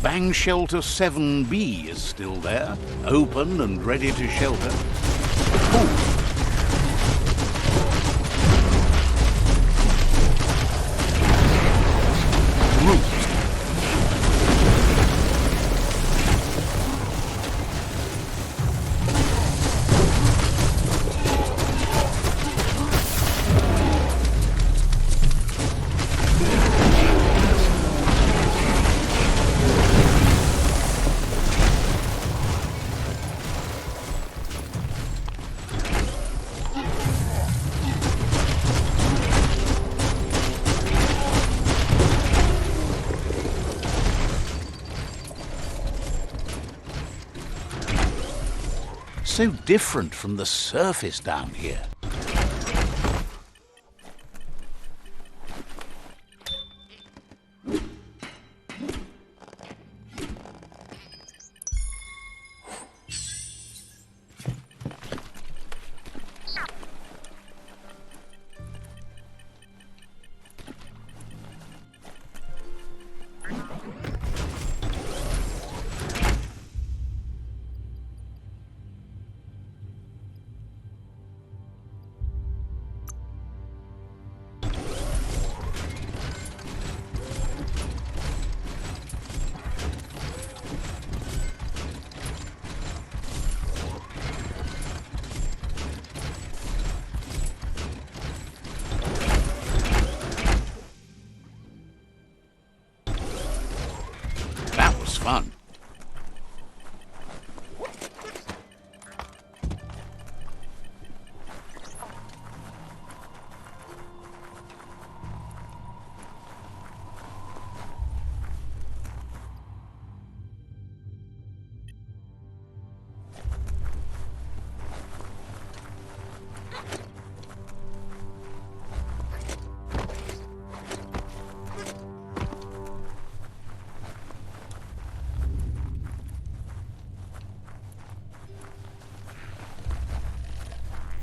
Speaker 1: Bang Shelter 7B is still there, open and ready to shelter. Ooh. so different from the surface down here. Fun.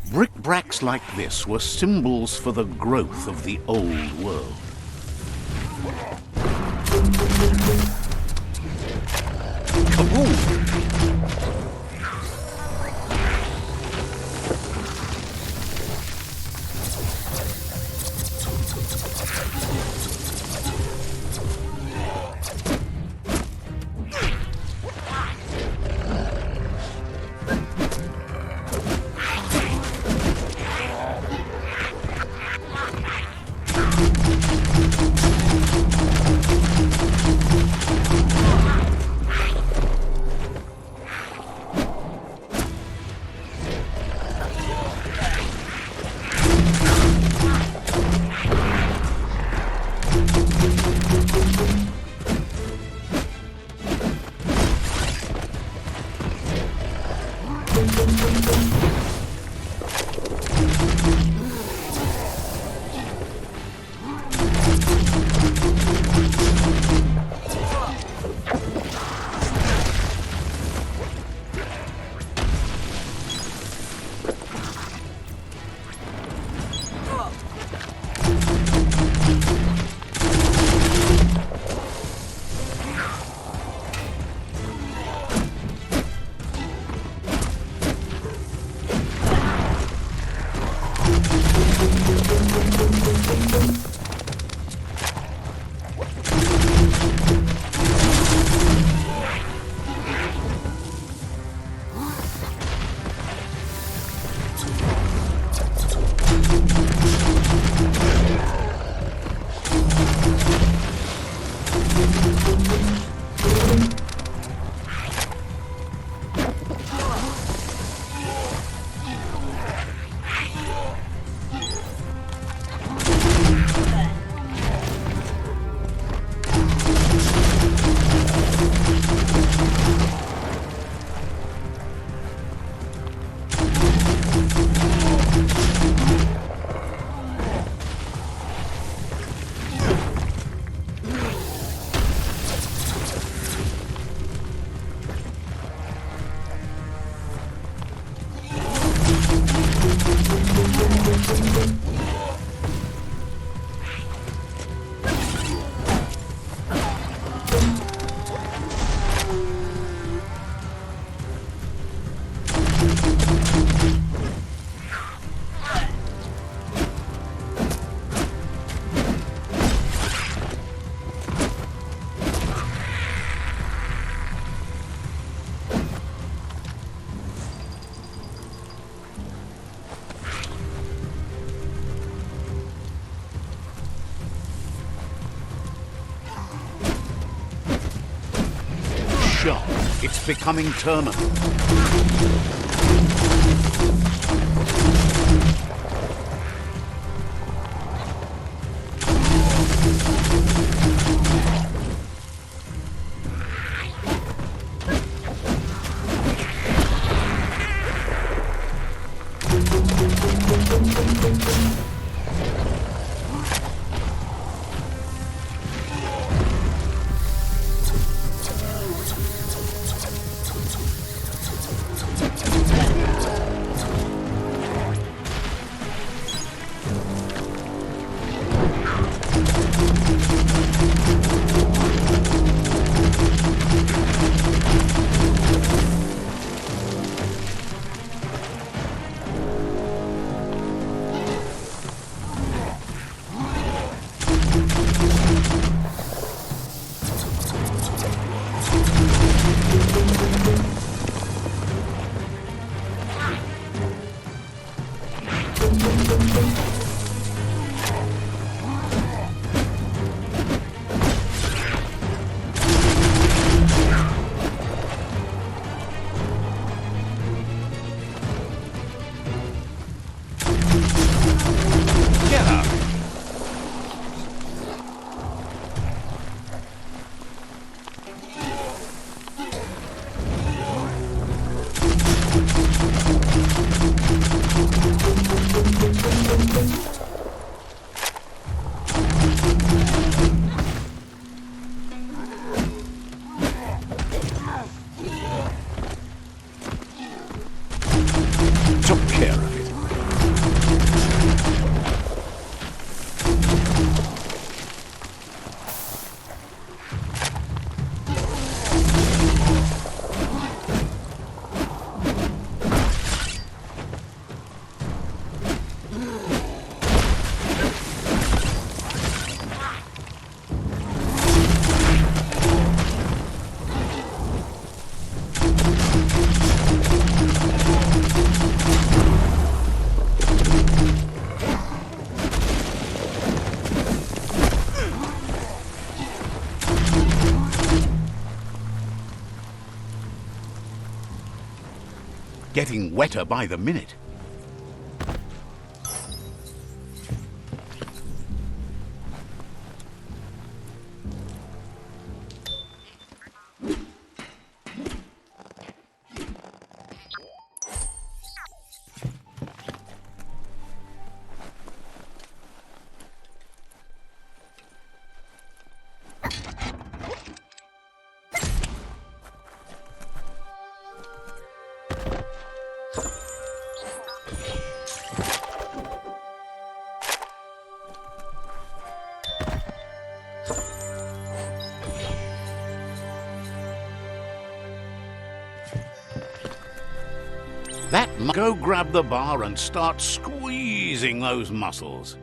Speaker 1: Brick-bracks like this were symbols for the growth of the old world. Kaboom! It's becoming terminal. getting wetter by the minute. Go grab the bar and start squeezing those muscles.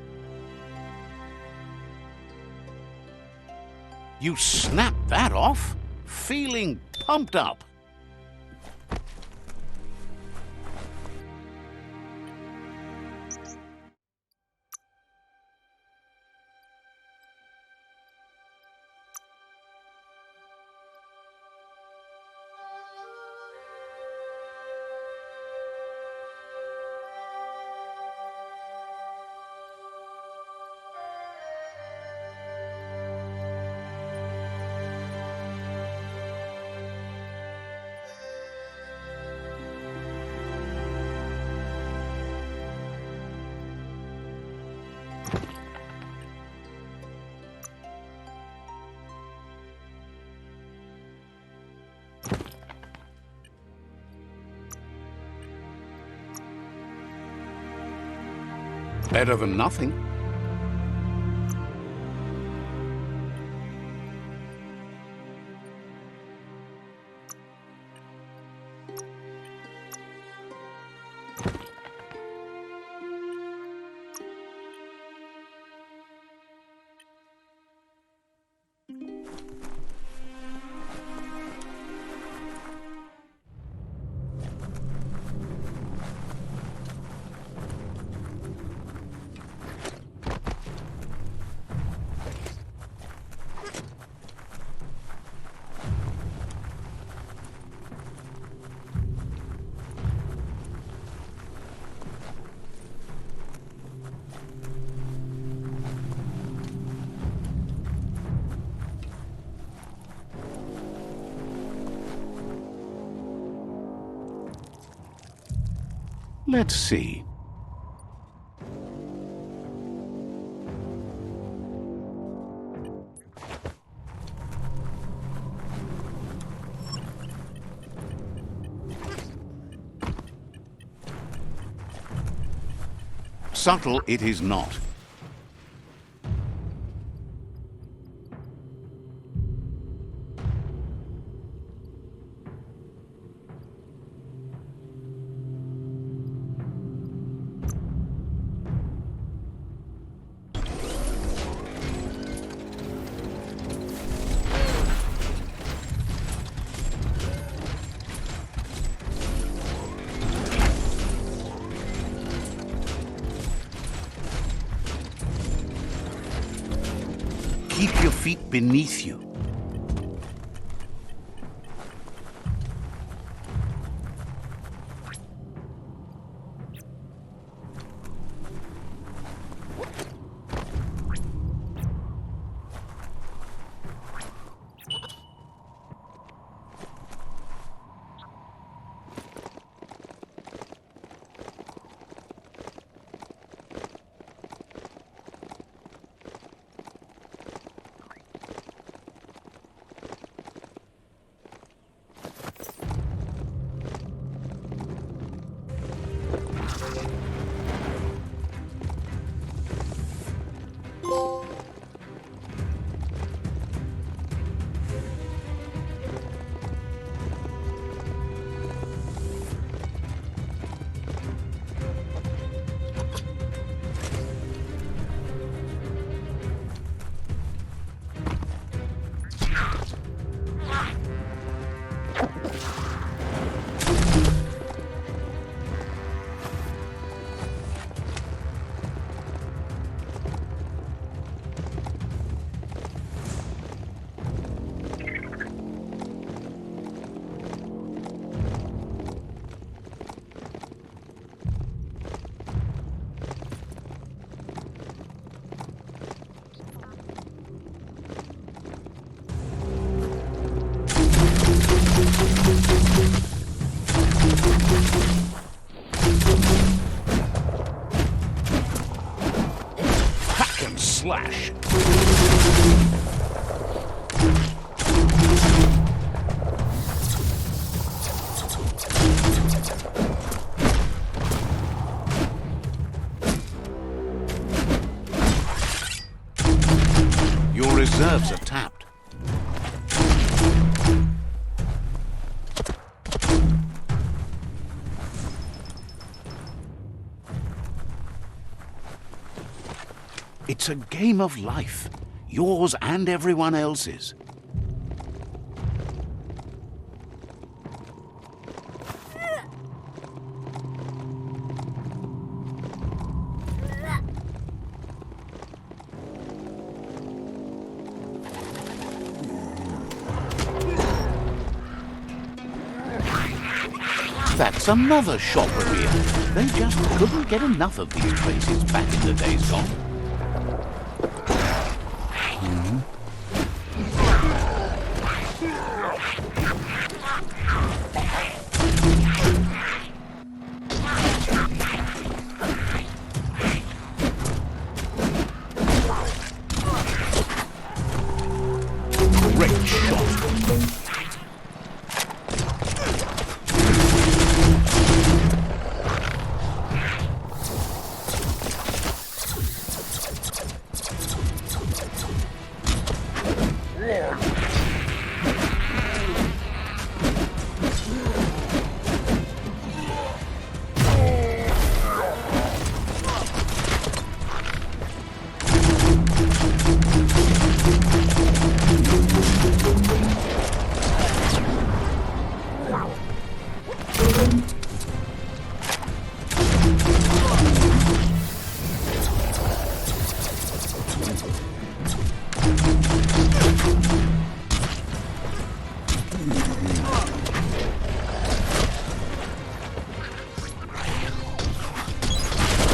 Speaker 1: You snap that off, feeling pumped up. Better than nothing. Let's see. Subtle it is not. Keep your feet beneath you. crash. Your reserves are tapped. It's a game of life, yours and everyone else's. That's another shopperia. They just couldn't get enough of these places back in the days gone. Great shot.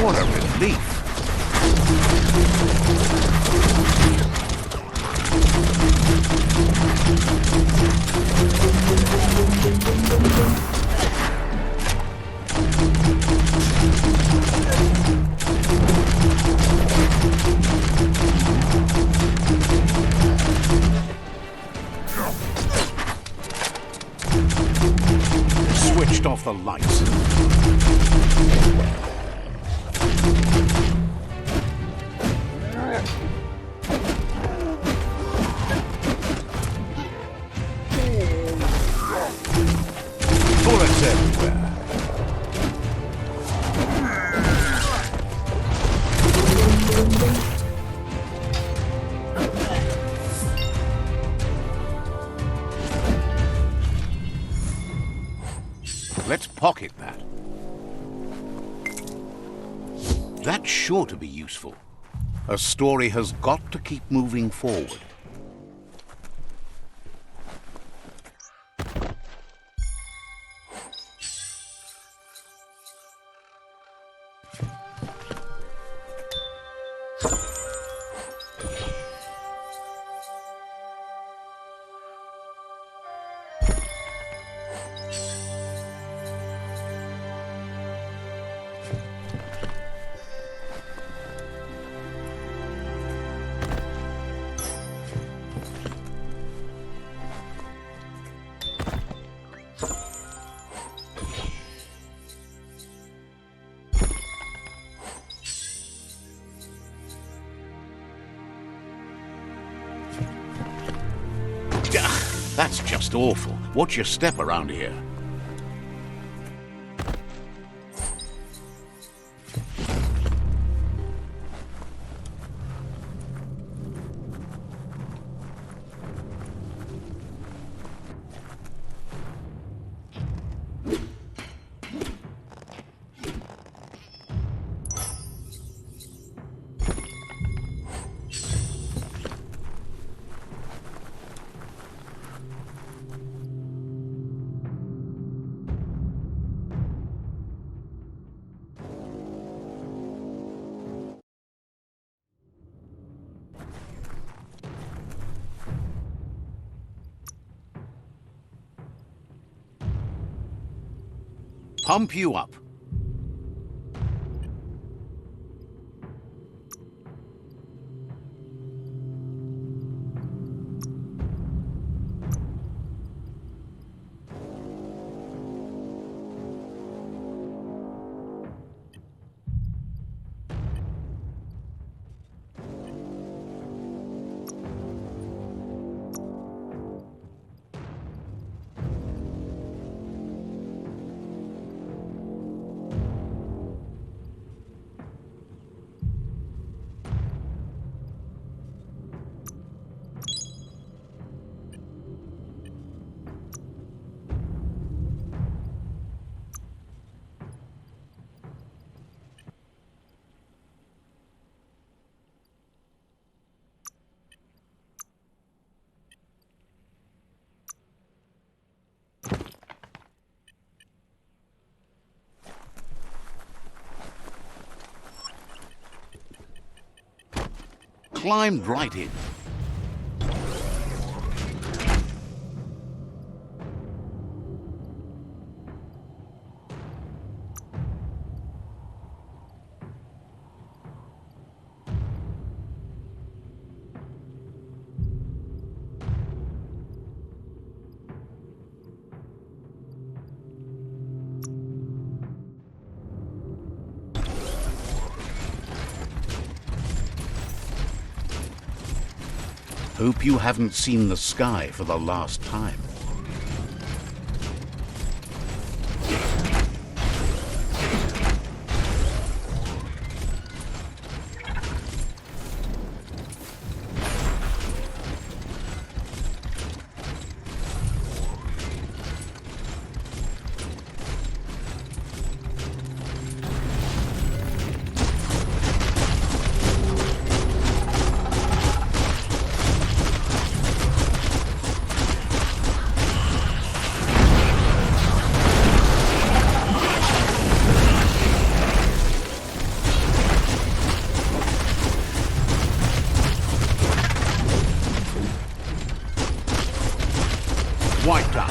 Speaker 1: What a relief. Switched off the lights. Bullets everywhere. Let's pocket that. That's sure to be useful. A story has got to keep moving forward. That's just awful. Watch your step around here. Pump you up. climbed right in. Hope you haven't seen the sky for the last time. Wiped out.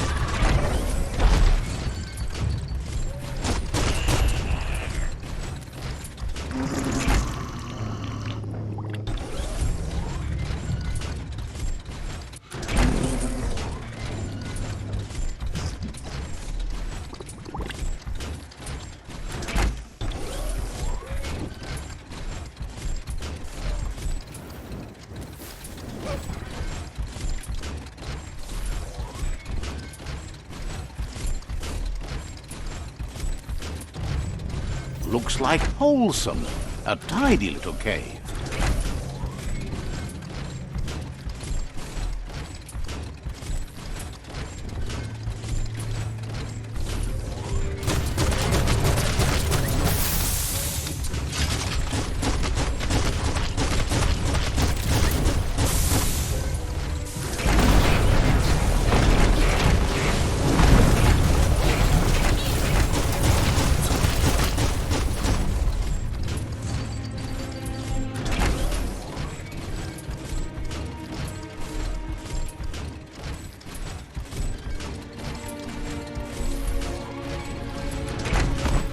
Speaker 1: Looks like wholesome. A tidy little cave.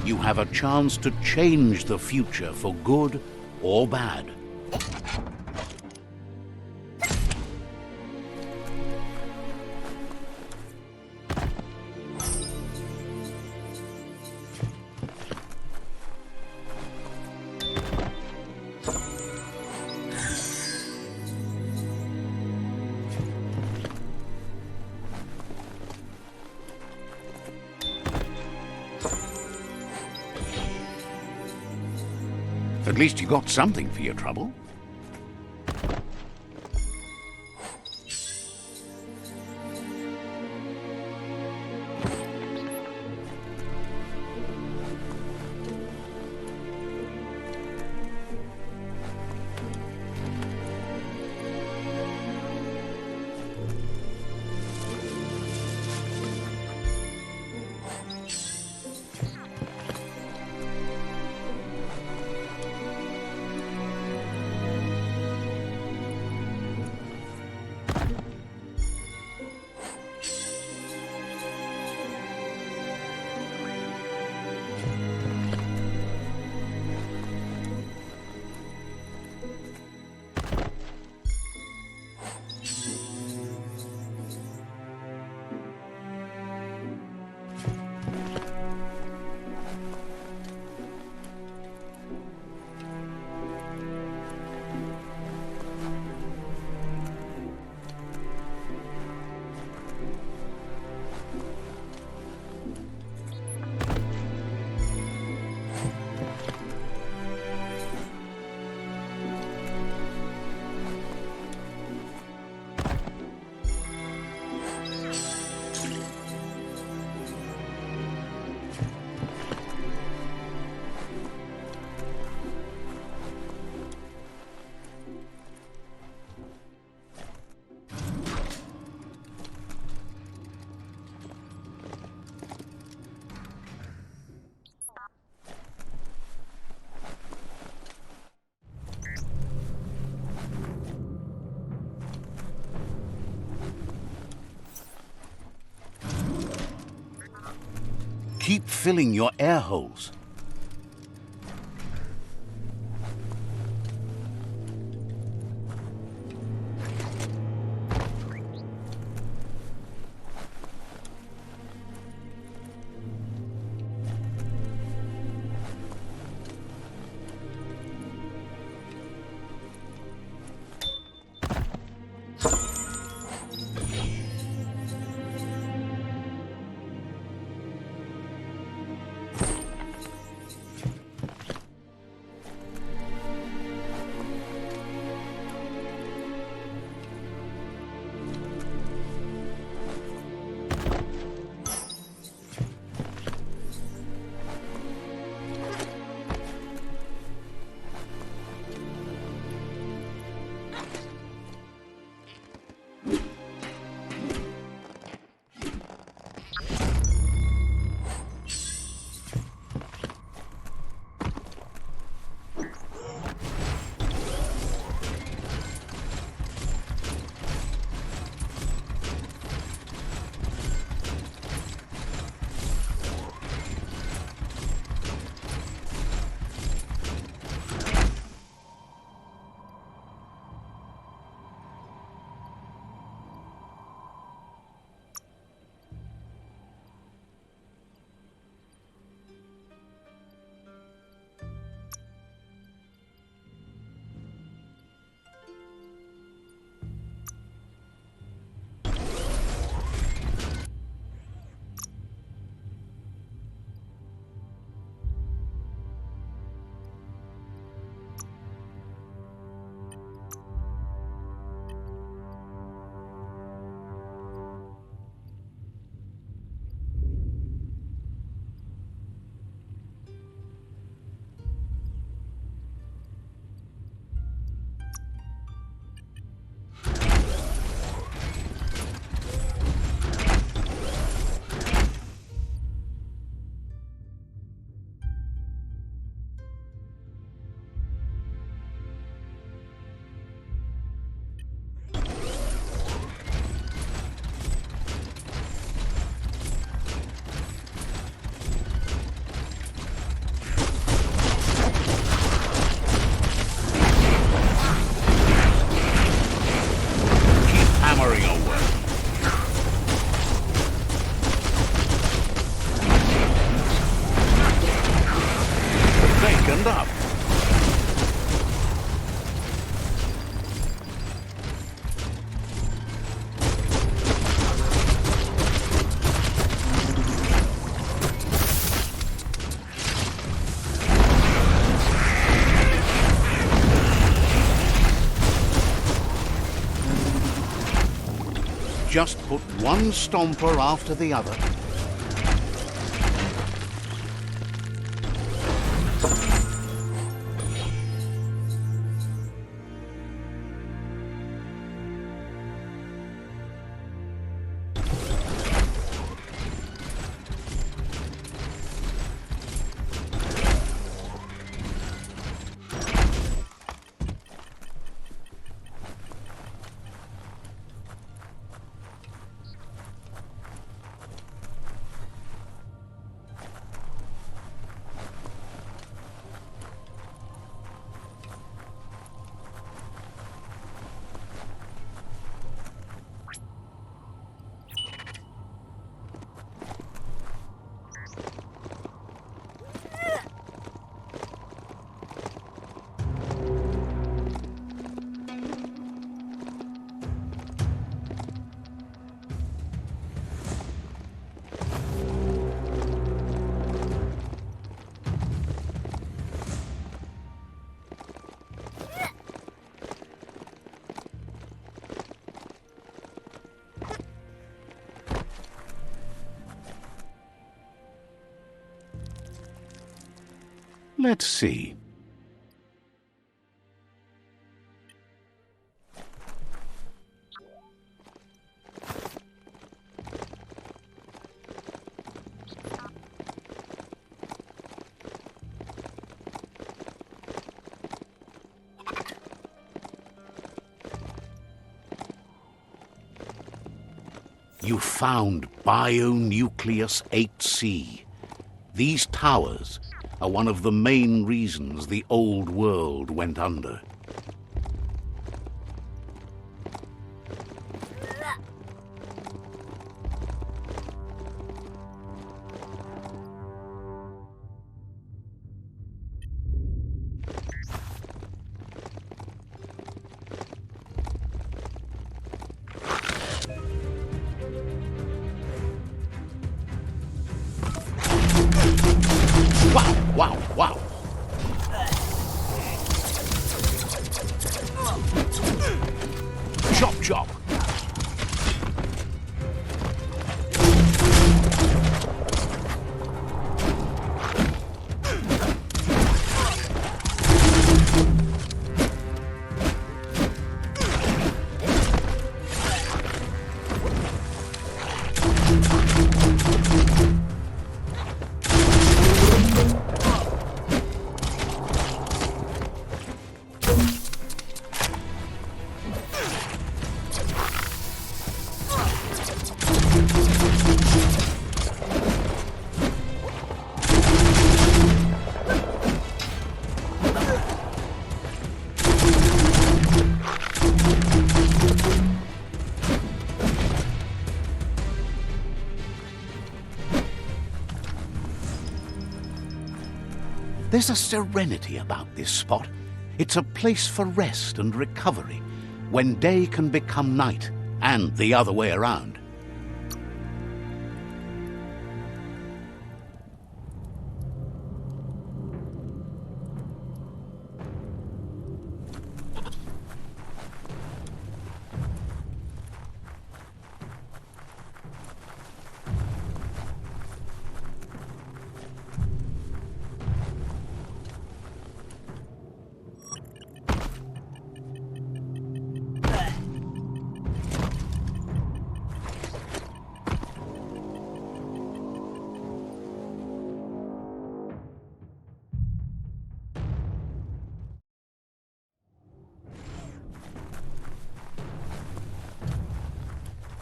Speaker 1: You have a chance to change the future for good or bad. At least you got something for your trouble. Keep filling your air holes. Just put one stomper after the other. Let's see. You found Bionucleus 8C. These towers are one of the main reasons the old world went under. Wow, wow. Chop, chop. There's a serenity about this spot. It's a place for rest and recovery, when day can become night, and the other way around.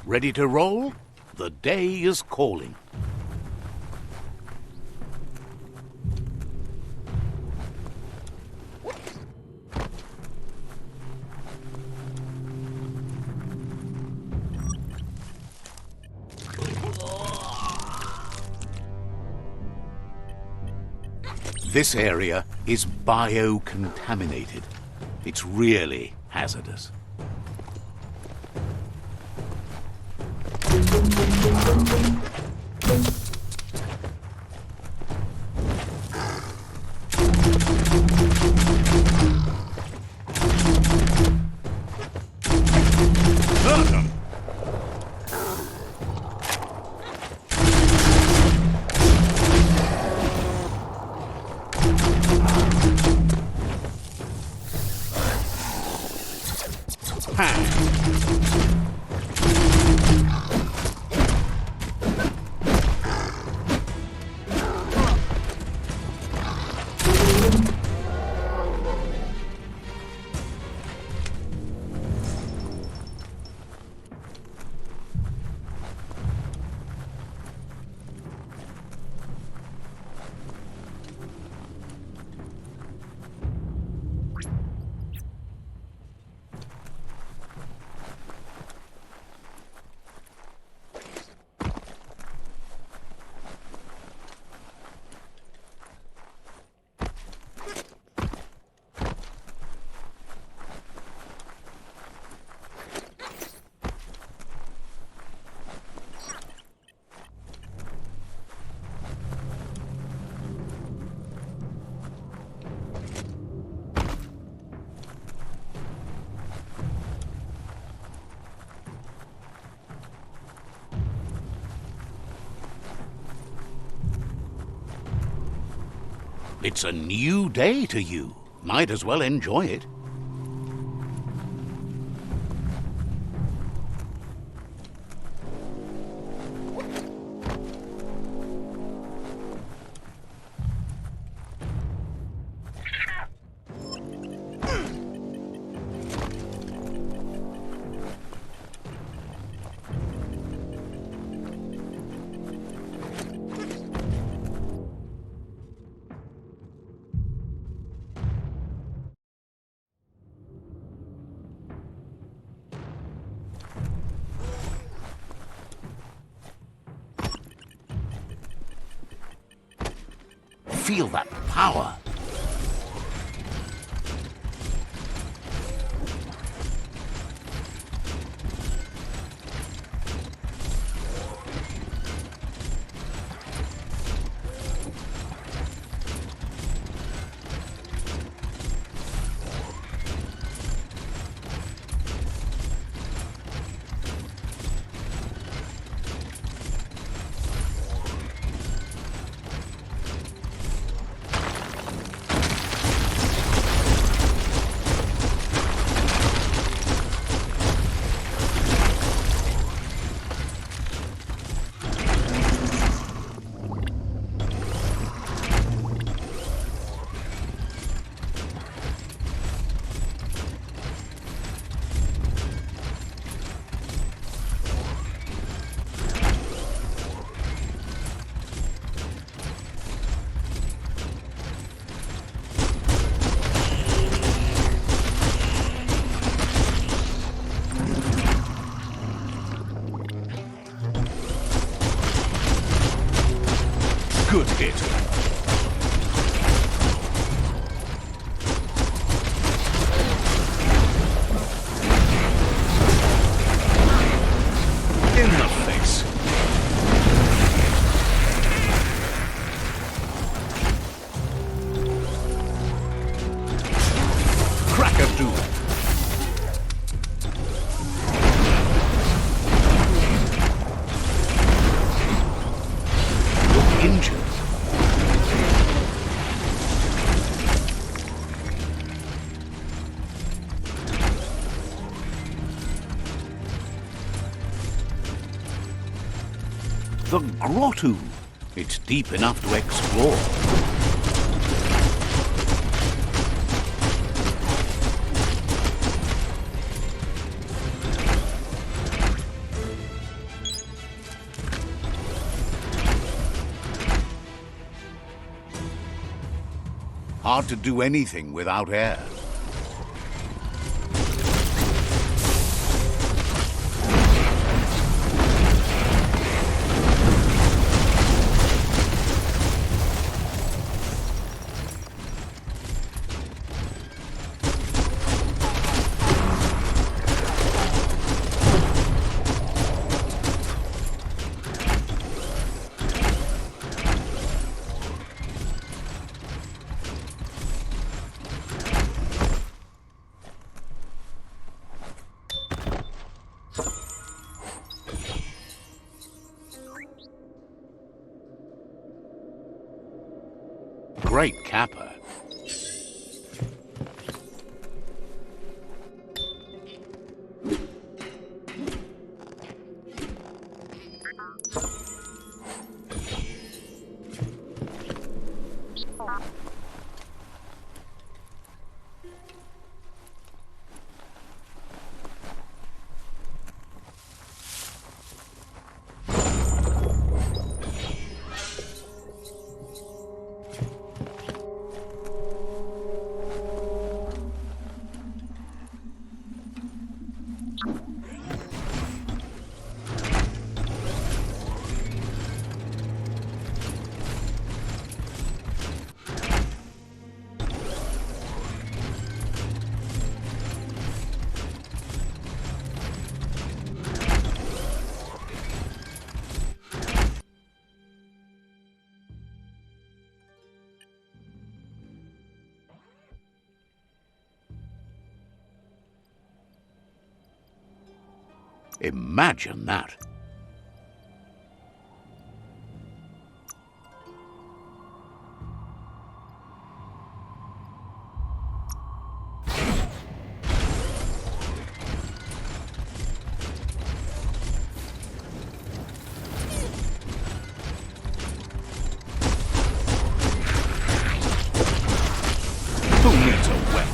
Speaker 1: Ready to roll? The day is calling. This area is biocontaminated. It's really hazardous. It's a new day to you. Might as well enjoy it. feel that power. Good hit. In the face. Crack-a-doodle. Injured. The grotto. It's deep enough to explore. Hard to do anything without air. Great capper. Imagine that. Who needs a weapon?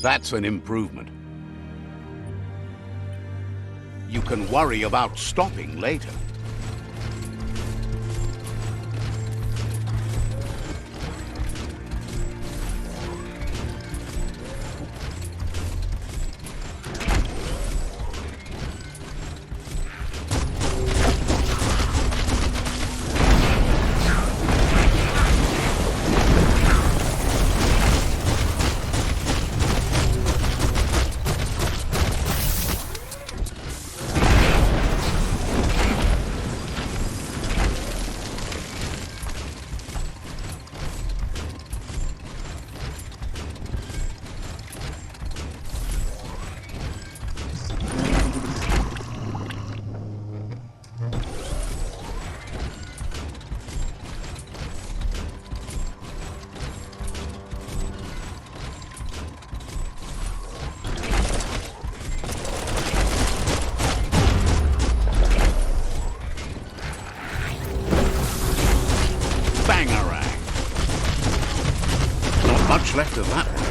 Speaker 1: That's an improvement. You can worry about stopping later. Bangarang. Not much left of that one.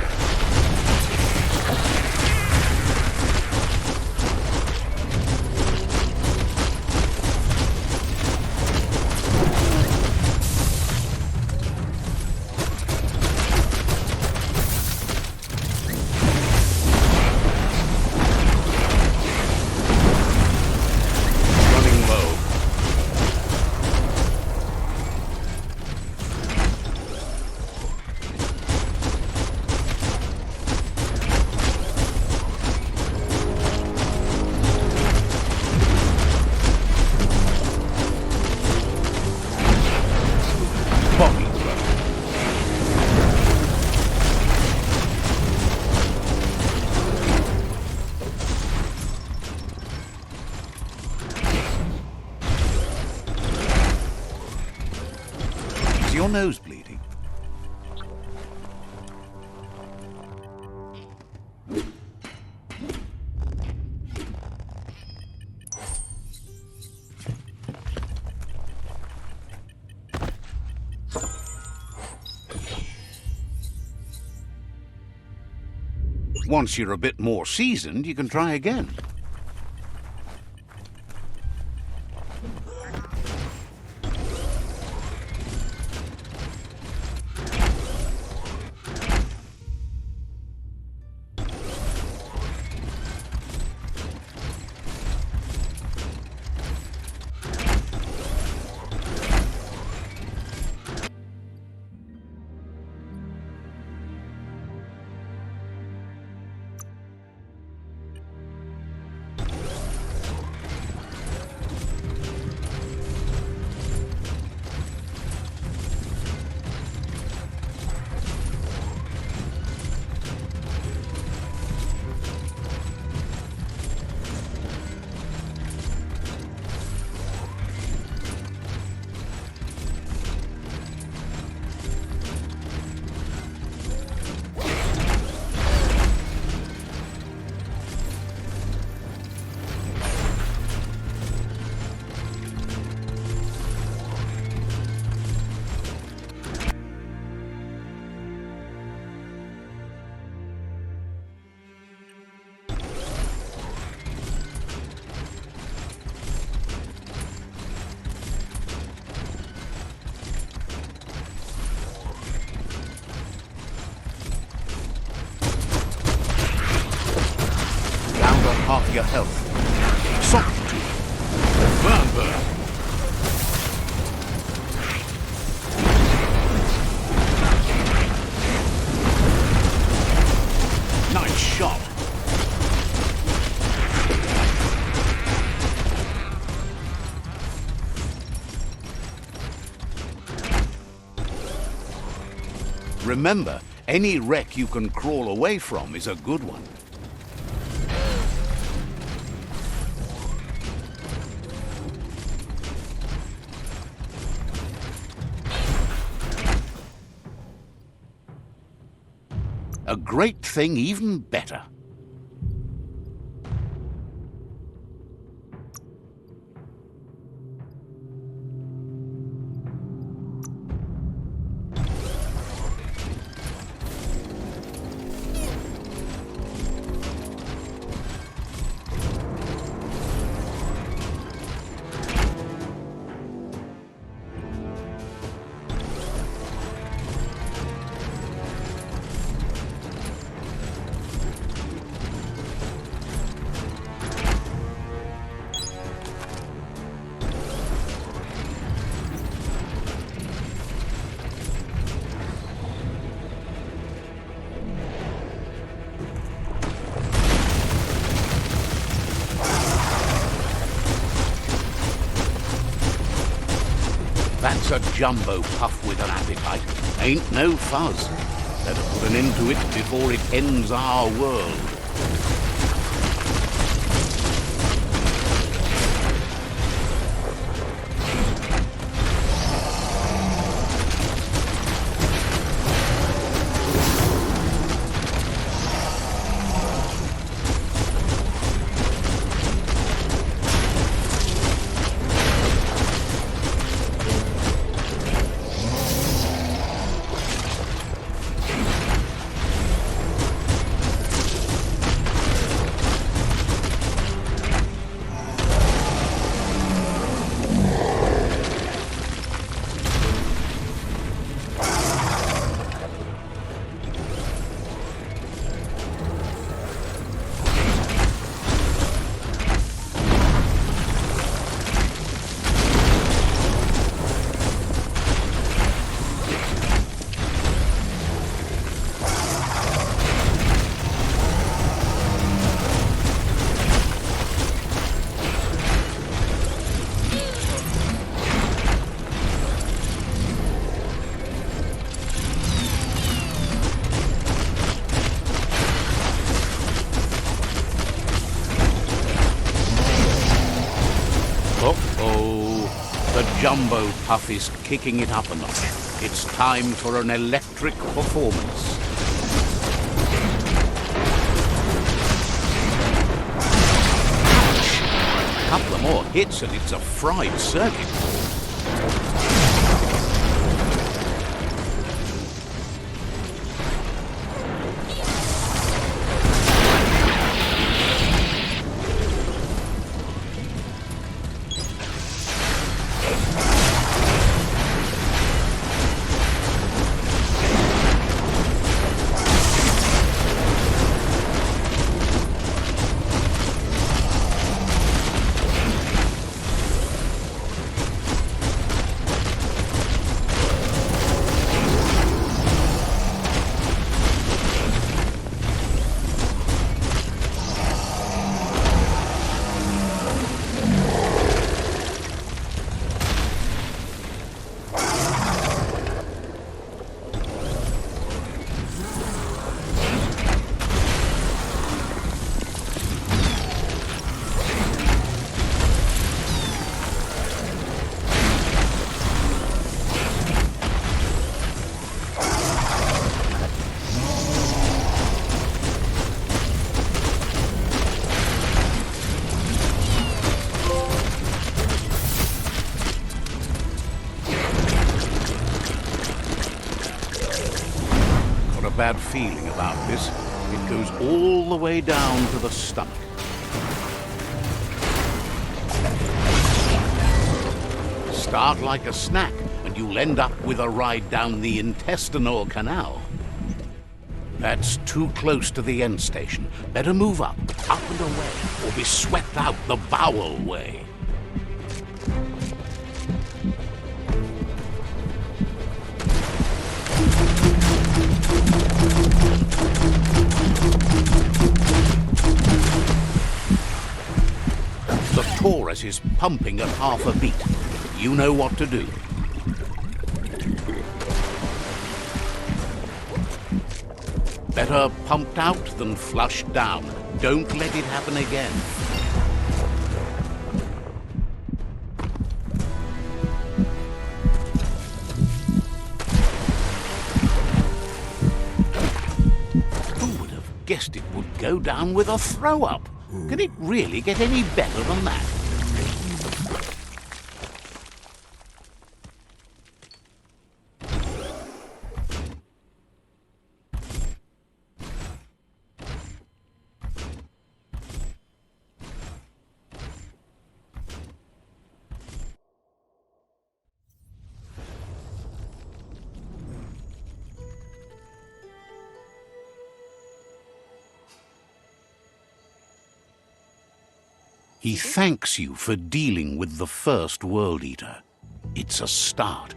Speaker 1: Running low. Boggy throw. Is your nose bleeding? Once you're a bit more seasoned, you can try again. Half your health. Soft to burn, burn. Nice shot. Remember, any wreck you can crawl away from is a good one. A great thing even better. That's a jumbo puff with an appetite. Ain't no fuzz. Better put an end to it before it ends our world. Jumbo Puff is kicking it up a notch. It's time for an electric performance. A couple of more hits and it's a fried circuit. Bad feeling about this. It goes all the way down to the stomach. Start like a snack, and you'll end up with a ride down the intestinal canal. That's too close to the end station. Better move up and away, or be swept out the bowel way. The Taurus is pumping at half a beat. You know what to do. Better pumped out than flushed down. Don't let it happen again. Who would have guessed it would go down with a throw-up? Can it really get any better than that? He thanks you for dealing with the first World Eater. It's a start.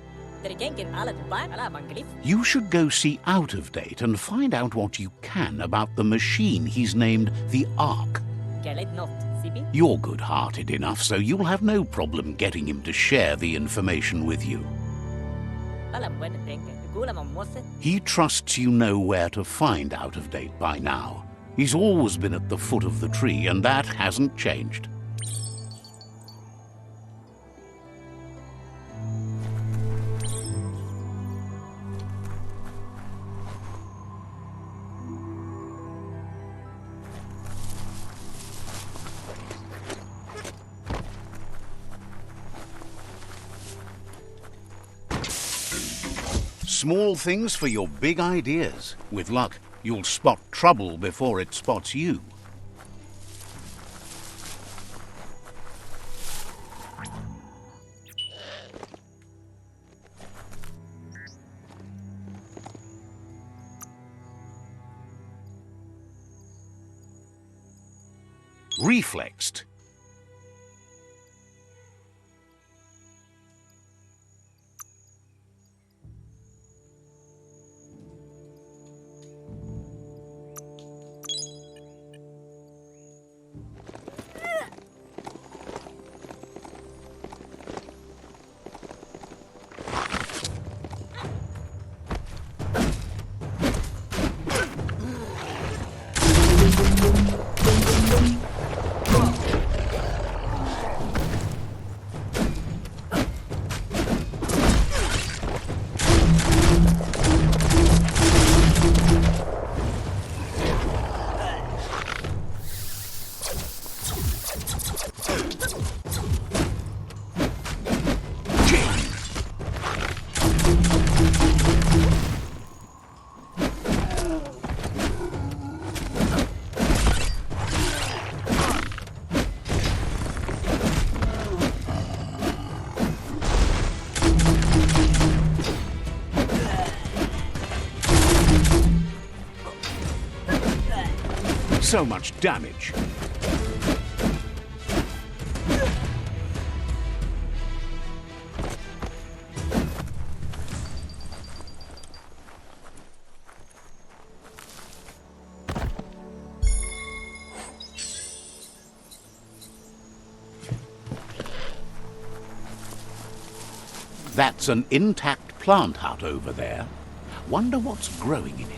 Speaker 1: You should go see Out of Date and find out what you can about the machine he's named the Ark.
Speaker 6: Sibi?
Speaker 1: You're good-hearted enough, so you'll have no problem getting him to share the information with you.
Speaker 6: Alam buena tengke. Gula mamose.
Speaker 1: He trusts you know where to find Out-of-Date by now. He's always been at the foot of the tree, and that hasn't changed. Small things for your big ideas. With luck, you'll spot trouble before it spots you. Reflexed. So much damage. That's an intact plant hut over there. Wonder what's growing in it.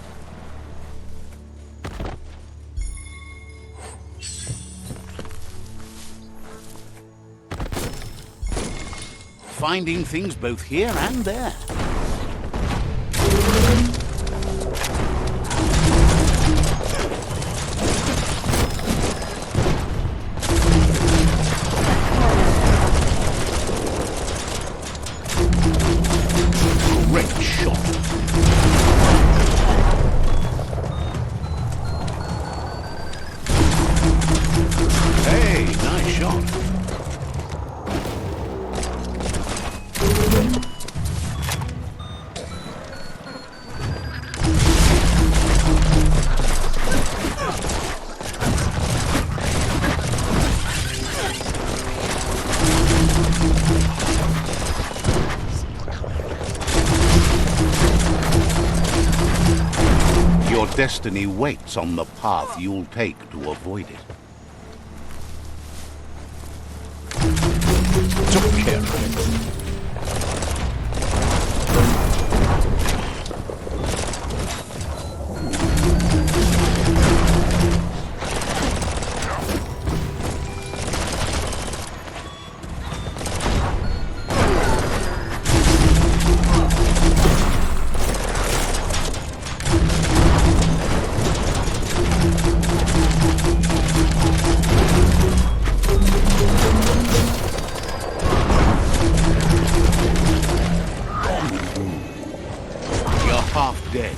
Speaker 1: Finding things both here and there. Great shot. Hey, nice shot. Your destiny waits on the path you'll take to avoid it. Took care of it. Half dead.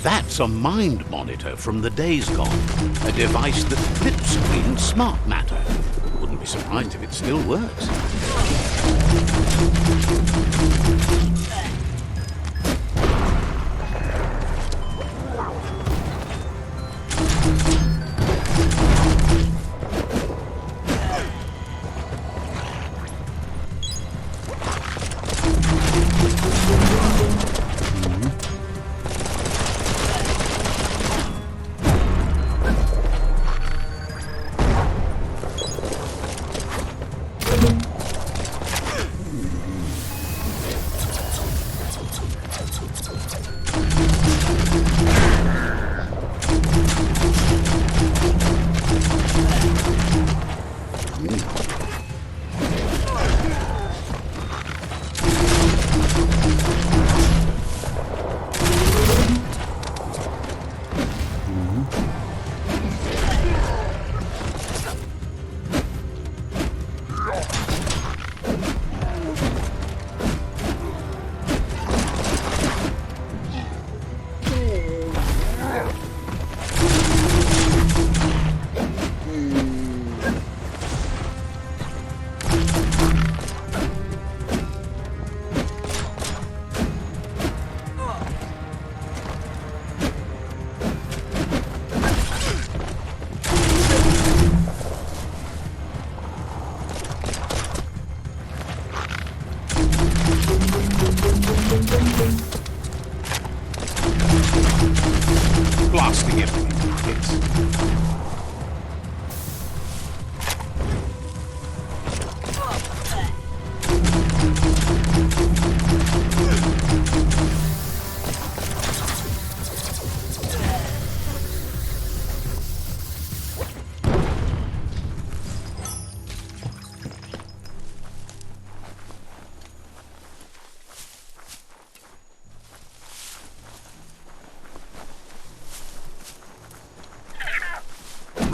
Speaker 1: That's a mind monitor from the days gone. A device that flips screen smart matter. Wouldn't be surprised if it still works.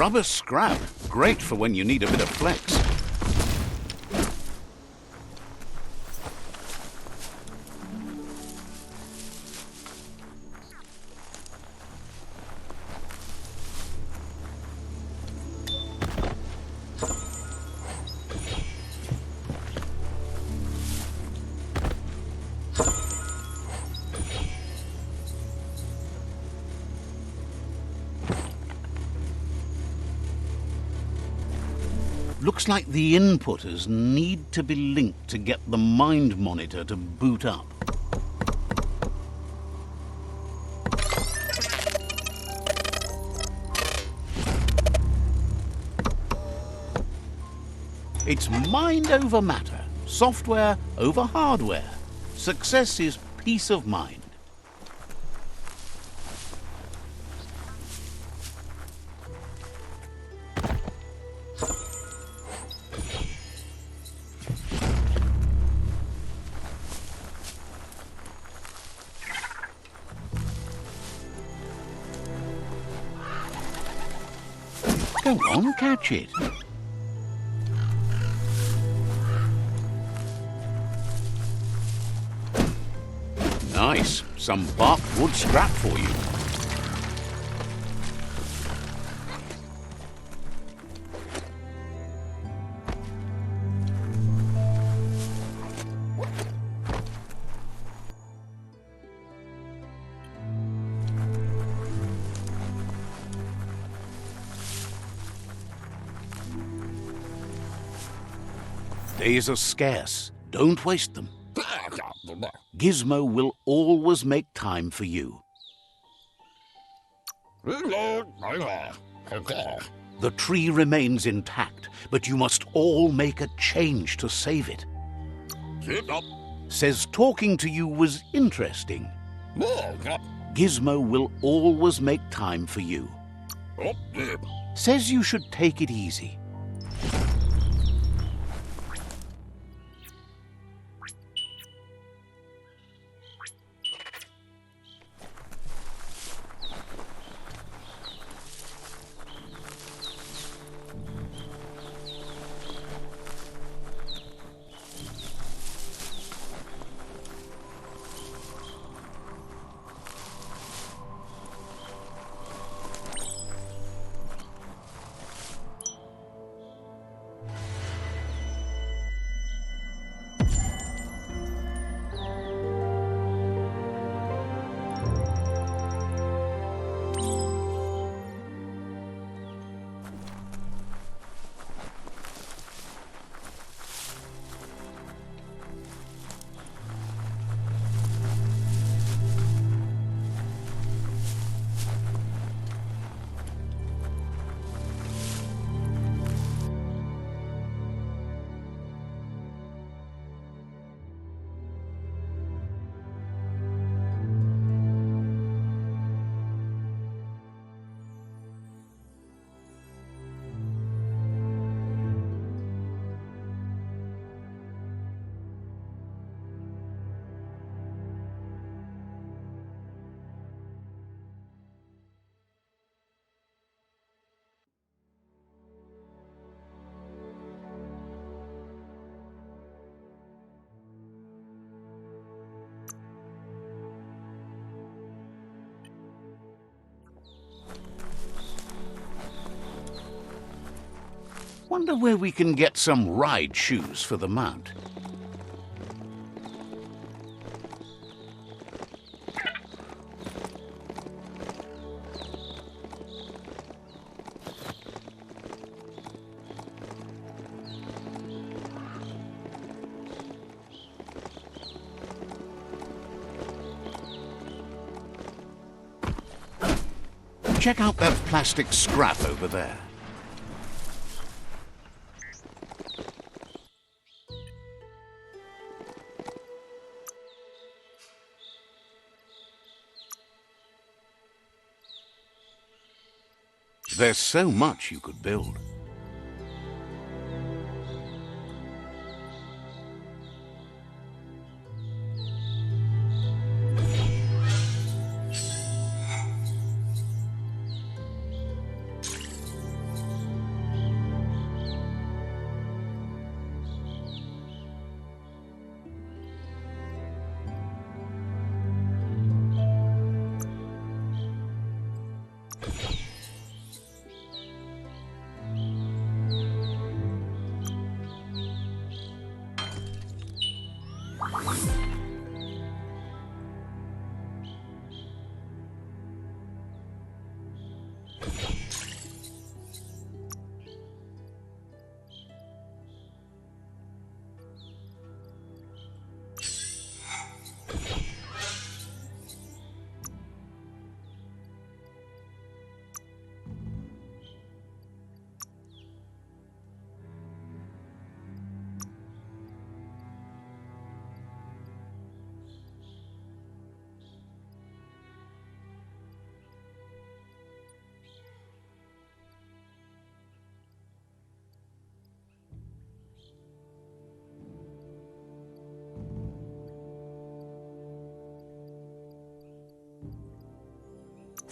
Speaker 1: Rubber scrap. Great for when you need a bit of flex. Looks like the inputters need to be linked to get the mind monitor to boot up. It's mind over matter, software over hardware. Success is peace of mind. Go on, catch it. Nice. Some bark wood scrap for you. Days are scarce. Don't waste them. Gizmo will always make time for you. The tree remains intact, but you must all make a change to save it. Says talking to you was interesting. Gizmo will always make time for you. Says you should take it easy. Wonder where we can get some ride shoes for the mount. Check out that plastic scrap over there. There's so much you could build.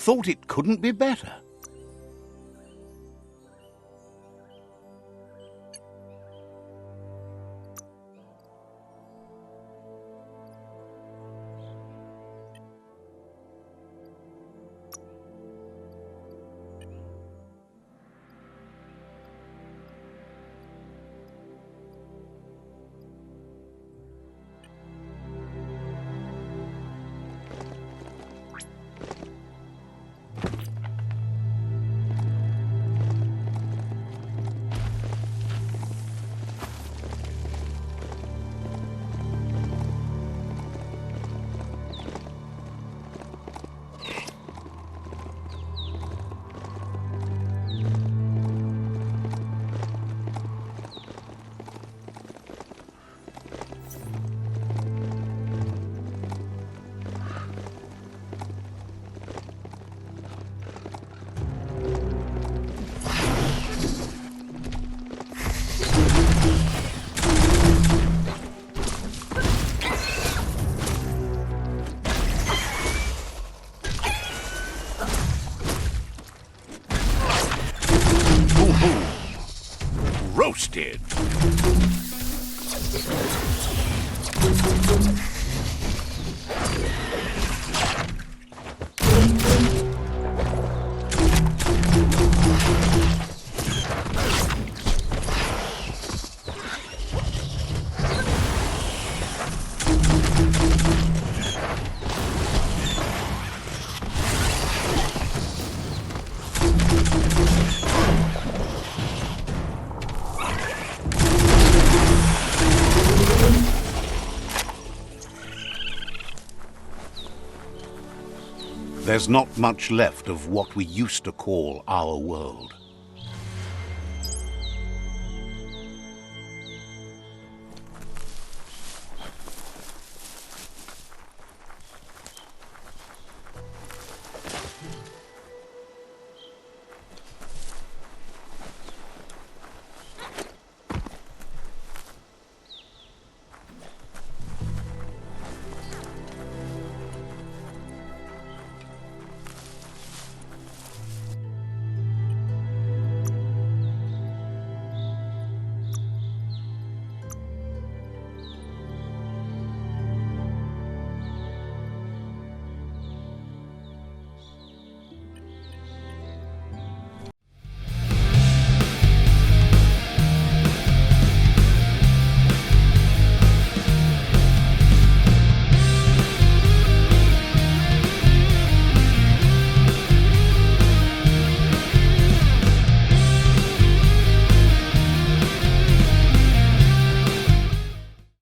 Speaker 1: thought it couldn't be better. Roasted. There's not much left of what we used to call our world.